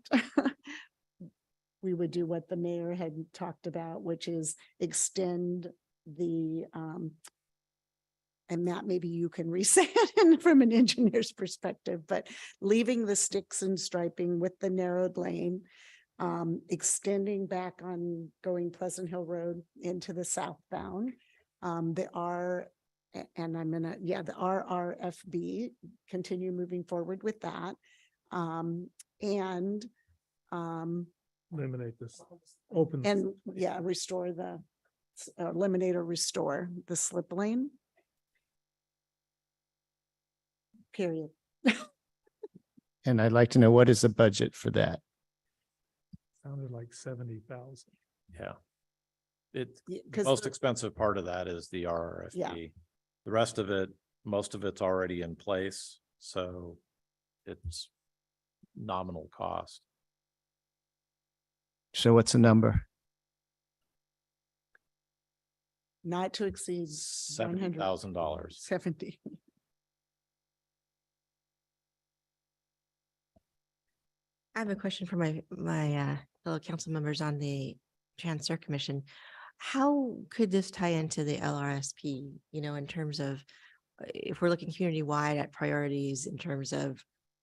we would do what the mayor had talked about, which is extend the, and Matt, maybe you can re-say it from an engineer's perspective, but leaving the sticks and striping with the narrowed lane, extending back on going Pleasant Hill Road into the southbound. The RRFB, continue moving forward with that. Eliminate this open. And yeah, restore the, eliminate or restore the slip lane. Period. And I'd like to know, what is the budget for that? Sounded like 70,000. Yeah. The 'cause most expensive part of that is the RRFP. Yeah. The rest of it, most of it's already in place, so it's nominal cost. So what's the number? Not to exceed $70,000. 70. I have a question for my fellow council members on the Transcirc Commission. How could this tie into the LRSP, in terms of if we're looking community-wide at priorities in terms of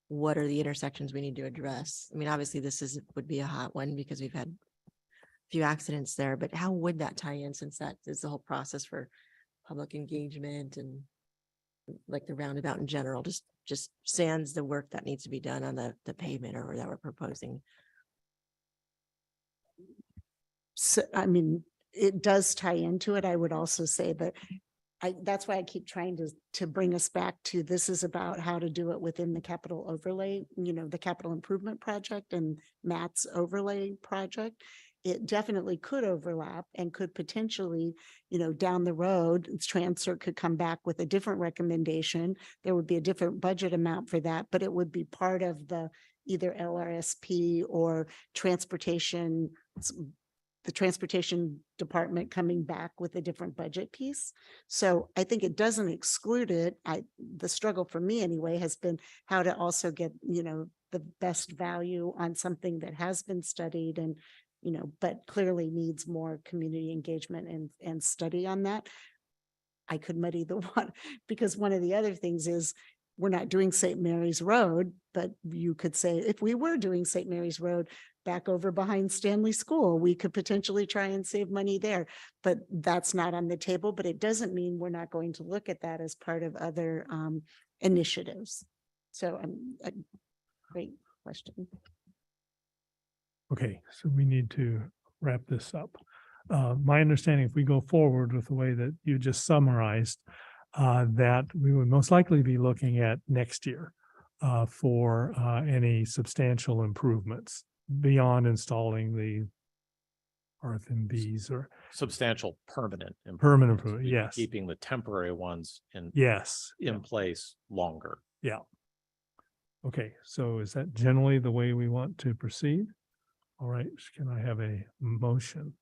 what are the intersections we need to address? I mean, obviously this would be a hot one because we've had a few accidents there, but how would that tie in, since that is the whole process for public engagement and like the roundabout in general, just sans the work that needs to be done on the pavement or that we're proposing? So, I mean, it does tie into it. I would also say that that's why I keep trying to bring us back to, this is about how to do it within the capital overlay, the capital improvement project and Matt's overlay project. It definitely could overlap and could potentially, down the road, Transcirc could come back with a different recommendation. There would be a different budget amount for that, but it would be part of the either LRSP or transportation, the transportation department coming back with a different budget piece. So I think it doesn't exclude it. The struggle for me anyway has been how to also get, the best value on something that has been studied and, but clearly needs more community engagement and study on that. I could muddy the water, because one of the other things is we're not doing St. Mary's Road, but you could say, if we were doing St. Mary's Road back over behind Stanley School, we could potentially try and save money there. But that's not on the table, but it doesn't mean we're not going to look at that as part of other initiatives. So a great question. Okay, so we need to wrap this up. My understanding, if we go forward with the way that you just summarized, that we would most likely be looking at next year for any substantial improvements beyond installing the earth and bees or Substantial permanent. permanent improvements. improvement. We'd be Yes. Keeping the temporary ones Yes. in place longer. Yeah. Okay, so is that generally the way we want to proceed? All right, can I have a motion?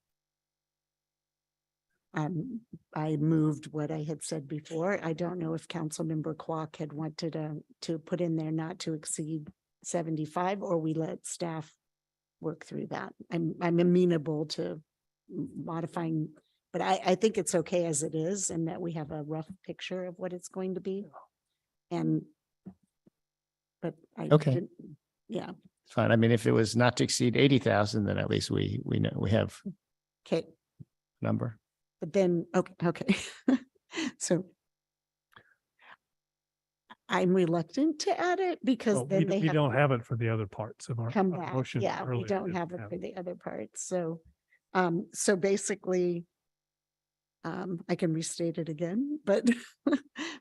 I moved what I had said before. I don't know if Councilmember Kwok had wanted to put in there not to exceed 75, or we let staff work through that. I'm amenable to modifying, but I think it's okay as it is, and that we have a rough picture of what it's going to be. But I Okay. didn't, yeah, Fine. I mean, if it was not to exceed 80,000, then at least we know we have okay. number. But then, okay. So I'm reluctant to add it because Well, then they we have don't to have it for the other parts of our come our back. motion. Yeah, we earlier. don't Didn't have it for the other parts. So, so basically, I can restate it again, but,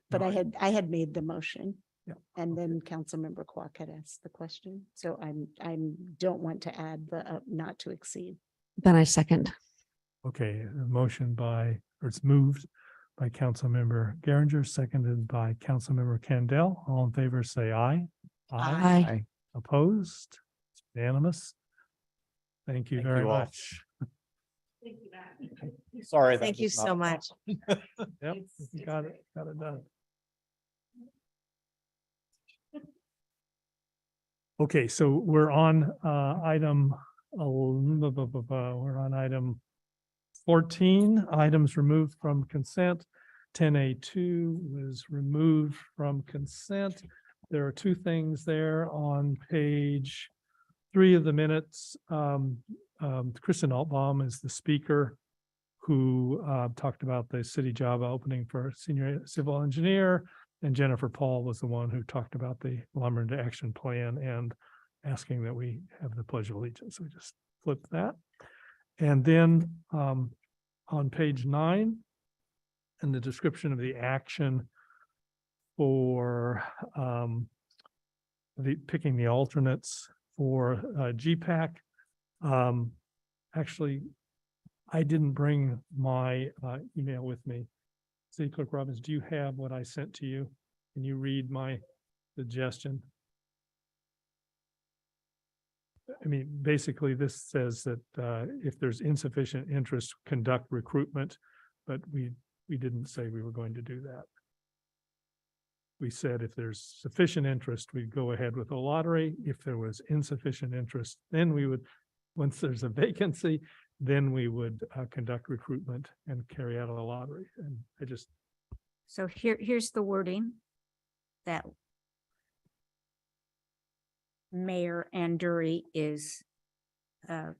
but No, I had made the motion. Yeah, And then Councilmember Kwok had asked the question. So don't want to add the not to exceed. Then I second. Okay, a motion by, or it's moved by Councilmember Geringer, seconded by Councilmember Candell. All in favor, say aye. Aye. Opposed? It's unanimous. Thank you Thank very you all. much. Thank you, Matt. Sorry. that Thank you was not- so much. Yep, got it done. Okay, so we're on item, we're on item 14, items removed from consent. 10A2 was removed from consent. There are two things there on page 3 of the minutes. Kristen Altbaum is the speaker who talked about the city job opening for senior civil engineer. And Jennifer Paul was the one who talked about the lumber into action plan and asking that we have the pledge of allegiance. So we just flipped that. And then on page 9, in the description of the action for picking the alternates for GPAC, actually, I didn't bring my email with me. City Clerk Robbins, do you have what I sent to you? Can you read my suggestion? I mean, basically, this says that if there's insufficient interest, conduct recruitment, but we didn't say we were going to do that. We said if there's sufficient interest, we'd go ahead with a lottery. If there was insufficient interest, then we would, once there's a vacancy, then we would conduct recruitment and carry out a lottery. And I just, So here's the wording that Mayor Anduri is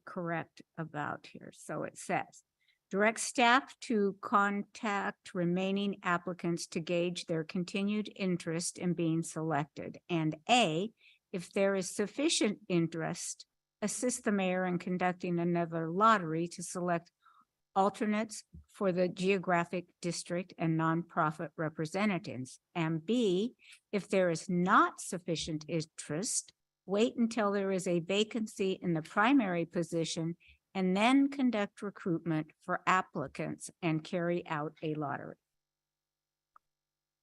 correct about here. So it says, direct staff to contact remaining applicants to gauge their continued interest in being selected. And A, if there is sufficient interest, assist the mayor in conducting another lottery to select alternates for the geographic district and nonprofit representatives. And B, if there is not sufficient interest, wait until there is a vacancy in the primary position and then conduct recruitment for applicants and carry out a lottery.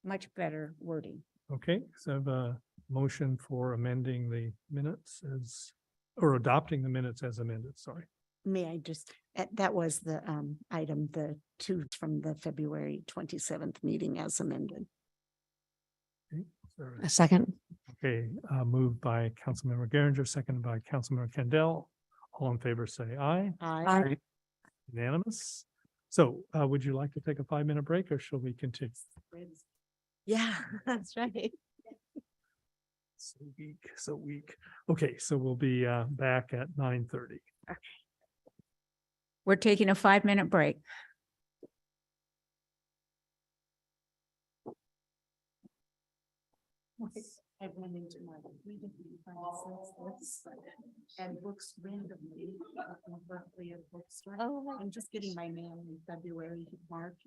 Much better wording. okay, so I have a motion for amending the minutes as, or adopting the minutes as amended, sorry. May I just, that was the item, the 2 from the February 27th meeting as amended. Okay, sorry. A second. Okay, moved by Councilmember Geringer, seconded by Councilmember Candell. All in favor, say aye. Aye. Unanimous. So would you like to take a 5-minute break or shall we continue? Yeah, that's right. So weak, so weak. Okay, so we'll be back at 9:30. We're taking a 5-minute break. I went into my reading and books randomly from Berkeley and bookstore. I'm just getting my mail in February, March,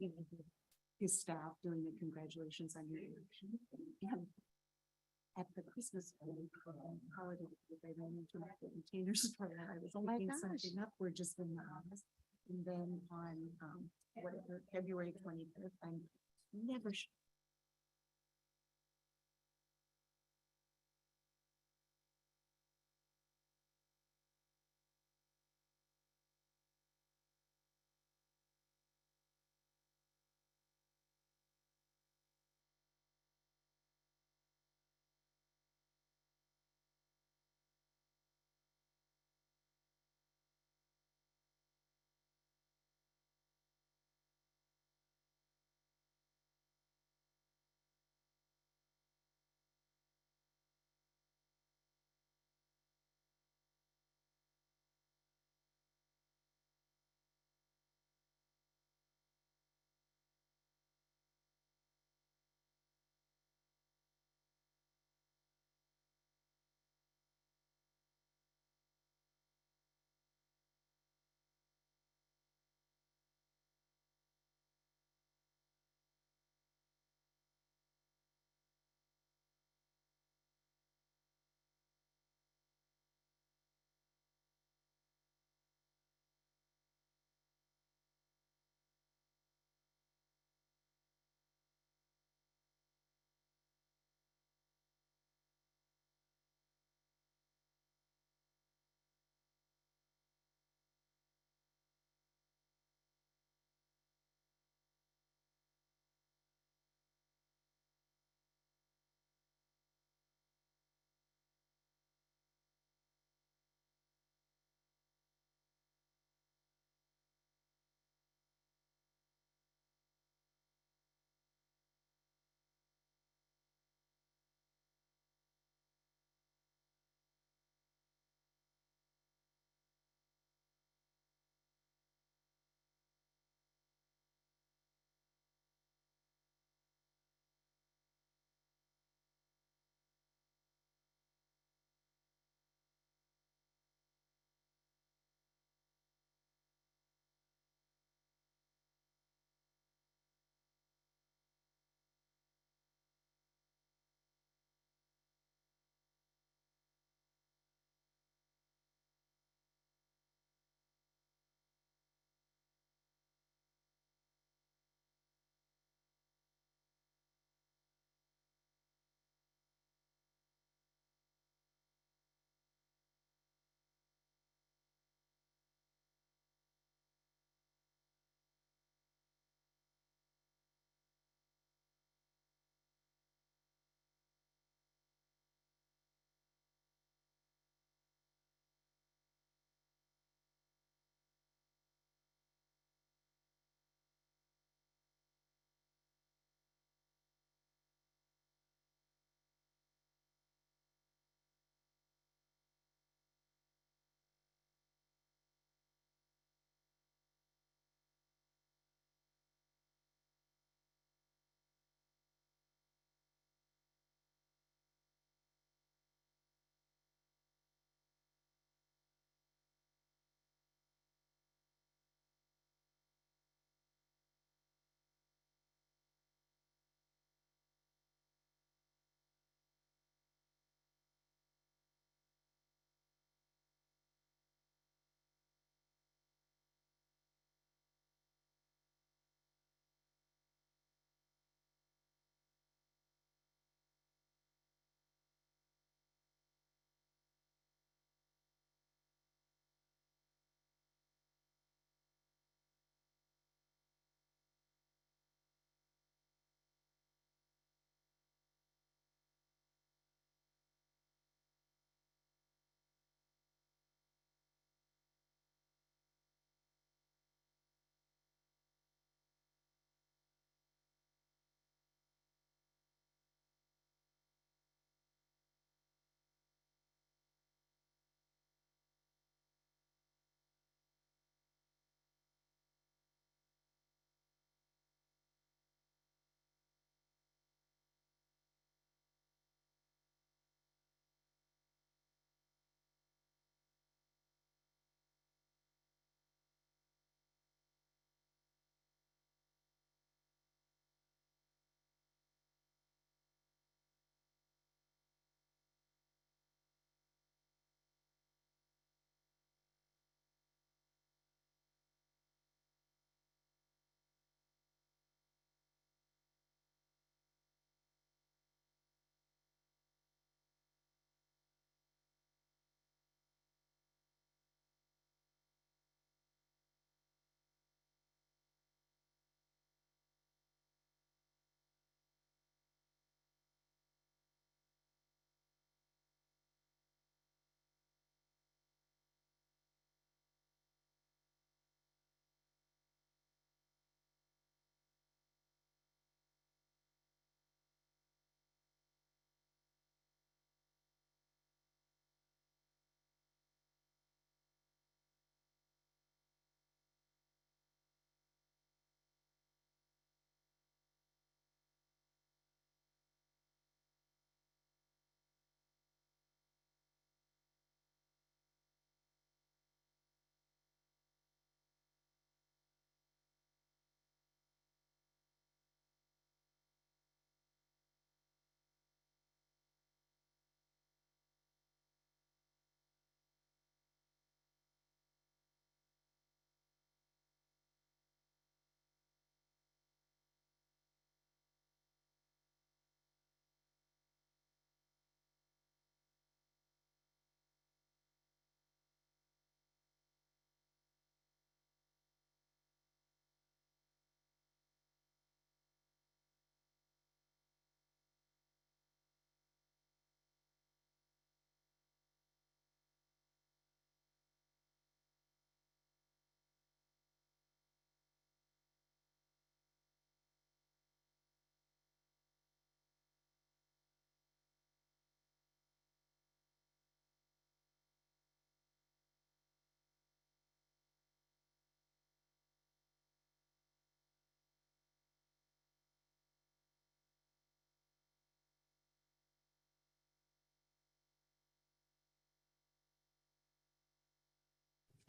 his staff doing the congratulations on your election. And at the Christmas holiday, they ran into my container store and I was looking something up, we're just in the office. And then on whatever, February 25th, I'm never sure.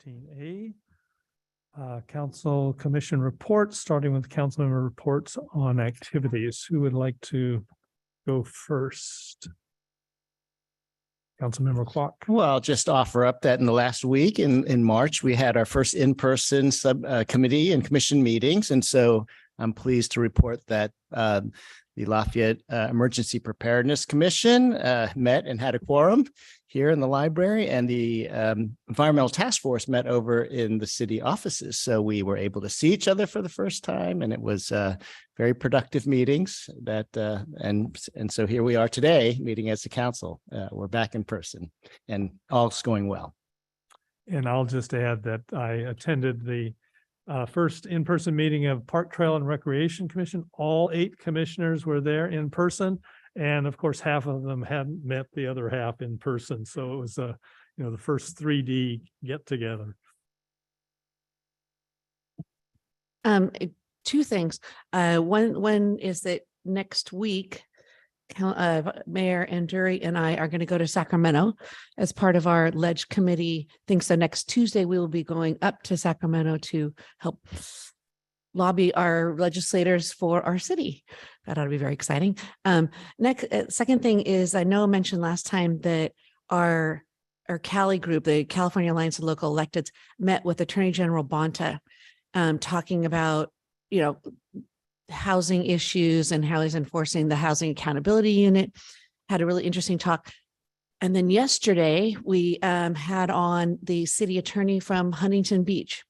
15A. Council Commission reports, starting with council member reports on activities. Who would like to go first? Councilmember Clark. Well, I'll just offer up that in the last week in March, we had our first in-person committee and commission meetings. And so I'm pleased to report that the Lafayette Emergency Preparedness Commission met and had a quorum here in the library, and the Environmental Task Force met over in the city offices. So we were able to see each other for the first time, and it was very productive meetings. And so here we are today, meeting as a council. We're back in person, and all's going well. And I'll just add that I attended the first in-person meeting of Park Trail and Recreation Commission. All 8 commissioners were there in person. And of course, half of them hadn't met the other half in person. So it was the first 3D get together. Two things. One is that next week, Mayor Anduri and I are going to go to Sacramento as part of our Ledge Committee thing. So next Tuesday, we will be going up to Sacramento to help lobby our legislators for our city. That ought to be very exciting. Second thing is, I know I mentioned last time that our Cali group, the California Alliance of Local Electeds, met with Attorney General Bonta, talking about, housing issues and how he's enforcing the Housing Accountability Unit. Had a really interesting talk. And then yesterday we had on the city attorney from Huntington Beach,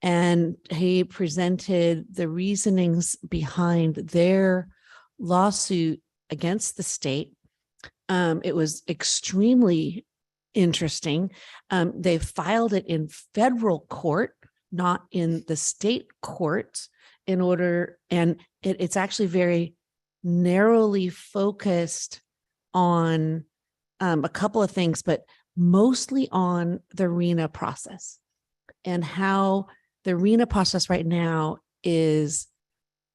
and he presented the reasonings behind their lawsuit against the state. It was extremely interesting. They filed it in federal court, not in the state court, and it's actually very narrowly focused on a couple of things, but mostly on the RENA process and how the RENA process right now is,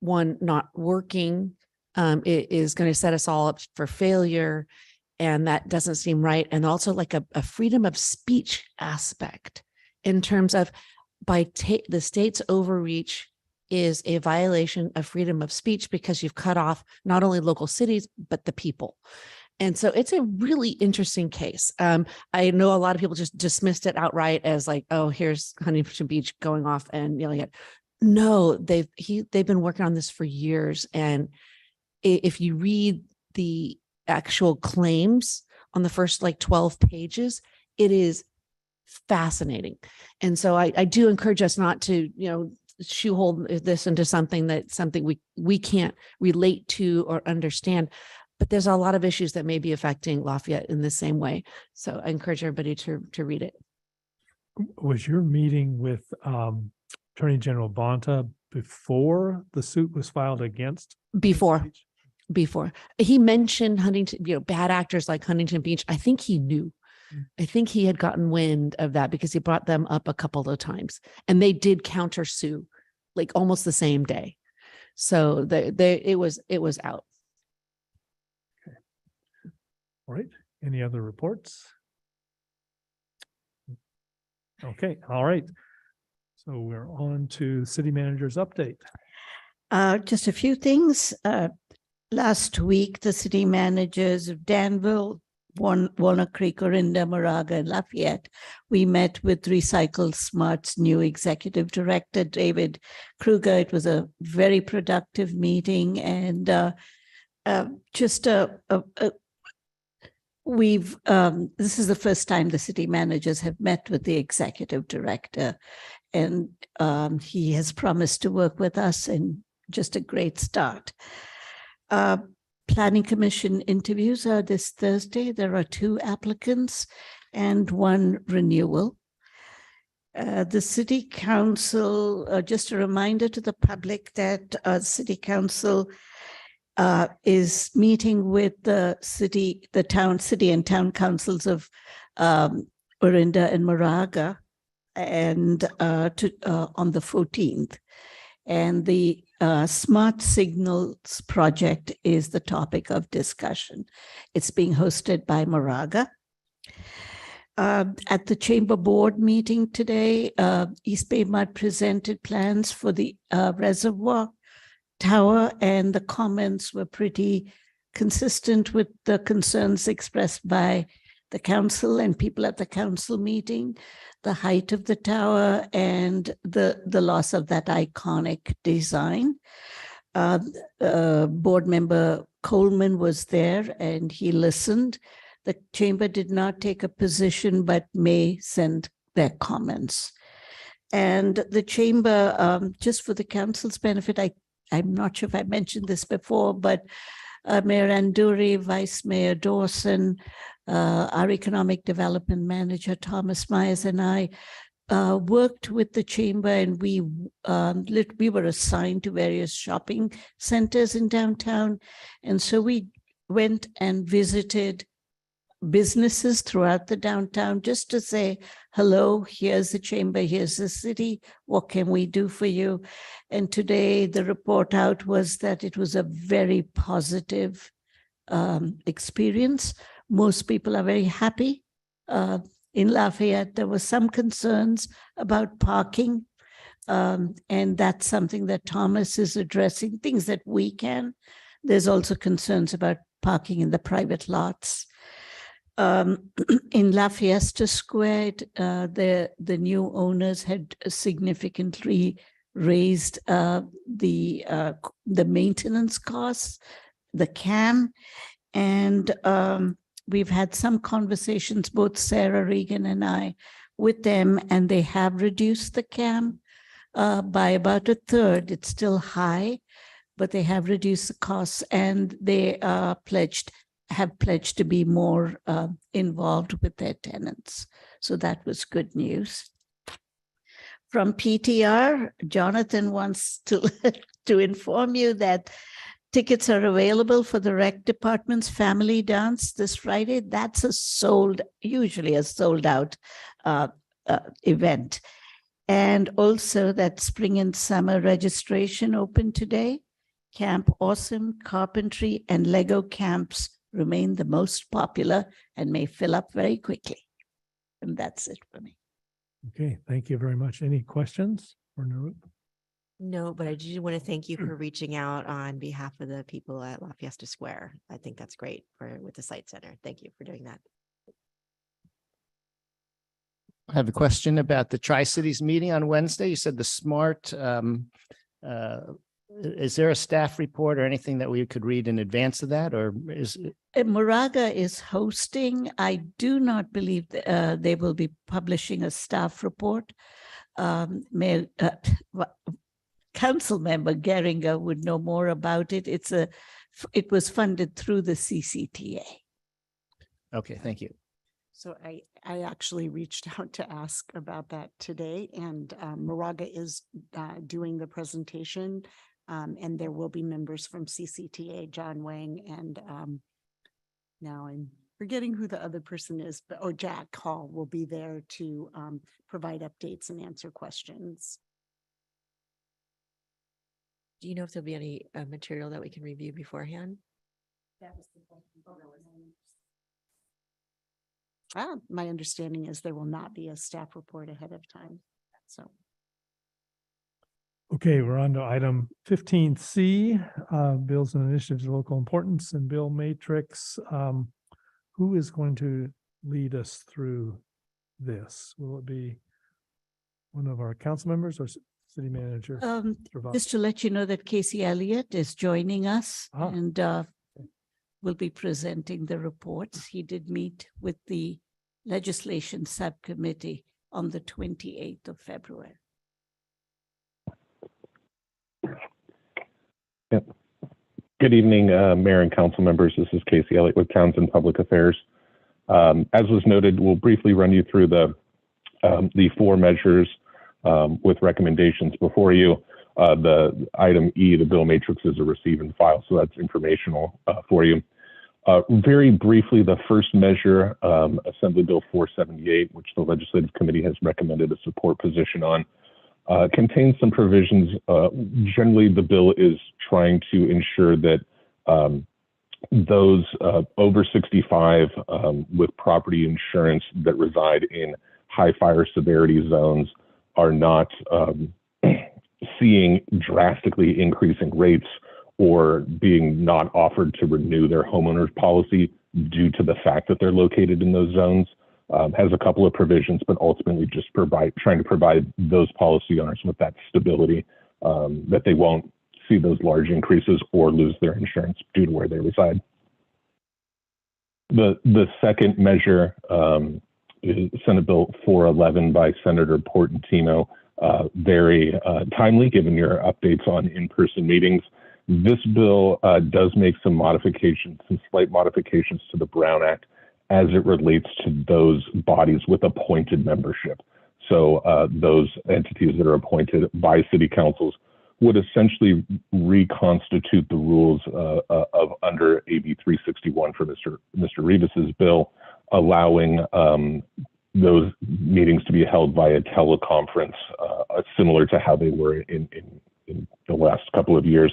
one, not working. It is going to set us all up for failure, and that doesn't seem right. And also like a freedom of speech aspect in terms of the state's overreach is a violation of freedom of speech because you've cut off not only local cities, but the people. And so it's a really interesting case. I know a lot of people just dismissed it outright as like, oh, here's Huntington Beach going off and yelling at. No, they've been working on this for years. And if you read the actual claims on the first 12 pages, it is fascinating. And so I do encourage us not to, shoehole this into something we can't relate to or understand. But there's a lot of issues that may be affecting Lafayette in the same way. So I encourage everybody to read it. Was your meeting with Attorney General Bonta before the suit was filed against? Before he mentioned Huntington, bad actors like Huntington Beach. I think he knew. I think he had gotten wind of that because he brought them up a couple of times, and they did counter sue almost the same day. So it was out. Okay. All right. Any other reports? Okay. All right. So we're on to city manager's update. Just a few things. Last week, the city managers of Danville, Walnut Creek, Orinda, Moraga, and Lafayette, we met with Recycle Smart's new executive director, David Kruger. It was a very productive meeting, and this is the first time the city managers have met with the executive director, and he has promised to work with us, and just a great start. Planning Commission interviews are this Thursday. There are 2 applicants and 1 renewal. The City Council, just a reminder to the public that City Council is meeting with the city and town councils of Orinda and Moraga and on the 14th. And the Smart Signals project is the topic of discussion. It's being hosted by Moraga. At the chamber board meeting today, East Bay Mud presented plans for the reservoir tower, and the comments were pretty consistent with the concerns expressed by the council and people at the council meeting, the height of the tower and the loss of that iconic design. Board member Coleman was there and he listened. The chamber did not take a position, but may send their comments. And the chamber, just for the council's benefit, I'm not sure if I mentioned this before, but Mayor Anduri, Vice Mayor Dawson, our Economic Development Manager, Thomas Myers, and I worked with the chamber, and we were assigned to various shopping centers in downtown. And so we went and visited businesses throughout the downtown just to say, hello, here's the chamber, here's the city, what can we do for you? And today the report out was that it was a very positive experience. Most people are very happy. In Lafayette, there were some concerns about parking, and that's something that Thomas is addressing, things that we can. There's also concerns about parking in the private lots. In Lafayette Square, the new owners had significantly raised the maintenance costs, the CAM, and we've had some conversations, both Sarah Regan and I, with them, and they have reduced the CAM by about a third. It's still high, but they have reduced the costs, and they have pledged to be more involved with their tenants. So that was good news. From PTR, Jonathan wants to inform you that tickets are available for the rec department's family dance this Friday. That's usually a sold out event. And also that spring and summer registration open today. Camp Awesome, Carpentry, and Lego camps remain the most popular and may fill up very quickly. And that's it for me. Okay, thank you very much. Any questions for Narup? No, but I do want to thank you for reaching out on behalf of the people at Lafayette Square. I think that's great with the site center. Thank you for doing that. I have a question about the Tri-Cities meeting on Wednesday. You said the SMART, is there a staff report or anything that we could read in advance of that, or is it? Moraga is hosting. I do not believe they will be publishing a staff report. Council member Geringer would know more about it. It was funded through the CCTA. Okay, thank you. So I actually reached out to ask about that today, and Moraga is doing the presentation, and there will be members from CCTA, John Wang, and now I'm forgetting who the other person is, or Jack Hall will be there to provide updates and answer questions. Do you know if there'll be any material that we can review beforehand? My understanding is there will not be a staff report ahead of time. So. Okay, we're on to item 15C, bills and initiatives of local importance and bill matrix. Who is going to lead us through this? Will it be one of our council members or city manager? Just to let you know that Casey Elliott is joining us and will be presenting the reports. He did meet with the legislation subcommittee on the 28th of February. Yep. Good evening, Mayor and council members. This is Casey Elliott with Townsend Public Affairs. As was noted, we'll briefly run you through the four measures with recommendations before you. The item E, the bill matrices are receive and file, so that's informational for you. Very briefly, the first measure, Assembly Bill 478, which the Legislative Committee has recommended a support position on, contains some provisions. Generally, the bill is trying to ensure that those over 65 with property insurance that reside in high fire severity zones are not seeing drastically increasing rates or being not offered to renew their homeowner's policy due to the fact that they're located in those zones. Has a couple of provisions, but ultimately just trying to provide those policy owners with that stability that they won't see those large increases or lose their insurance due to where they reside. The second measure is Senate Bill 411 by Senator Portantino, very timely given your updates on in-person meetings. This bill does make some modifications, some slight modifications to the Brown Act as it relates to those bodies with appointed membership. So those entities that are appointed by city councils would essentially reconstitute the rules of under AB 361 for Mr. Rivas's bill, allowing those meetings to be held via teleconference, similar to how they were in the last couple of years.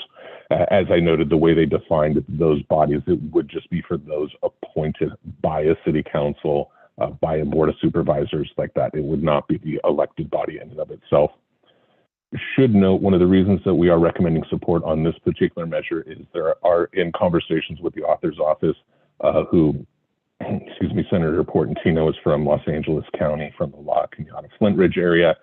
As I noted, the way they defined those bodies, it would just be for those appointed by a city council, by a board of supervisors like that. It would not be the elected body in and of itself. Should note, one of the reasons that we are recommending support on this particular measure is there are, in conversations with the author's office, who, excuse me, Senator Portantino is from Los Angeles County, from the La Cañada Flint Ridge area.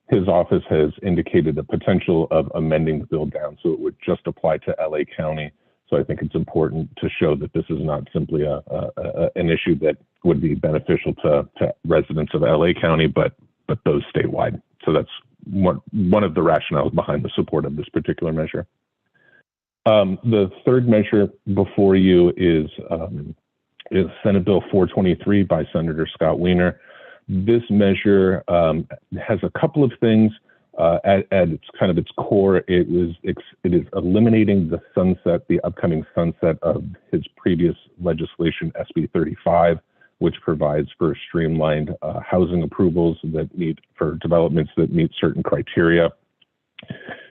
His office has indicated the potential of amending the bill down so it would just apply to LA County. So I think it's important to show that this is not simply an issue that would be beneficial to residents of LA County, but those statewide. So that's one of the rationales behind the support of this particular measure. The third measure before you is Senate Bill 423 by Senator Scott Wiener. This measure has a couple of things at its core. It is eliminating the upcoming sunset of his previous legislation, SB 35, which provides for streamlined housing approvals for developments that meet certain criteria.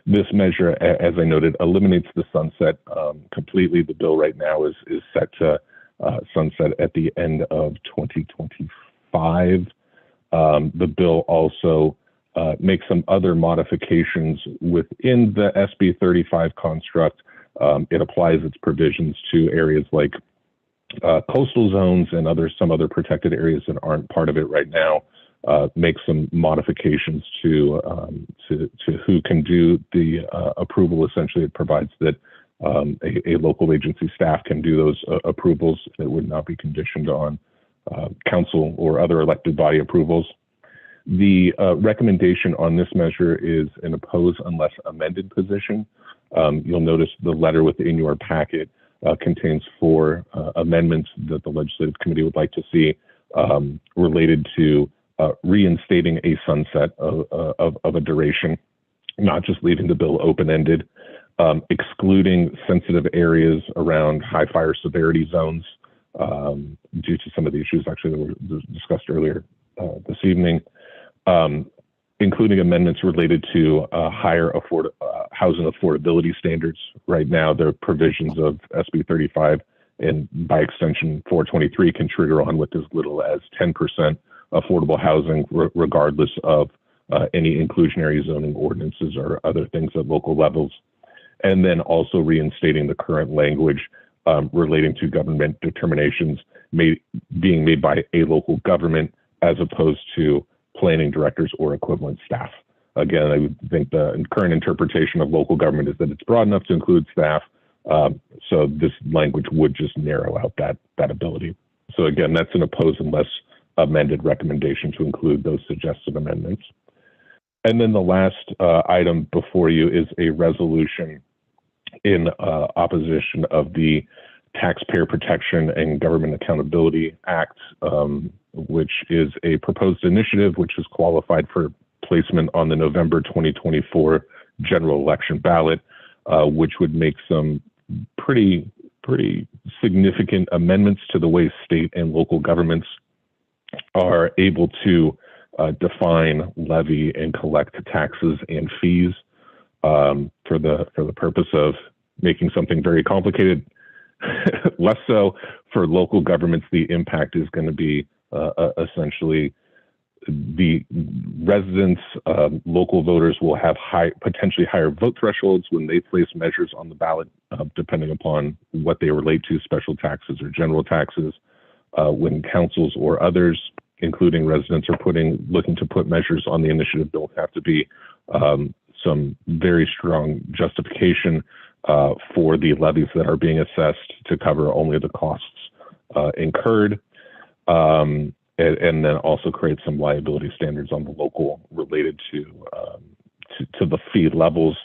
This measure, as I noted, eliminates the sunset completely. The bill right now is set to sunset at the end of 2025. The bill also makes some other modifications within the SB 35 construct. It applies its provisions to areas like coastal zones and some other protected areas that aren't part of it right now. Make some modifications to who can do the approval. Essentially, it provides that a local agency staff can do those approvals that would not be conditioned on council or other elected body approvals. The recommendation on this measure is an oppose unless amended position. You'll notice the letter within your packet contains 4 amendments that the legislative committee would like to see related to reinstating a sunset of a duration, not just leaving the bill open-ended, excluding sensitive areas around high fire severity zones due to some of the issues actually that were discussed earlier this evening, including amendments related to higher housing affordability standards. Right now, the provisions of SB 35 and by extension 423 can trigger on with as little as 10% affordable housing, regardless of any inclusionary zoning ordinances or other things at local levels. And then also reinstating the current language relating to government determinations being made by a local government as opposed to planning directors or equivalent staff. Again, I would think the current interpretation of local government is that it's broad enough to include staff. So this language would just narrow out that ability. So again, that's an oppose unless amended recommendation to include those suggested amendments. And then the last item before you is a resolution in opposition of the Taxpayer Protection and Government Accountability Act, which is a proposed initiative which is qualified for placement on the November 2024 general election ballot, which would make some pretty significant amendments to the way state and local governments are able to define, levy, and collect taxes and fees for the purpose of making something very complicated less so for local governments. The impact is going to be essentially the residents, local voters will have potentially higher vote thresholds when they place measures on the ballot, depending upon what they relate to, special taxes or general taxes. When councils or others, including residents, are looking to put measures on the initiative, there will have to be some very strong justification for the levies that are being assessed to cover only the costs incurred. And then also create some liability standards on the local related to the fee levels.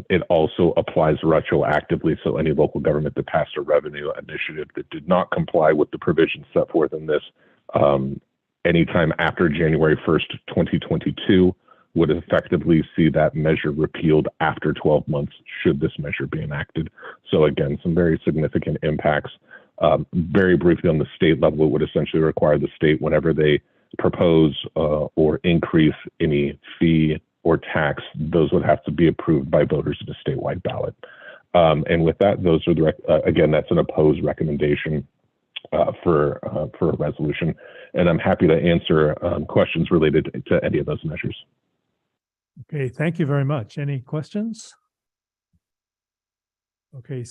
It also applies retroactively, so any local government that passed a revenue initiative that did not comply with the provisions set forth in this anytime after January 1st, 2022 would effectively see that measure repealed after 12 months should this measure be enacted. So again, some very significant impacts. Very briefly on the state level, it would essentially require the state, whenever they propose or increase any fee or tax, those would have to be approved by voters at a statewide ballot. And with that, those are again, that's an opposed recommendation for a resolution. And I'm happy to answer questions related to any of those measures. Okay, thank you very much. Any questions? Okay,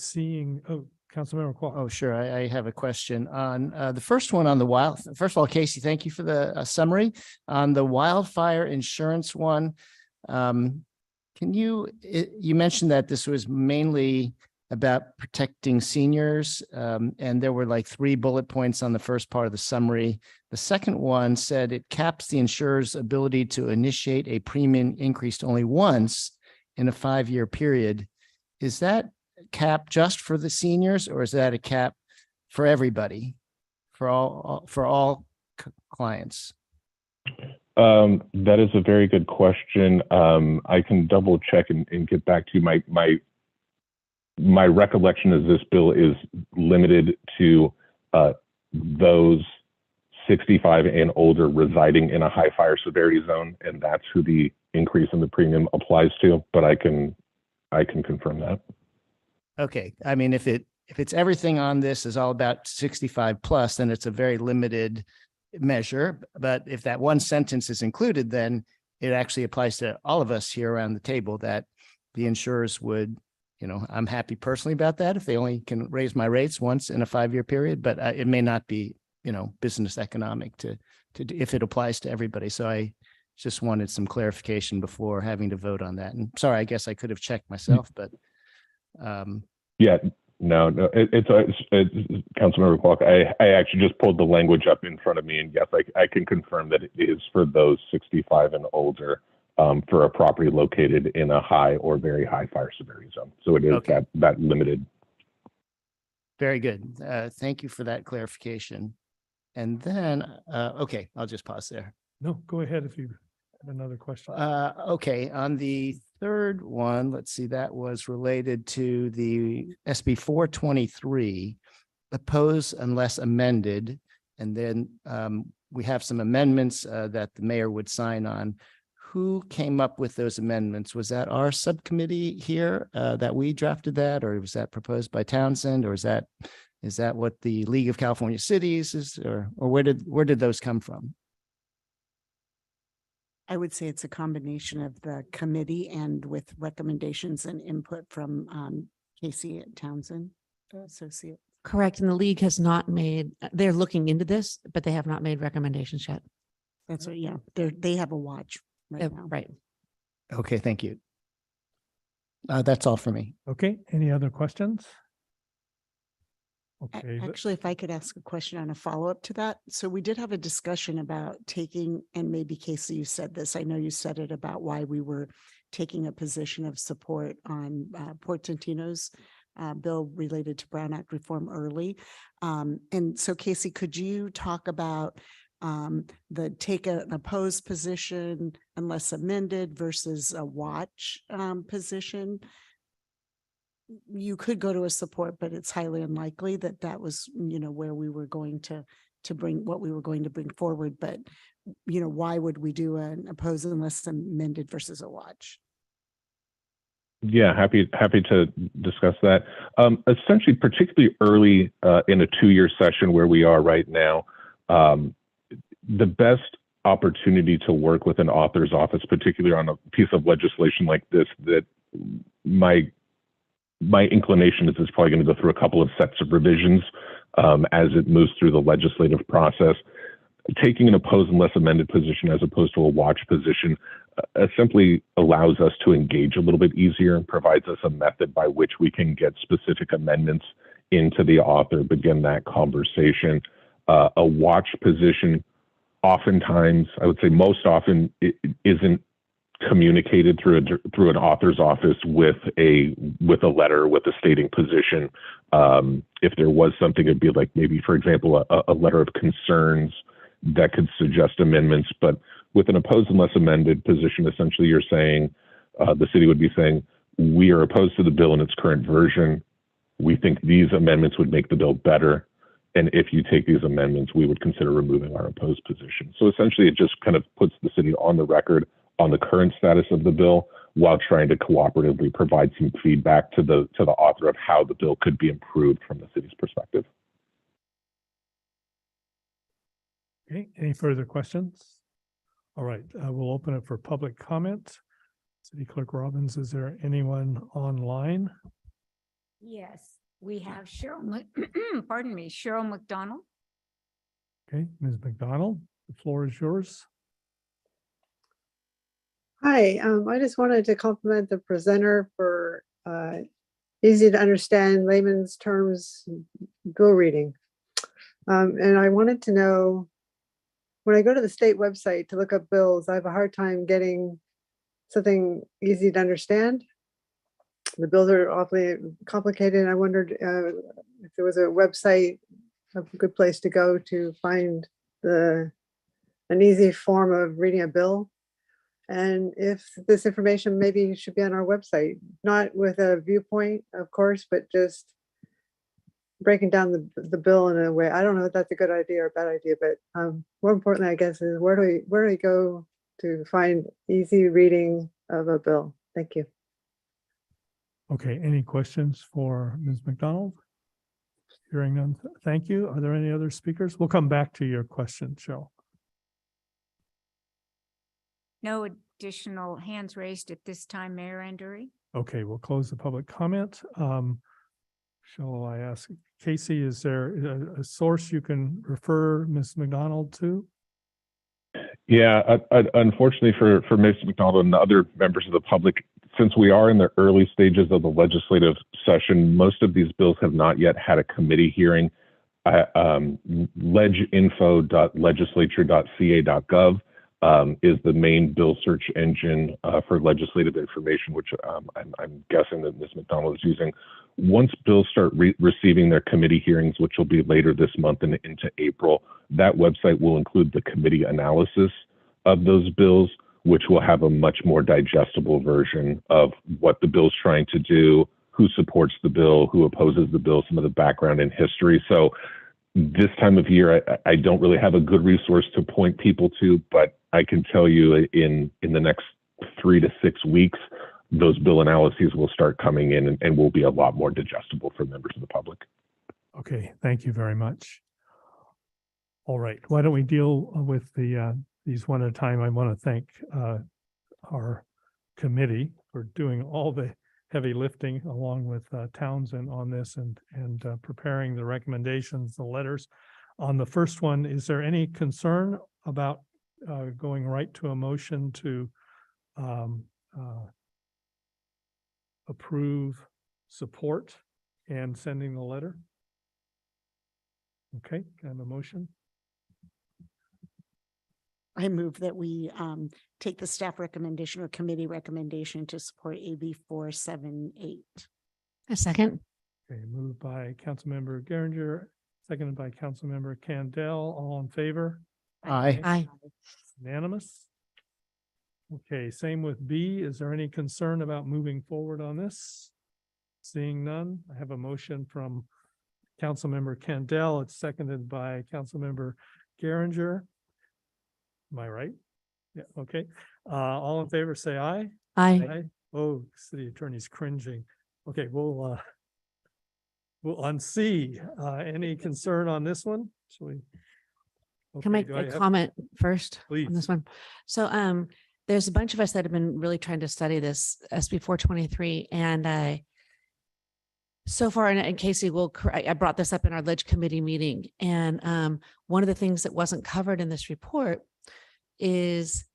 Councilmember Qual. Oh, sure. I have a question on the first one on the First of all, Casey, thank you for the summary on the wildfire insurance one. You mentioned that this was mainly about protecting seniors, and there were like 3 bullet points on the first part of the summary. The second one said it caps the insurer's ability to initiate a premium increase only once in a 5-year period. Is that cap just for the seniors, or is that a cap for everybody, for all clients? That is a very good question. I can double check and get back to you. My recollection is this bill is limited to those 65 and older residing in a high fire severity zone, and that's who the increase in the premium applies to. But I can confirm that. Okay. I mean, if it's everything on this is all about 65 plus, then it's a very limited measure. But if that one sentence is included, then it actually applies to all of us here around the table, that the insurers would, I'm happy personally about that if they only can raise my rates once in a 5-year period, but it may not be, business economic to if it applies to everybody. So I just wanted some clarification before having to vote on that. And sorry, I guess I could have checked myself, but yeah, no, it's Councilmember Clark. I actually just pulled the language up in front of me, and yes, I can confirm that it is for those 65 and older for a property located in a high or very high fire severity zone. So it is okay. that limited. Very good. Thank you for that clarification. And then, okay, I'll just pause there. No, go ahead if you have another question. Okay, on the third one, let's see, that was related to the SB 423, oppose unless amended. And then we have some amendments that the mayor would sign on. Who came up with those amendments? Was that our subcommittee here that we drafted that, or was that proposed by Townsend, or is that what the League of California Cities is, or where did those come from? I would say it's a combination of the committee and with recommendations and input from Casey at Townsend Associates. Correct. And the league has not they're looking into this, but they have not made recommendations yet. That's what, yeah, they have a watch right now. Right. Okay, thank you. That's all for me. Okay, any other questions? Okay. Actually, if I could ask a question on a follow-up to that. So we did have a discussion about taking, and maybe Casey, you said this, I know you said it about why we were taking a position of support on Portantino's bill related to Brown Act reform early. And so Casey, could you talk about the take an opposed position unless amended versus a watch position? You could go to a support, but it's highly unlikely that that was, where we were going to bring what we were going to bring forward. But, why would we do an oppose unless amended versus a watch? Yeah, happy to discuss that. Essentially, particularly early in a 2-year session where we are right now, the best opportunity to work with an author's office, particularly on a piece of legislation like this, that my inclination is it's probably going to go through a couple of sets of revisions as it moves through the legislative process. Taking an opposed unless amended position as opposed to a watch position simply allows us to engage a little bit easier and provides us a method by which we can get specific amendments into the author, begin that conversation. A watch position, oftentimes, I would say most often, it isn't communicated through an author's office with a letter with a stating position. If there was something, it'd be like maybe, for example, a letter of concerns that could suggest amendments. But with an opposed unless amended position, essentially you're saying, the city would be saying, we are opposed to the bill in its current version. We think these amendments would make the bill better. And if you take these amendments, we would consider removing our opposed position. So essentially, it just kind of puts the city on the record on the current status of the bill while trying to cooperatively provide some feedback to the author of how the bill could be improved from the city's perspective. Okay, any further questions? All right, we'll open it for public comment. City Clerk Robbins, is there anyone online? Yes, we have pardon me, Cheryl McDonald. Okay, Ms. McDonald, the floor is yours. Hi, I just wanted to compliment the presenter for easy to understand layman's terms bill reading. And I wanted to know, when I go to the state website to look up bills, I have a hard time getting something easy to understand. The bills are awfully complicated. And I wondered if there was a website, a good place to go to find an easy form of reading a bill. And if this information maybe should be on our website, not with a viewpoint, of course, but just breaking down the bill in a way. I don't know if that's a good idea or a bad idea, but more importantly, I guess, is where do we go to find easy reading of a bill? Thank you. Okay, any questions for Ms. McDonald? Hearing none, thank you. Are there any other speakers? We'll come back to your question, Cheryl. No additional hands raised at this time, Mayor Andrew. Okay, we'll close the public comment. Shall I ask Casey, is there a source you can refer Ms. McDonald to? Yeah, unfortunately for Ms. McDonald and the other members of the public, since we are in the early stages of the legislative session, most of these bills have not yet had a committee hearing. leginfo.legislature.ca.gov is the main bill search engine for legislative information, which I'm guessing that Ms. McDonald is using. Once bills start receiving their committee hearings, which will be later this month and into April, that website will include the committee analysis of those bills, which will have a much more digestible version of what the bill's trying to do, who supports the bill, who opposes the bill, some of the background and history. So this time of year, I don't really have a good resource to point people to, but I can tell you in the next 3 to 6 weeks, those bill analyses will start coming in and will be a lot more digestible for members of the public. Okay, thank you very much. All right, why don't we deal with these one at a time? I want to thank our committee for doing all the heavy lifting along with Townsend on this and preparing the recommendations, the letters. On the first one, is there any concern about going right to a motion to approve, support, and sending the letter? Okay, can I have a motion? I move that we take the staff recommendation or committee recommendation to support AB 478. A second. Okay, moved by Councilmember Geringer, seconded by Councilmember Candell. All in favor? Aye. Aye. Unanimous? Okay, same with B. Is there any concern about moving forward on this? Seeing none, I have a motion from Councilmember Candell. It's seconded by Councilmember Geringer. Am I right? Yeah, okay. All in favor, say aye. Aye. Oh, city attorney's cringing. Okay, we'll on C. Any concern on this one? Shall we? Can I Okay, make do I a have- comment first Please. on this one? So there's a bunch of us that have been really trying to study this SB 423, and so far, and Casey will, I brought this up in our Ledge Committee meeting, and one of the things that wasn't covered in this report is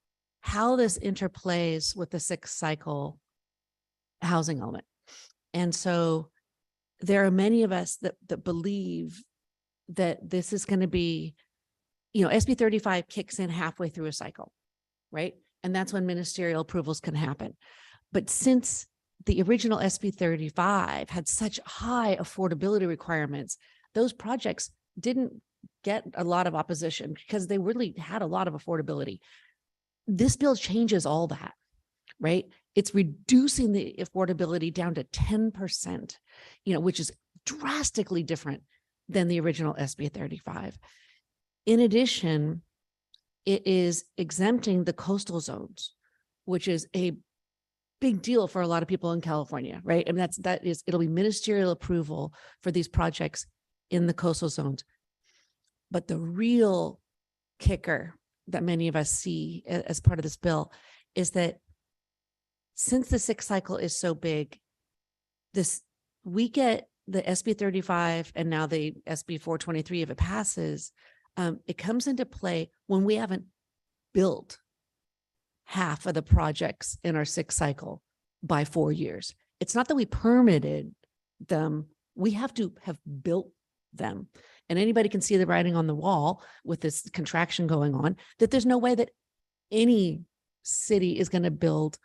how this interplays with the 6th cycle housing element. And so there are many of us that believe that this is going to be, SB 35 kicks in halfway through a cycle, right? And that's when ministerial approvals can happen. But since the original SB 35 had such high affordability requirements, those projects didn't get a lot of opposition because they really had a lot of affordability. This bill changes all that, right? It's reducing the affordability down to 10%, which is drastically different than the original SB 35. In addition, it is exempting the coastal zones, which is a big deal for a lot of people in California, right? And it'll be ministerial approval for these projects in the coastal zones. But the real kicker that many of us see as part of this bill is that since the 6th cycle is so big, we get the SB 35 and now the SB 423, if it passes, it comes into play when we haven't built half of the projects in our 6th cycle by 4 years. It's not that we permitted them, we have to have built them. And anybody can see the writing on the wall with this contraction going on, that there's no way that any city is going to build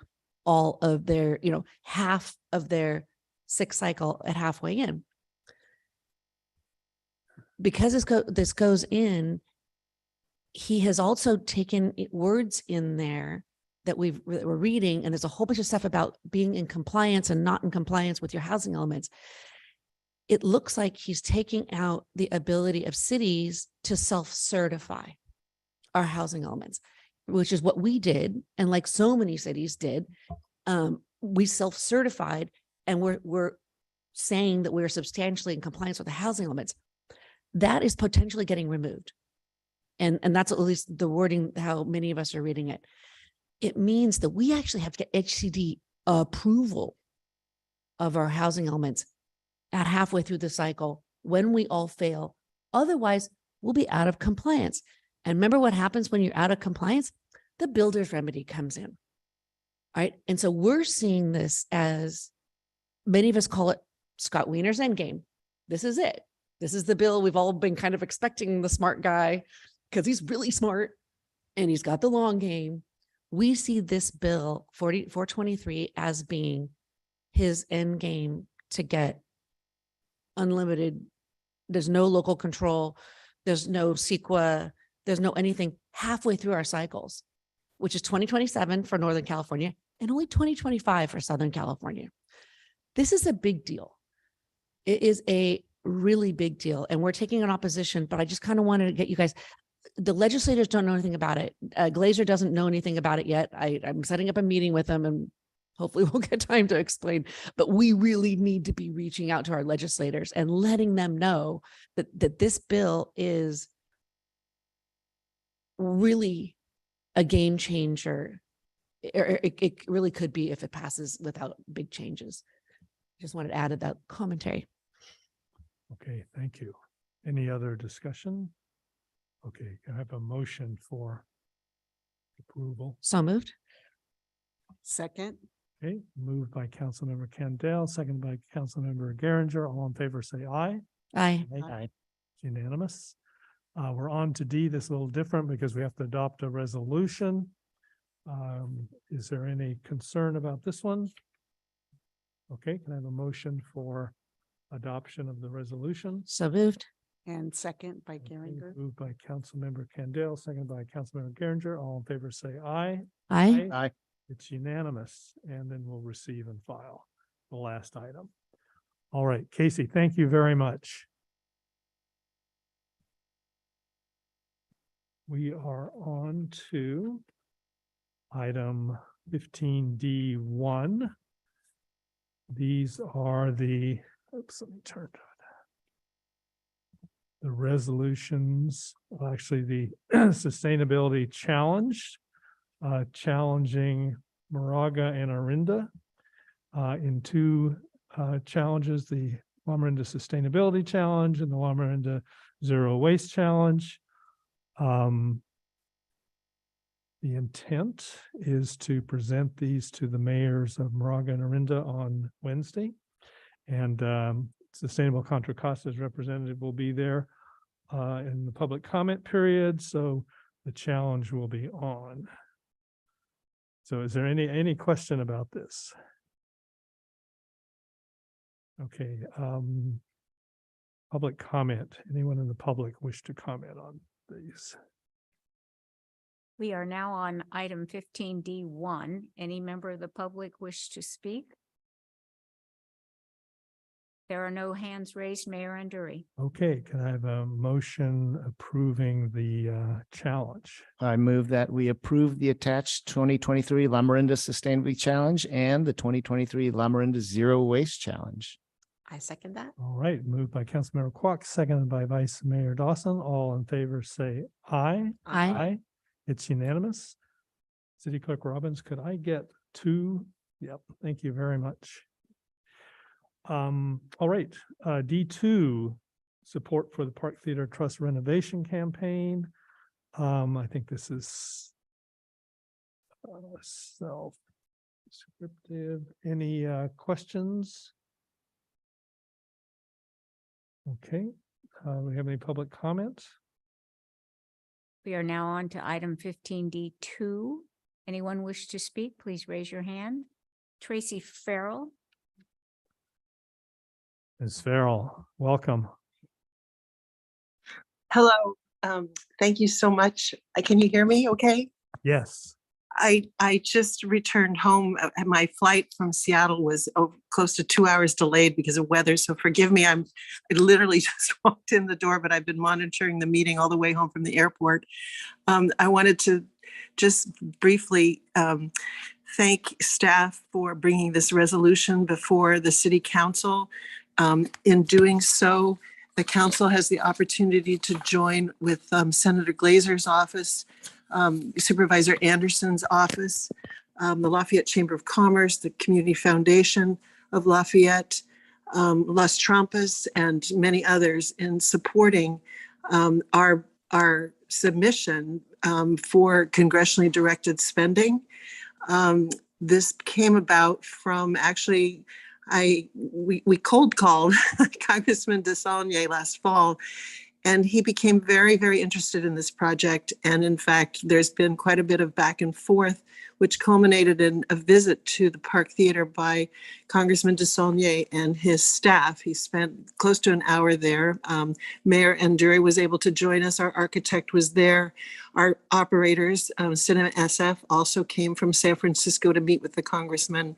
all of their, half of their 6th cycle at halfway in. Because this goes in, he has also taken words in there that we're reading, and there's a whole bunch of stuff about being in compliance and not in compliance with your housing elements. It looks like he's taking out the ability of cities to self-certify our housing elements, which is what we did. And like so many cities did, we self-certified, and we're saying that we're substantially in compliance with the housing elements. That is potentially getting removed. And that's at least the wording, how many of us are reading it. It means that we actually have to get HCD approval of our housing elements at halfway through the cycle when we all fail. Otherwise, we'll be out of compliance. And remember what happens when you're out of compliance? The builder's remedy comes in. All right. And so we're seeing this as, many of us call it Scott Wiener's endgame. This is it. This is the bill we've all been kind of expecting, the smart guy, because he's really smart and he's got the long game. We see this bill 423 as being his end game to get unlimited. There's no local control. There's no CEQA. There's no anything halfway through our cycles, which is 2027 for Northern California and only 2025 for Southern California. This is a big deal. It is a really big deal. And we're taking an opposition, but I just kind of wanted to get you guys, the legislators don't know anything about it. Glazer doesn't know anything about it yet. I'm setting up a meeting with them and hopefully we'll get time to explain, but we really need to be reaching out to our legislators and letting them know that this bill is really a game changer. It really could be if it passes without big changes. Just wanted to add that commentary. Okay, thank you. Any other discussion? Okay, can I have a motion for approval? So moved. Second. Okay, moved by Councilmember Candell, seconded by Councilmember Geringer. All in favor, say aye. Aye. Aye. It's unanimous. We're on to D. This is a little different because we have to adopt a resolution. Is there any concern about this one? Okay, can I have a motion for adoption of the resolution? So moved. And second by Geringer. Moved by Councilmember Candell, seconded by Councilmember Geringer. All in favor, say aye. Aye. Aye. It's unanimous, and then we'll receive and file the last item. All right, Casey, thank you very much. We are on to item 15D1. These are the, oops, let me turn to the resolutions, actually the sustainability challenge, challenging Moraga and Orinda in two challenges, the Lamorinda Sustainability Challenge and the Lamorinda Zero Waste Challenge. The intent is to present these to the mayors of Moraga and Orinda on Wednesday. And Sustainable Contra Costa's representative will be there in the public comment period. So the challenge will be on. So is there any question about this? Okay. Public comment. Anyone in the public wish to comment on these? We are now on item 15D1. Any member of the public wish to speak? There are no hands raised, Mayor Anduri. Okay, can I have a motion approving the challenge? I move that we approve the attached 2023 Lamorinda Sustainability Challenge and the 2023 Lamorinda Zero Waste Challenge. I second that. All right, moved by Councilmember Kwok, seconded by Vice Mayor Dawson. All in favor say aye. Aye. It's unanimous. City Clerk Robbins, could I get two? Yep, thank you very much. All right, D2, support for the Park Theater Trust renovation campaign. I think this is self-descriptive. Any questions? Okay, we have any public comments? We are now on to item 15D2. Anyone wish to speak, please raise your hand. Tracy Farrell. Ms. Farrell, welcome. Hello. Thank you so much. Can you hear me okay? Yes. I just returned home. My flight from Seattle was close to 2 hours delayed because of weather. So forgive me. I literally just walked in the door, but I've been monitoring the meeting all the way home from the airport. I wanted to just briefly thank staff for bringing this resolution before the City Council. In doing so, the council has the opportunity to join with Senator Glazer's office, Supervisor Anderson's office, the Lafayette Chamber of Commerce, the Community Foundation of Lafayette, Las Trampas, and many others in supporting our submission for congressionally directed spending. This came about from actually we cold called Congressman DeSaulnier last fall, and he became very, very interested in this project. And in fact, there's been quite a bit of back and forth, which culminated in a visit to the Park Theater by Congressman DeSaulnier and his staff. He spent close to an hour there. Mayor Anduri was able to join us. Our architect was there. Our operators, Cinema SF, also came from San Francisco to meet with the congressman.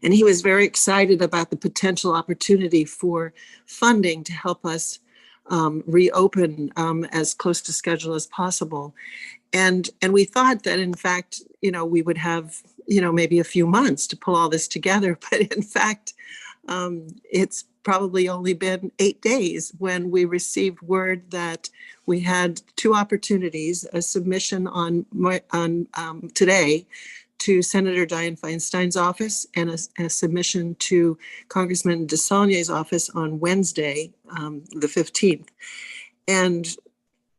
And he was very excited about the potential opportunity for funding to help us reopen as close to schedule as possible. And we thought that, in fact, we would have, maybe a few months to pull all this together. But in fact, it's probably only been 8 days when we received word that we had two opportunities, a submission on today to Senator Dianne Feinstein's office and a submission to Congressman DeSaulnier's office on Wednesday, the 15th. And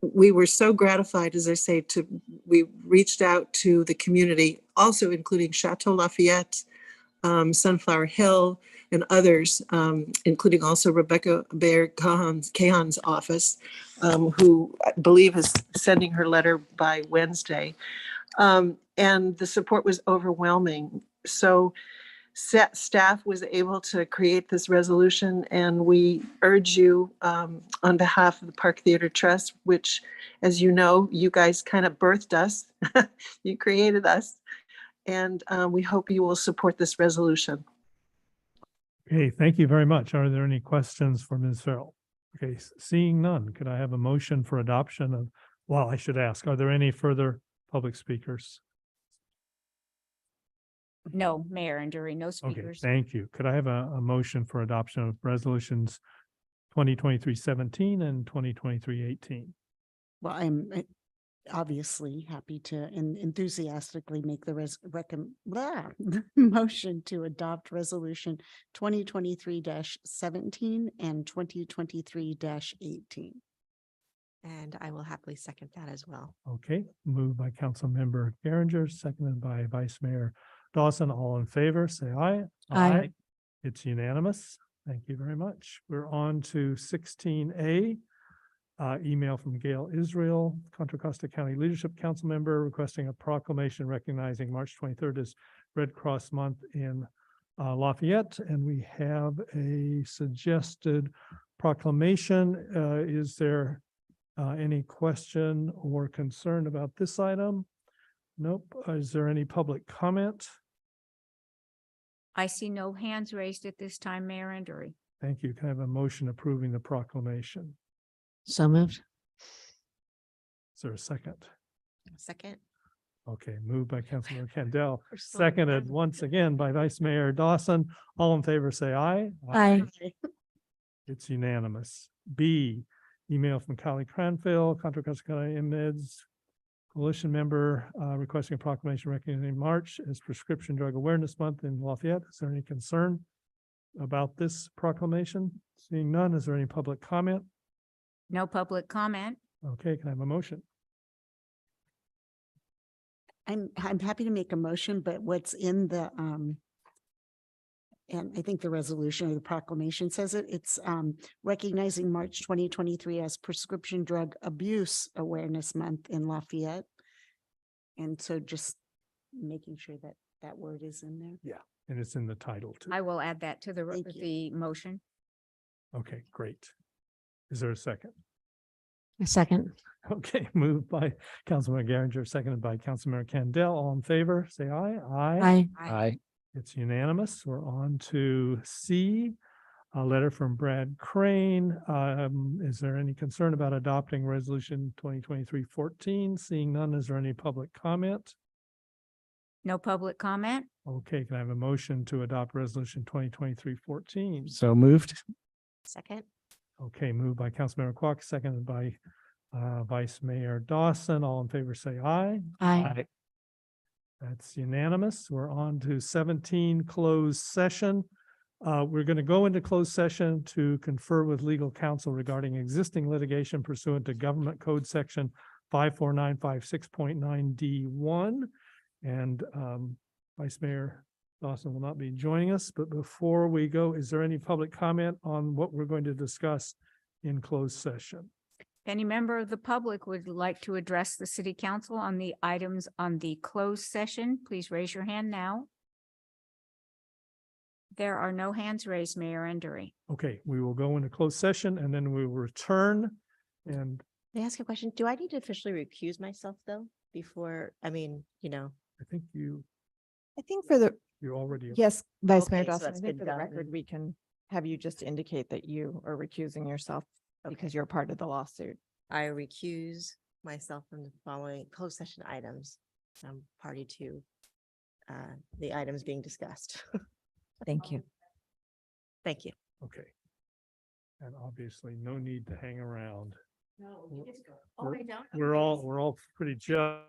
we were so gratified, as I say, we reached out to the community, also including Chateau Lafayette, Sunflower Hill, and others, including also Rebecca Baer-Cahan's office, who I believe is sending her letter by Wednesday. And the support was overwhelming. So staff was able to create this resolution, and we urge you on behalf of the Park Theater Trust, which, as you know, you guys kind of birthed us, you created us, and we hope you will support this resolution. Okay, thank you very much. Are there any questions for Ms. Farrell? Okay, seeing none, could I have a motion for adoption of, well, I should ask, are there any further public speakers? No, Mayor and Dury, no Okay, speakers. thank you. Could I have a motion for adoption of resolutions 2023-17 and 2023-18? Well, I'm obviously happy to enthusiastically make the motion to adopt resolution 2023-17 and 2023-18. And I will happily second that as well. Okay, moved by Councilmember Geringer, seconded by Vice Mayor Dawson. All in favor, say aye. Aye. It's unanimous. Thank you very much. We're on to 16A. Email from Gail Israel, Contra Costa County Leadership Council member, requesting a proclamation recognizing March 23rd as Red Cross Month in Lafayette. And we have a suggested proclamation. Is there any question or concern about this item? Nope. Is there any public comment? I see no hands raised at this time, Mayor and Dury. Thank you. Can I have a motion approving the proclamation? So moved. Is there a second? Second. Okay, moved by Councilmember Kendall, We're so seconded done. once again by Vice Mayor Dawson. All in favor, say aye. Aye. It's unanimous. B, email from Kylie Cranfield, Contra Costa County MNIDS Coalition member, requesting a proclamation recognizing March as Prescription Drug Awareness Month in Lafayette. Is there any concern about this proclamation? Seeing none, is there any public comment? No public comment. Okay, can I have a motion? I'm happy to make a motion, but what's in the and I think the resolution or the proclamation says it's recognizing March 2023 as Prescription Drug Abuse Awareness Month in Lafayette. And so just making sure that that word is in there. Yeah, and it's in the title too. I will add that to Thank you. the motion. Okay, great. Is there a second? A second. Okay, moved by Councilmember Geringer, seconded by Councilmember Kendall. All in favor, say aye. Aye. Aye. It's unanimous. We're on to C, a letter from Brad Crane. Is there any concern about adopting resolution 2023-14? Seeing none, is there any public comment? No public comment. Okay, can I have a motion to adopt resolution 2023-14? So moved. Second. Okay, moved by Councilmember Quack, seconded by Vice Mayor Dawson. All in favor, say aye. Aye. That's unanimous. We're on to 17, closed session. We're going to go into closed session to confer with legal counsel regarding existing litigation pursuant to Government Code Section 54956.9D1. And Vice Mayor Dawson will not be joining us, but before we go, is there any public comment on what we're going to discuss in closed session? If any member of the public would like to address the city council on the items on the closed session, please raise your hand now. There are no hands raised, Mayor and Dury. Okay, we will go into closed session and then we will return and May I ask a question? Do I need to officially recuse myself though before, I mean, I think you I think for the, already. yes, Vice Mayor Okay, so Dawson, I that's think been for the done record, and- we can have you just indicate that you are recusing yourself because you're part of the lawsuit. I recuse myself from the following closed session items. I'm party to the items being discussed. Thank you. Thank you. Okay. And obviously no need to hang around. No, We're all pretty just.